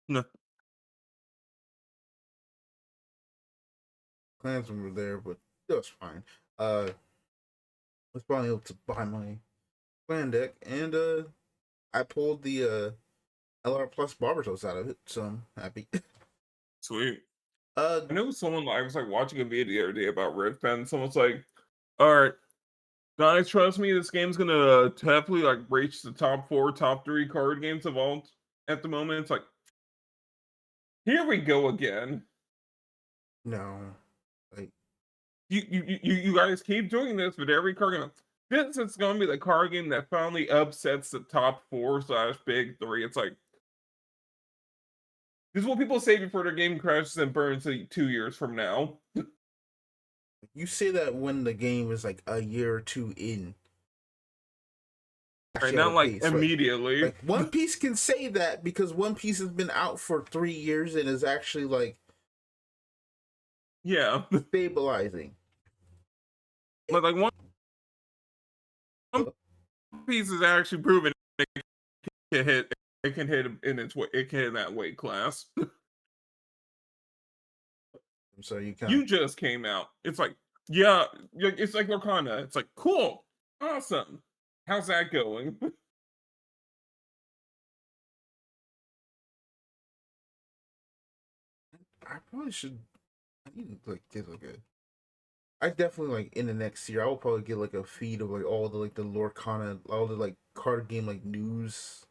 No, Klansmen were there, but it was fine. I was finally able to buy my clan deck, and I pulled the LR plus Barbatos out of it, so I'm happy. sweet. uh, I know someone I was like watching a video the other day about Riftbound. And someone's like, all right, guys, trust me, this game's gonna definitely like reach the top four, top three card games of all at the moment. It's like, here we go again. no, like You guys keep doing this with every card game. This is gonna be the card game that finally upsets the top four slash big three. It's like this is what people say before their game crashes and burns 2 years from now. you say that when the game is like a year or two in, Right? actually at a Not like pace, right? immediately. Like One Piece can say that because One Piece has been out for 3 years and is actually like Yeah. stabilizing. It, Like one piece is actually proven it can hit in its way it can hit in that weight class. so you kind of You just came out. It's like, yeah, it's like Lorcana. It's like, cool, awesome. How's that going? I probably should. I need to like get like a. I definitely like in the next year. I will probably get like a feed of like all the like the Lorcana, all the like card game like news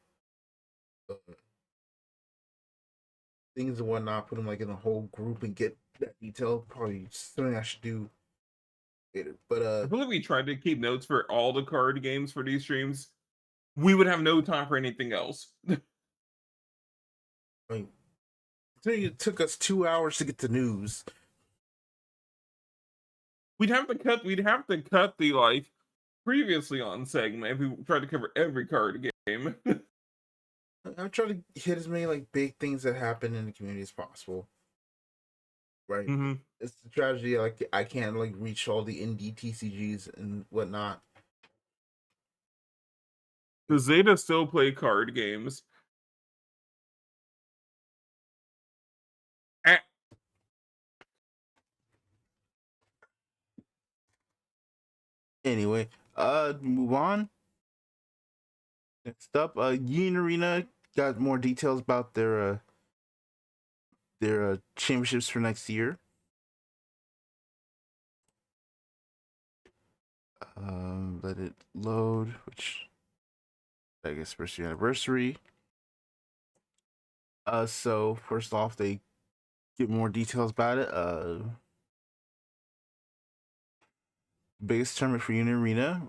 things and whatnot. Put them like in a whole group and get that detail. Probably something I should do later. But I believe we tried to keep notes for all the card games for these streams. We would have no time for anything else. I mean, it took us 2 hours to get the news. We'd have to cut the like previously on segment if we tried to cover every card game. I'm trying to hit as many like big things that happen in the community as possible. Right. Hmm. It's the tragedy. Like I can't like reach all the indie TCGs and whatnot. Does Zeta still play card games? Ah, Anyway, move on. Next up, Yin Arena got more details about their championships for next year. Let it load, which I guess first year anniversary. So first off, they get more details about it. Biggest tournament for Uni Arena.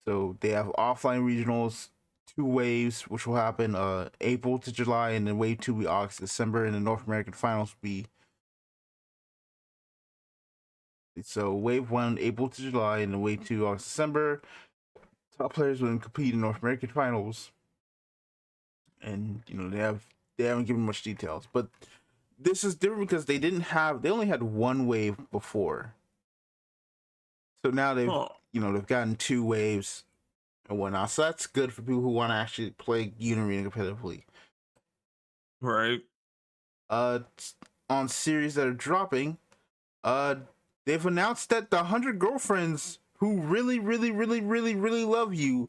So they have offline regionals, 2 waves, which will happen April to July, and then wave 2 will be August, December, and the North American finals will be. So wave 1, April to July, and then wave 2, August, December. Top players will compete in North American finals, and they haven't given much details, but this is different because they only had 1 wave before, so now Huh. they've gotten 2 waves and whatnot. So that's good for people who want to actually play Unarena competitively. Right. On series that are dropping, they've announced that the 100 Girlfriends Who Really, Really, Really, Really, Really Love You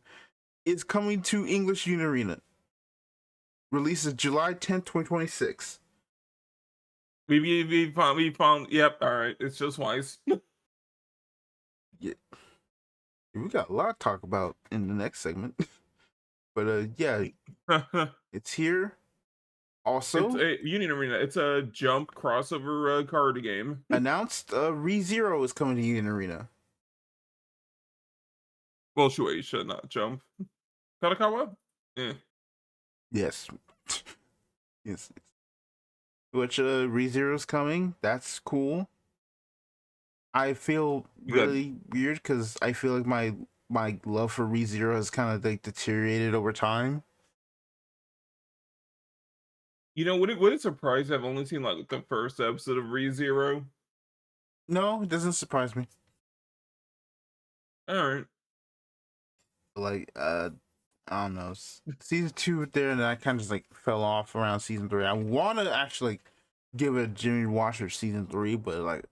is coming to English Unarena. Releases July 10th, 2026. We found. Yep. All right. It's just wise. Yeah, we got a lot to talk about in the next segment. But yeah, it's here. It's Also a Union Arena. It's a jump crossover card game. announced ReZero is coming to Union Arena. Well, Shueisha, not jump. Katakawa? Eh. Yes. Yes. Which ReZero is coming. That's cool. I feel You got, really weird because I feel like my love for ReZero has kind of like deteriorated over time. what is surprised I've only seen like the first episode of ReZero. No, it doesn't surprise me. Alright. Like I don't know, season 2 there, and then I kind of just like fell off around season 3. I want to actually like give it a genuine watch for season 3, but like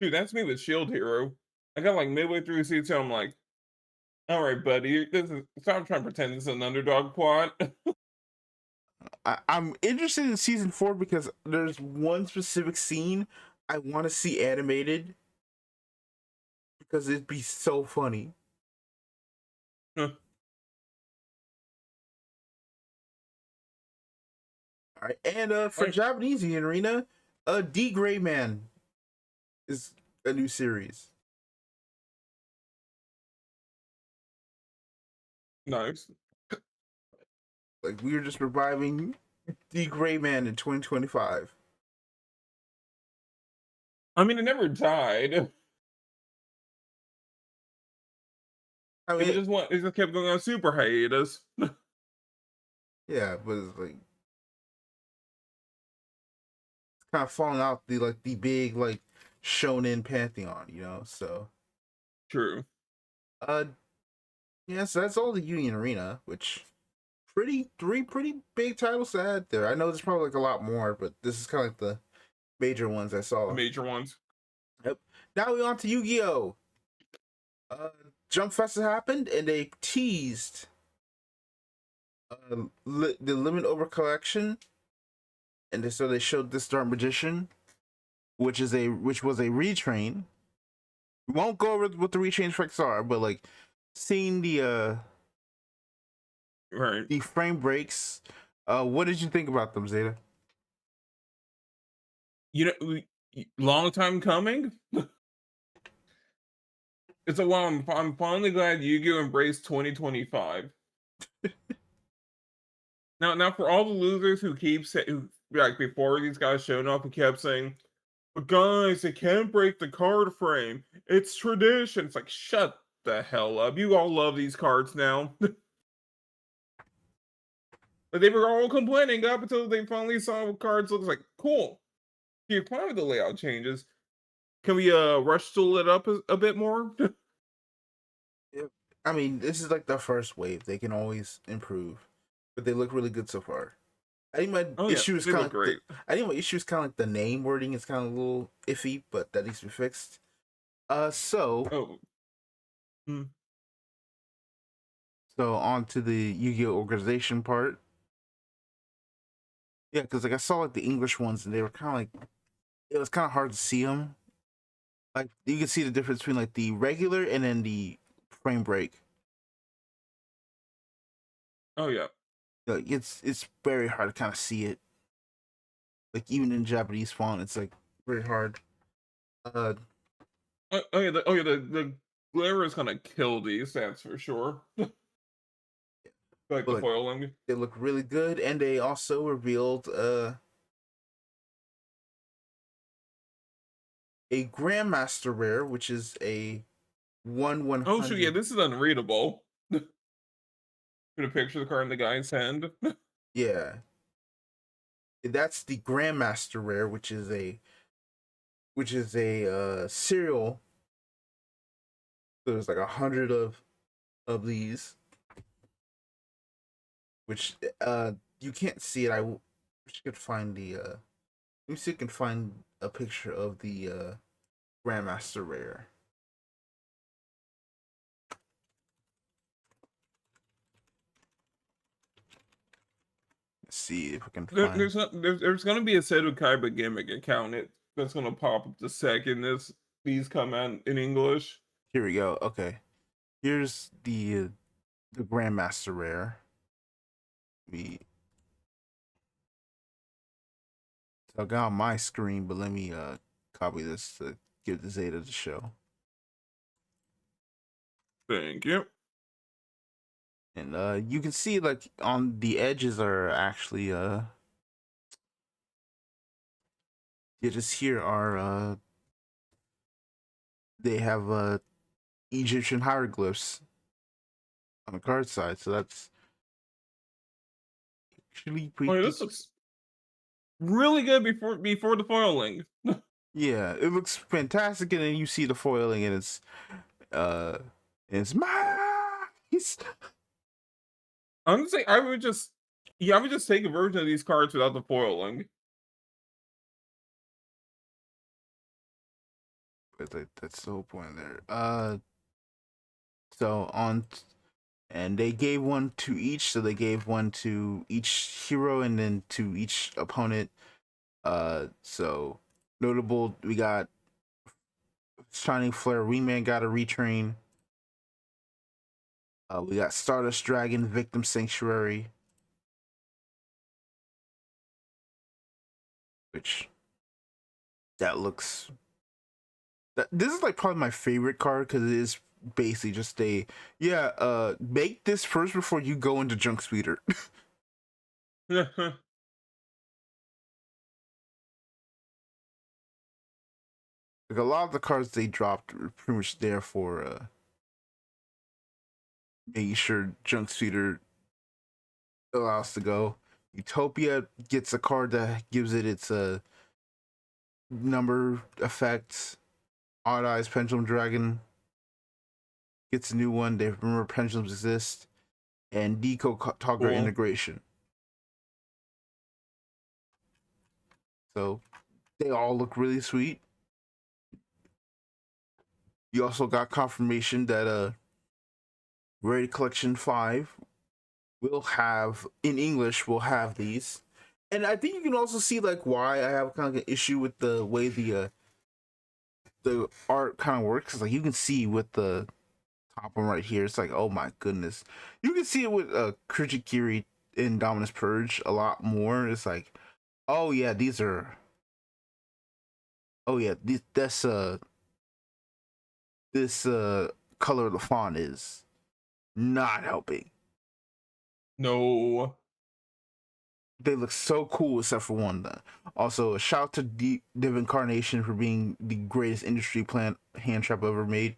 Dude, that's me with Shield Hero. I got like midway through season 2, I'm like, alright, buddy, stop trying to pretend this is an underdog plot. I'm interested in season 4 because there's one specific scene I want to see animated because it'd be so funny. Huh. All right, and for Alright, Japanese Union Arena, D Gray Man is a new series. nice. Like we were just reviving D Gray Man in 2025. I mean, it never died. I It mean, just kept going on super hiatus. yeah, but it's like kind of falling out the big like shonen pantheon. So True. uh yeah, so that's all the Union Arena, which three pretty big titles to add there. I know there's probably like a lot more, but this is kind of like the major ones I The saw. major ones. Yep. Now we on to Yu-Gi-Oh! Jump Fest happened and they teased the Limit Over collection, and so they showed this Dark Magician, which was a retrain. We won't go over what the retrain effects are, but like seeing Right. the frame breaks. What did you think about them, Zeta? Long time coming. It's a while. I'm finally glad Yu-Gi-Oh embraced 2025. Now for all the losers who who, like before these guys showing up and kept saying, "But guys, they can't break the card frame. It's tradition." It's like, shut the hell up. You all love these cards now. But they were all complaining up until they finally saw what cards looks like. Cool. You're fine with the layout changes. Can we rush tool it up a bit more? Yep. I mean, this is like the first wave. They can always improve, but they look really good so far. I think my Oh yeah, issue is they kind look of like great. the name wording is kind of a little iffy, but that needs to be fixed. So Oh. Hmm. on to the Yu-Gi-Oh organization part. Yeah, because like I saw like the English ones, and they were kind of like it was kind of hard to see them. Like you can see the difference between like the regular and then the frame break. Oh yeah. Like it's very hard to kind of see it. Like even in Japanese font, it's like very hard. Uh, The glare is gonna kill these, that's for sure. Like but the like foiling. they look really good, and they also revealed a Grandmaster rare, which is a one Oh shoot, yeah, 100. this is unreadable. Put a picture of the card in the guy's hand. Yeah, that's the Grandmaster rare, which is a serial. There's like 100 of these, which you can't see it. I wish I could find the let me see if I can find a picture of the Grandmaster rare. Let's see if I can find. There's gonna be a Seto Kaiba gimmick account that's gonna pop up the second these come out in English. Here we go. Okay, here's the Grandmaster rare. We So I got on my screen, but let me copy this to give the Zeta to show. Thank you. And you can see like on the edges are actually yeah, just here are they have Egyptian hieroglyphs on the card side, so that's actually Oh, yeah, pretty. this looks really good before the foiling. Yeah, it looks fantastic, and then you see the foiling, and uh it's nice. I'm gonna say I would just take a version of these cards without the foiling. But that's the whole point there. So on and they gave one to each, so they gave one to each hero and then to each opponent. So notable, we got Shining Flare Wingman got a retrain. We got Stardust Dragon Victim Sanctuary, which that looks this is like probably my favorite card because it is basically just a make this first before you go into Junk Speeder. Like a lot of the cards they dropped were pretty much there for making sure Junk Speeder allows to go. Utopia gets a card that gives it its number effects. Odd Eyes Pendulum Dragon gets a new one. They remember pendulums exist. And Deco Togger Cool. integration. So they all look really sweet. You also got confirmation that Raid Collection 5 will have in English will have these. And I think you can also see like why I have kind of an issue with the way the art kind of works. Like you can see with the top one right here, it's like, oh my goodness. You can see it with Krijikiri in Dominus Purge a lot more. It's like, oh yeah, these are oh yeah, this color of the font is not helping. No. They look so cool except for one. Also, a shout to Div Incarnation for being the greatest industry plant hand trap ever made.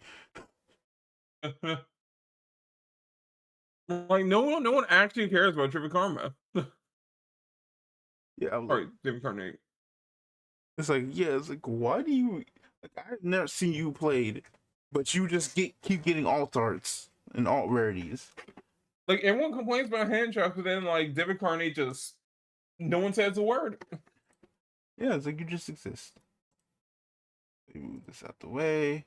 Like no one actually cares about Trivial Karma. Yeah, I was like, Sorry, David Carnate. it's like, yeah, it's like, why do you like? I've never seen you played, but you just keep getting alt arts and alt rarities. Like everyone complains about hand traps, but then like David Carnate just no one says a word. Yeah, it's like you just exist. Let me move this out the way.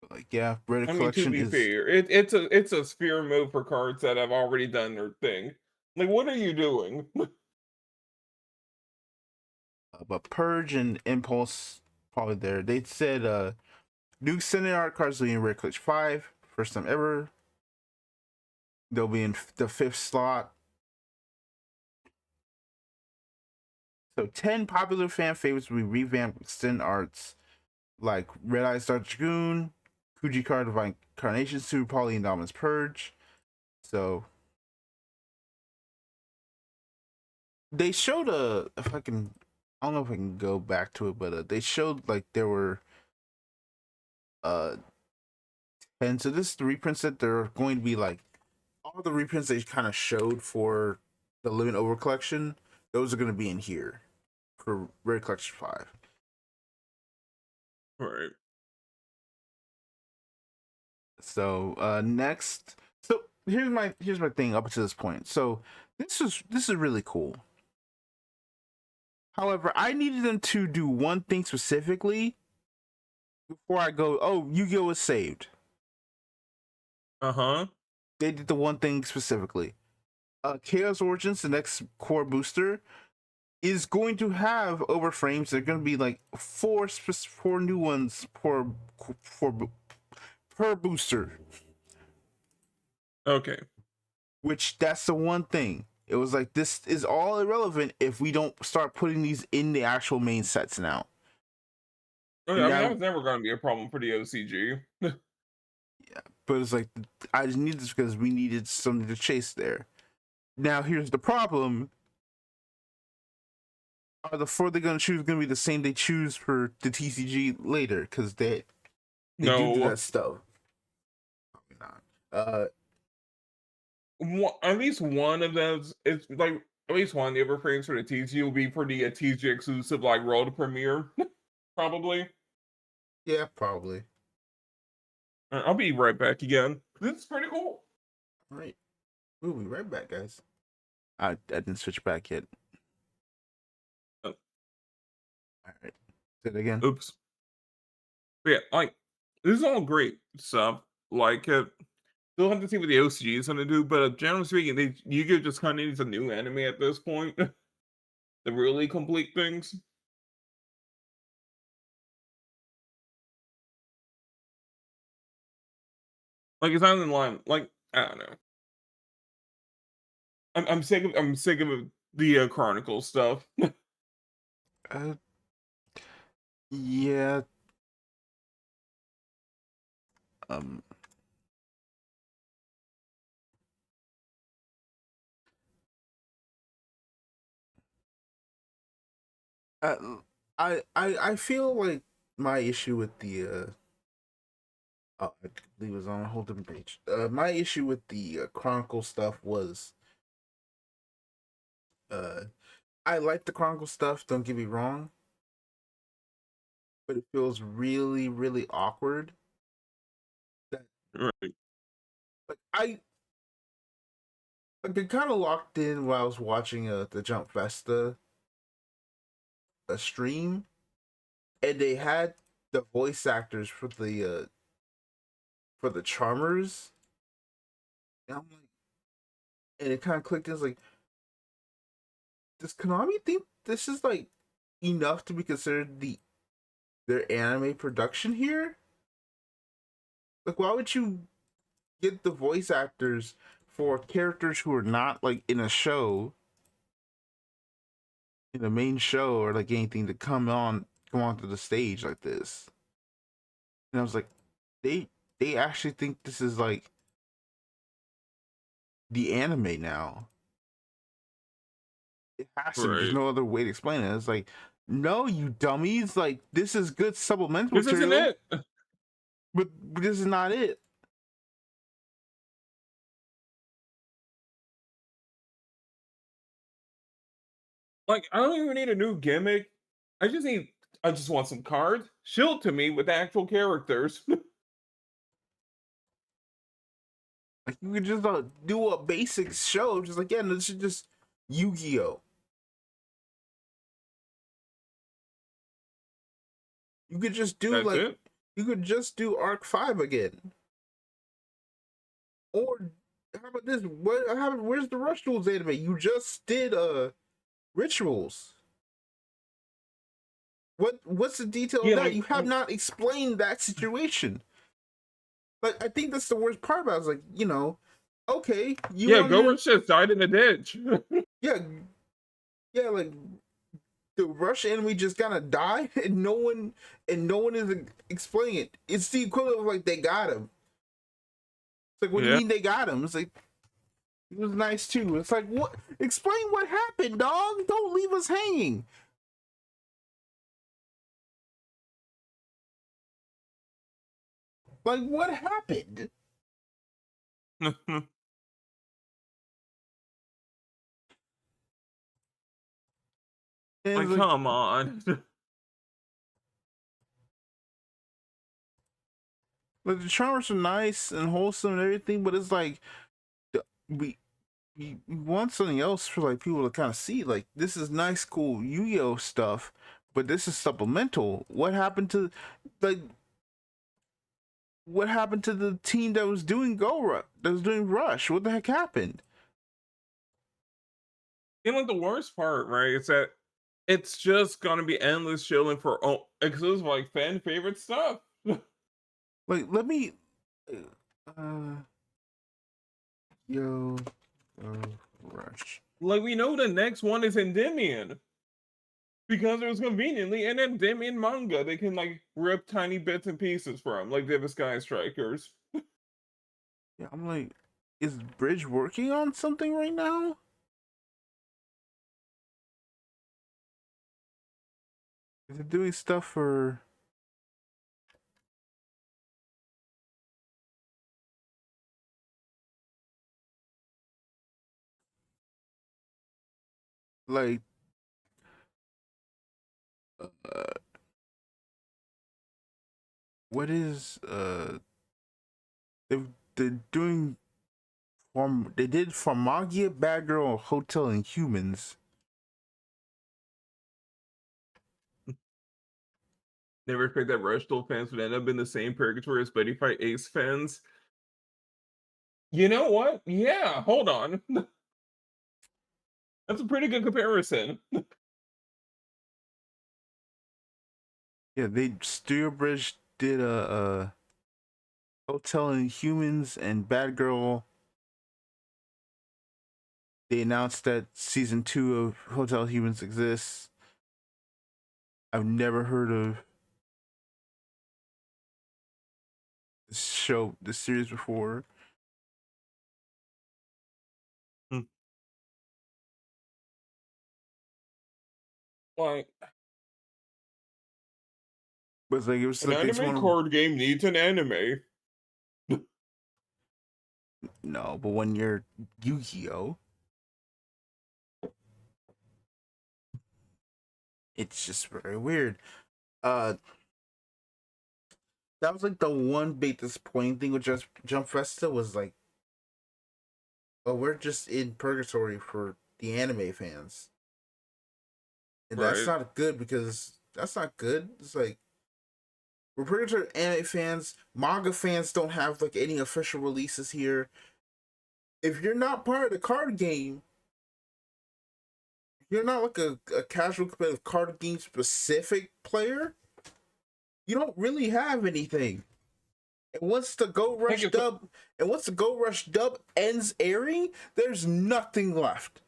But like, yeah, Red I mean, to Collection be is fair, it's a sphere move for cards that have already done their thing. Like, what are you doing? but Purge and Impulse probably there. They said Nuke sending art cards in Red Collection 5, first time ever. They'll be in the 5th slot. So 10 popular fan favorites will be revamped with extended arts like Red Eye Star Dragoon, Kujikar Divine Carnation Suit, Pauline Dominus Purge. So they showed if I can, I don't know if I can go back to it, but they showed like there were uh 10. So this is the reprints that they're going to be like all the reprints they kind of showed for the Limit Over collection. Those are going to be in here for Rare Collection 5. Right. So next, so here's my thing up to this point. So this is really cool. However, I needed them to do one thing specifically before I go. Oh, Yu-Gi-Oh is saved. Uh-huh. They did the one thing specifically. Chaos Origins, the next core booster, is going to have overframes. They're going to be like four new ones per booster. Okay. Which that's the one thing. It was like this is all irrelevant if we don't start putting these in the actual main sets now. I mean, Now, that was never going to be a problem for the OCG. yeah, but it's like I just need this because we needed something to chase there. Now here's the problem: are the 4 they're gonna choose gonna be the same they choose for the TCG later? Because they do No. that stuff. Probably not. At least one of those, it's like, at least one of the overframes for the TCG will be for the TCG exclusive, like, world premiere. Probably. Yeah, probably. I'll be right back again. This is pretty cool. All right. We'll be right back, guys. I didn't switch back yet. Oh. All right. Say it again. Oops. But yeah, like, this is all great stuff. Like, still have to see what the OCG is going to do, but generally speaking, Yu-Gi-Oh just kind of needs a new anime at this point to really complete things. Like, it's not in line. Like, I don't know. I'm sick of the Chronicle stuff. Uh, yeah. Um. Uh, I feel like my issue with the oh, I believe it was on a whole different page. My issue with the Chronicle stuff was uh I like the Chronicle stuff, don't get me wrong, but it feels really, really awkward. That Right. like I get kind of locked in while I was watching the Jump Festa a stream, and they had the voice actors for the Charmers, and I'm like, and it kind of clicked. It's like, does Konami think this is like enough to be considered their anime production here? Like, why would you get the voice actors for characters who are not like in a show, in the main show, or like anything to come onto the stage like this? And I was like, they actually think this is like the anime now. It has to be. There's Right. no other way to explain it. It's like, no, you dummies. Like, this is good supplemental This isn't material, it. but this is not it. Like, I don't even need a new gimmick. I just want some cards. Show it to me with actual characters. Like, you could just do a basic show, just like, yeah, this is just Yu-Gi-Oh. You could just do That's like, it. you could just do Arc 5 again, or how about this? Where's the Rush Duels anime? You just did Rituals. What's the detail of Yeah, that? You have not explained that situation. Like, I think that's the worst part about it. It's like, okay, you Yeah, wanted, Goers just died in a ditch. yeah, yeah, like the Rush enemy just gonna die, and no one is explaining it. It's the equivalent of like they got him. It's like, what do you Yeah. mean they got him? It's like, it was nice too. It's like, what? Explain what happened, dog. Don't leave us hanging. Like, what happened? And it's Like, like, come on. the charmers are nice and wholesome and everything, but it's like, we we want something else for like people to kind of see. Like, this is nice, cool Yu-Gi-Oh stuff, but this is supplemental. What happened to, like, what happened to the team that was doing that was doing Rush? What the heck happened? And like the worst part, right, is that it's just gonna be endless chilling for exclusive like fan favorite stuff. Like, let me, uh, yo, Rush. Like we know the next one is Endymion. Because it was conveniently an Endymion manga they can like rip tiny bits and pieces from, like Diva Sky Strikers. Yeah, I'm like, is Bridge working on something right now? Is it doing stuff for? Like, uh, what is they're doing they did Pharmagia, Bad Girl, Hotel, and Humans. Never expect that Rush Duel fans would end up in the same purgatory as Buddy Fight Ace fans. You know what? Yeah, hold on. That's a pretty good comparison. Yeah, they Studio Bridge did a Hotel and Humans and Bad Girl. They announced that season 2 of Hotel Humans exists. I've never heard of this series before. Like, But it's like, it was an like they just anime want card game needs an anime. to, no, but when you're Yu-Gi-Oh, it's just very weird. Uh, that was like the one big disappointing thing with just Jump Festa was like, oh, we're just in purgatory for the anime fans, and that's Right. not good because that's not good. It's like, we're purgatory anime fans. Manga fans don't have like any official releases here. If you're not part of the card game, you're not like a casual competitive card game specific player. You don't really have anything. And once the Heck, it's Go Rush dub ends airing, there's nothing left.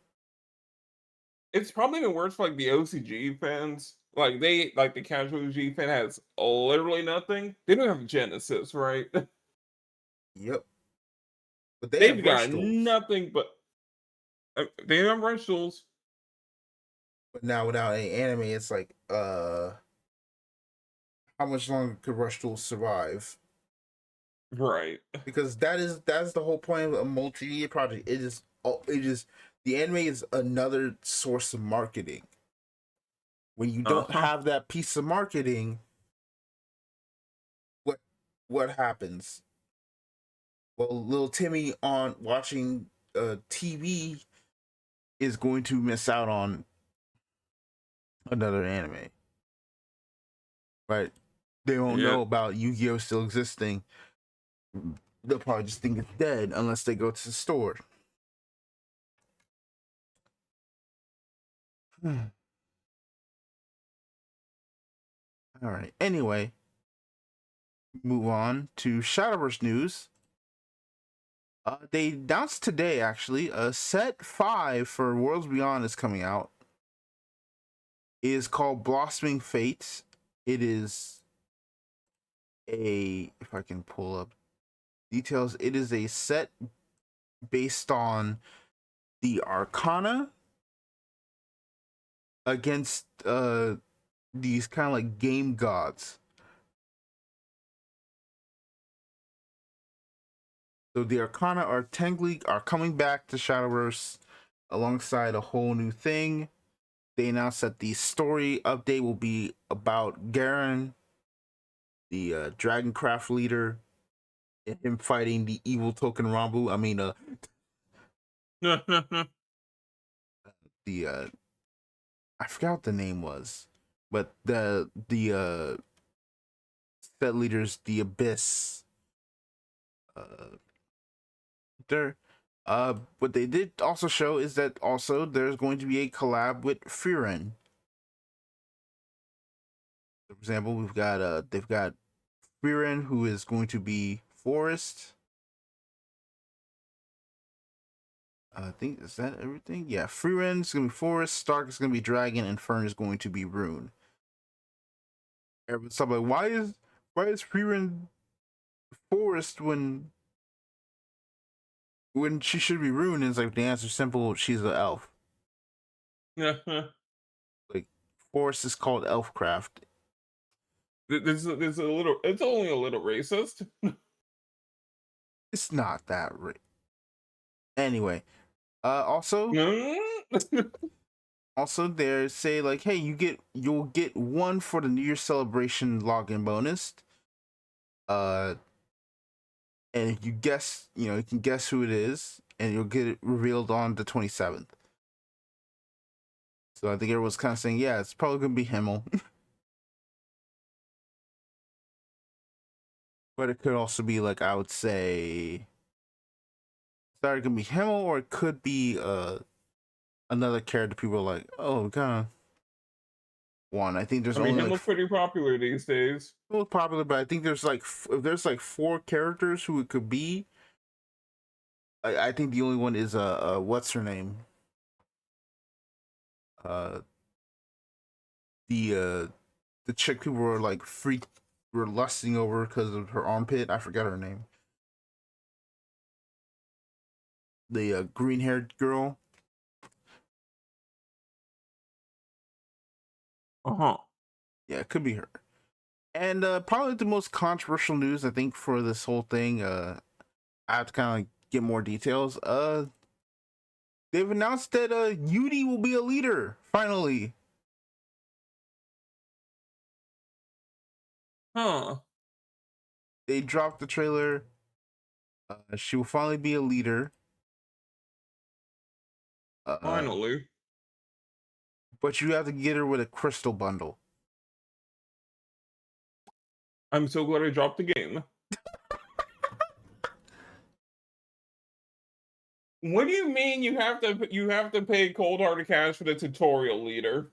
probably even worse for like the OCG fans. Like the casual G fan has literally nothing. They don't have Genesis, right? Yep. But they have They've rush got tools. nothing but they have rush tools. But now without any anime, it's like, how much longer could rush tools survive? Right. Because that's the whole point of a multimedia project. It is the anime is another source of marketing. When you don't Uh-huh. have that piece of marketing, what what happens? Well, little Timmy on watching TV is going to miss out on another anime, right? They won't Yeah. know about Yu-Gi-Oh still existing. They'll probably just think it's dead unless they go to the store. All right. Anyway, move on to Shadowverse news. They announced today actually. Set 5 for Worlds Beyond is coming out. It is called Blossoming Fates. It is a, if I can pull up details, it is a set based on the Arcana against these kind of like game gods. So the Arcana are coming back to Shadowverse alongside a whole new thing. They announced that the story update will be about Garen, the Dragoncraft leader, and him fighting the evil token Rambu. I mean, the I forgot what the name was, but the set leaders, the Abyss. Uh, there, what they did also show is that also there's going to be a collab with Frieren. For example, they've got Frieren, who is going to be Forest. I think, is that everything? Yeah, Frieren is gonna be Forest, Stark is gonna be Dragon, and Fern is going to be Rune. Everyone's talking like, why is Frieren Forest when she should be Rune? And it's like the answer's simple, she's an elf. Like Forest is called Elfcraft. There's a little. It's only a little racist. It's not that anyway. Also, they say like, hey, you'll get one for the New Year celebration login bonus. Uh, and if you guess, you can guess who it is, and you'll get it revealed on the 27th. So I think everyone's kind of saying, yeah, it's probably gonna be Himmel, but it could also be like, I would say, it's either gonna be Himmel or it could be another character people are like, oh, kind of one. I think there's I mean, only him like was pretty popular these days. most popular, but I think there's like if there's like 4 characters who it could be. I think the only one is what's her name? Uh, the chick people were like were lusting over because of her armpit. I forgot her name. The green haired girl. Uh-huh. Yeah, it could be her. And probably the most controversial news I think for this whole thing. I have to kind of like get more details. They've announced that Yudi will be a leader finally. Huh. They dropped the trailer. She will finally be a leader. Uh, Finally. but you have to get her with a crystal bundle. I'm so glad I dropped the game. What do you mean you have to pay cold hard cash for the tutorial leader?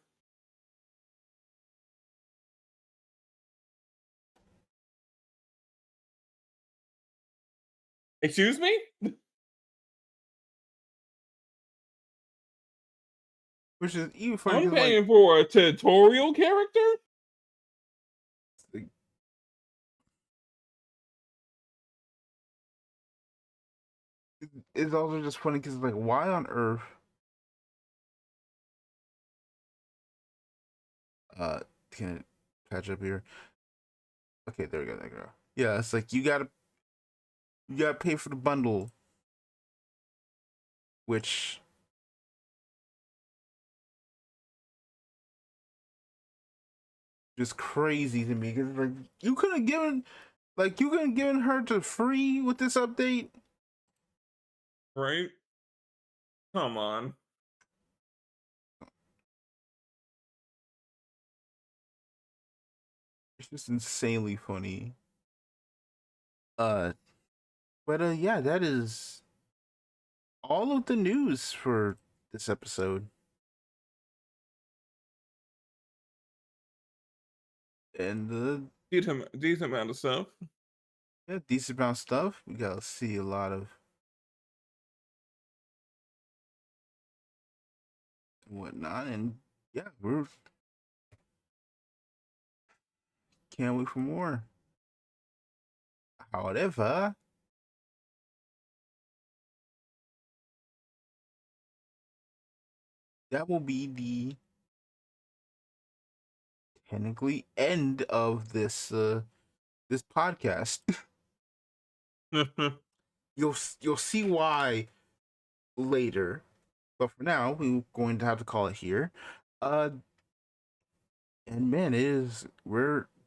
Excuse me? Which is even funny I'm because like, paying for a tutorial character? it's also just funny because like, why on earth? Can it catch up here? Okay, there we go. There we go. Yeah, it's like you gotta pay for the bundle, which is crazy to me because like you couldn't given her to free with this update. Right? Come on. It's just insanely funny. Uh, but yeah, that is all of the news for this episode. And Decent amount of stuff. yeah, decent amount of stuff. We gotta see a lot of and whatnot. And yeah, we're can't wait for more. However, that will be the technically end of this podcast. You'll see why later, but for now we're going to have to call it here. Uh, and man, it is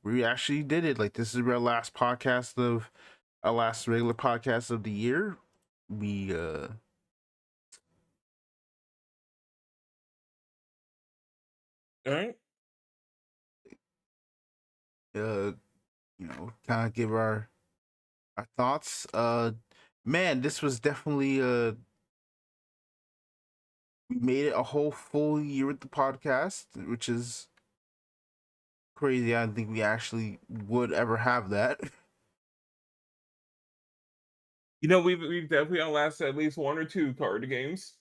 we actually did it. Like this is our last podcast of our last regular podcast of the year. We All right. kind of give our thoughts. Man, this was definitely we made it a whole full year with the podcast, which is crazy. I don't think we actually would ever have that. We've definitely outlasted at least one or two card games.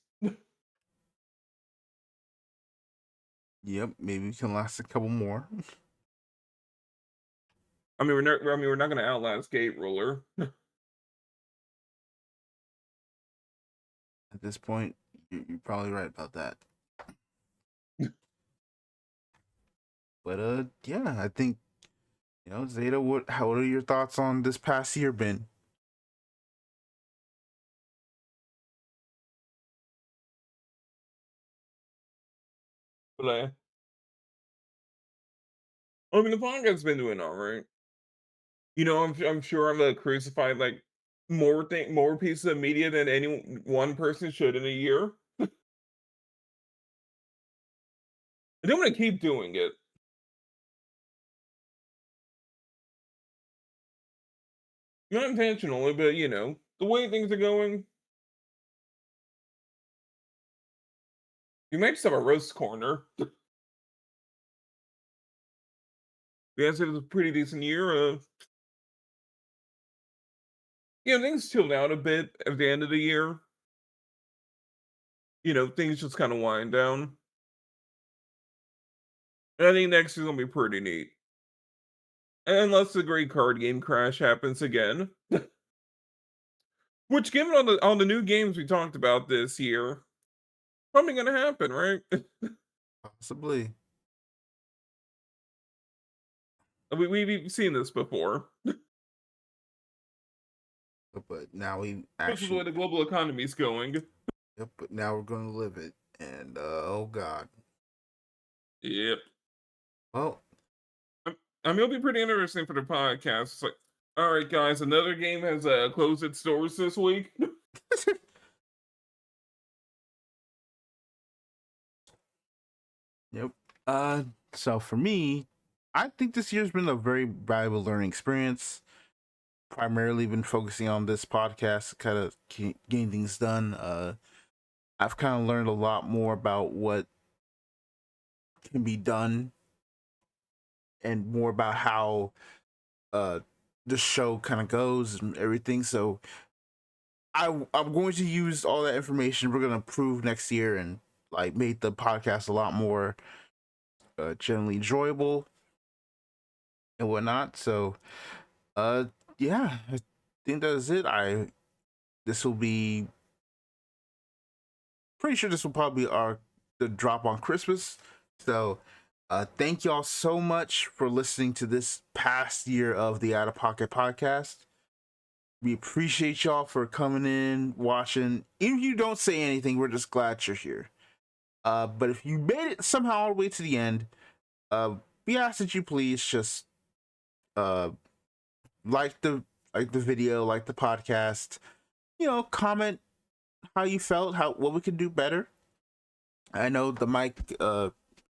Yep, maybe we can last a couple more. We're not gonna outlast Gate Ruler. At this point, you're probably right about that. But yeah, I think Zeta. What are your thoughts on this past year been? But I mean, the podcast's been doing all right. I'm sure I'm crucified like more pieces of media than any one person should in a year. And I'm gonna keep doing it. Not intentionally, but the way things are going, you might just have a roast corner. Yes, it was a pretty decent year. Things chilled out a bit at the end of the year. Things just kind of wind down. And I think next is gonna be pretty neat. Unless the great card game crash happens again. Which, given all the new games we talked about this year, probably gonna happen, right? Possibly. We've seen this before. But now we Especially the way actually, the global economy is going. yep. But now we're going to live it, and oh god. Yep. Well, I mean, it'll be pretty interesting for the podcast. It's like, all right, guys, another game has closed its doors this week. yep. So for me, I think this year's been a very valuable learning experience. Primarily been focusing on this podcast, kind of getting things done. I've kind of learned a lot more about what can be done and more about how uh the show kind of goes and everything. So I'm going to use all that information we're gonna improve next year and like make the podcast a lot more generally enjoyable and whatnot. So uh yeah, I think that is it. This will be pretty sure this will probably be our the drop on Christmas. So thank y'all so much for listening to this past year of the Out of Pocket podcast. We appreciate y'all for coming in, watching. Even if you don't say anything, we're just glad you're here. But if you made it somehow all the way to the end, uh, we ask that you please just uh like the video, like the podcast. Comment how you felt, how what we can do better. I know the mic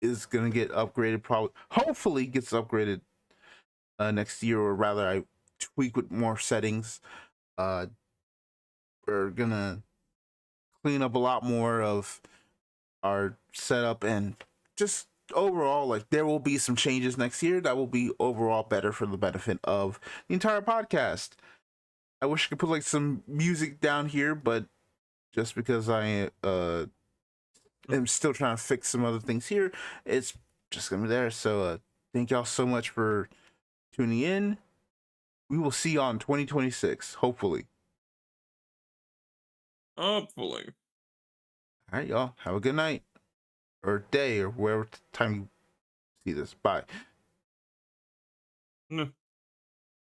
is gonna get upgraded, probably hopefully gets upgraded next year, or rather I tweak with more settings. Uh we're gonna clean up a lot more of our setup, and just overall, like, there will be some changes next year that will be overall better for the benefit of the entire podcast. I wish I could put like some music down here, but just because I am still trying to fix some other things here. It's just gonna be there. So thank y'all so much for tuning in. We will see y'all in 2026, hopefully. Hopefully. All right, y'all. Have a good night or day or wherever time you see this. Bye. Mm.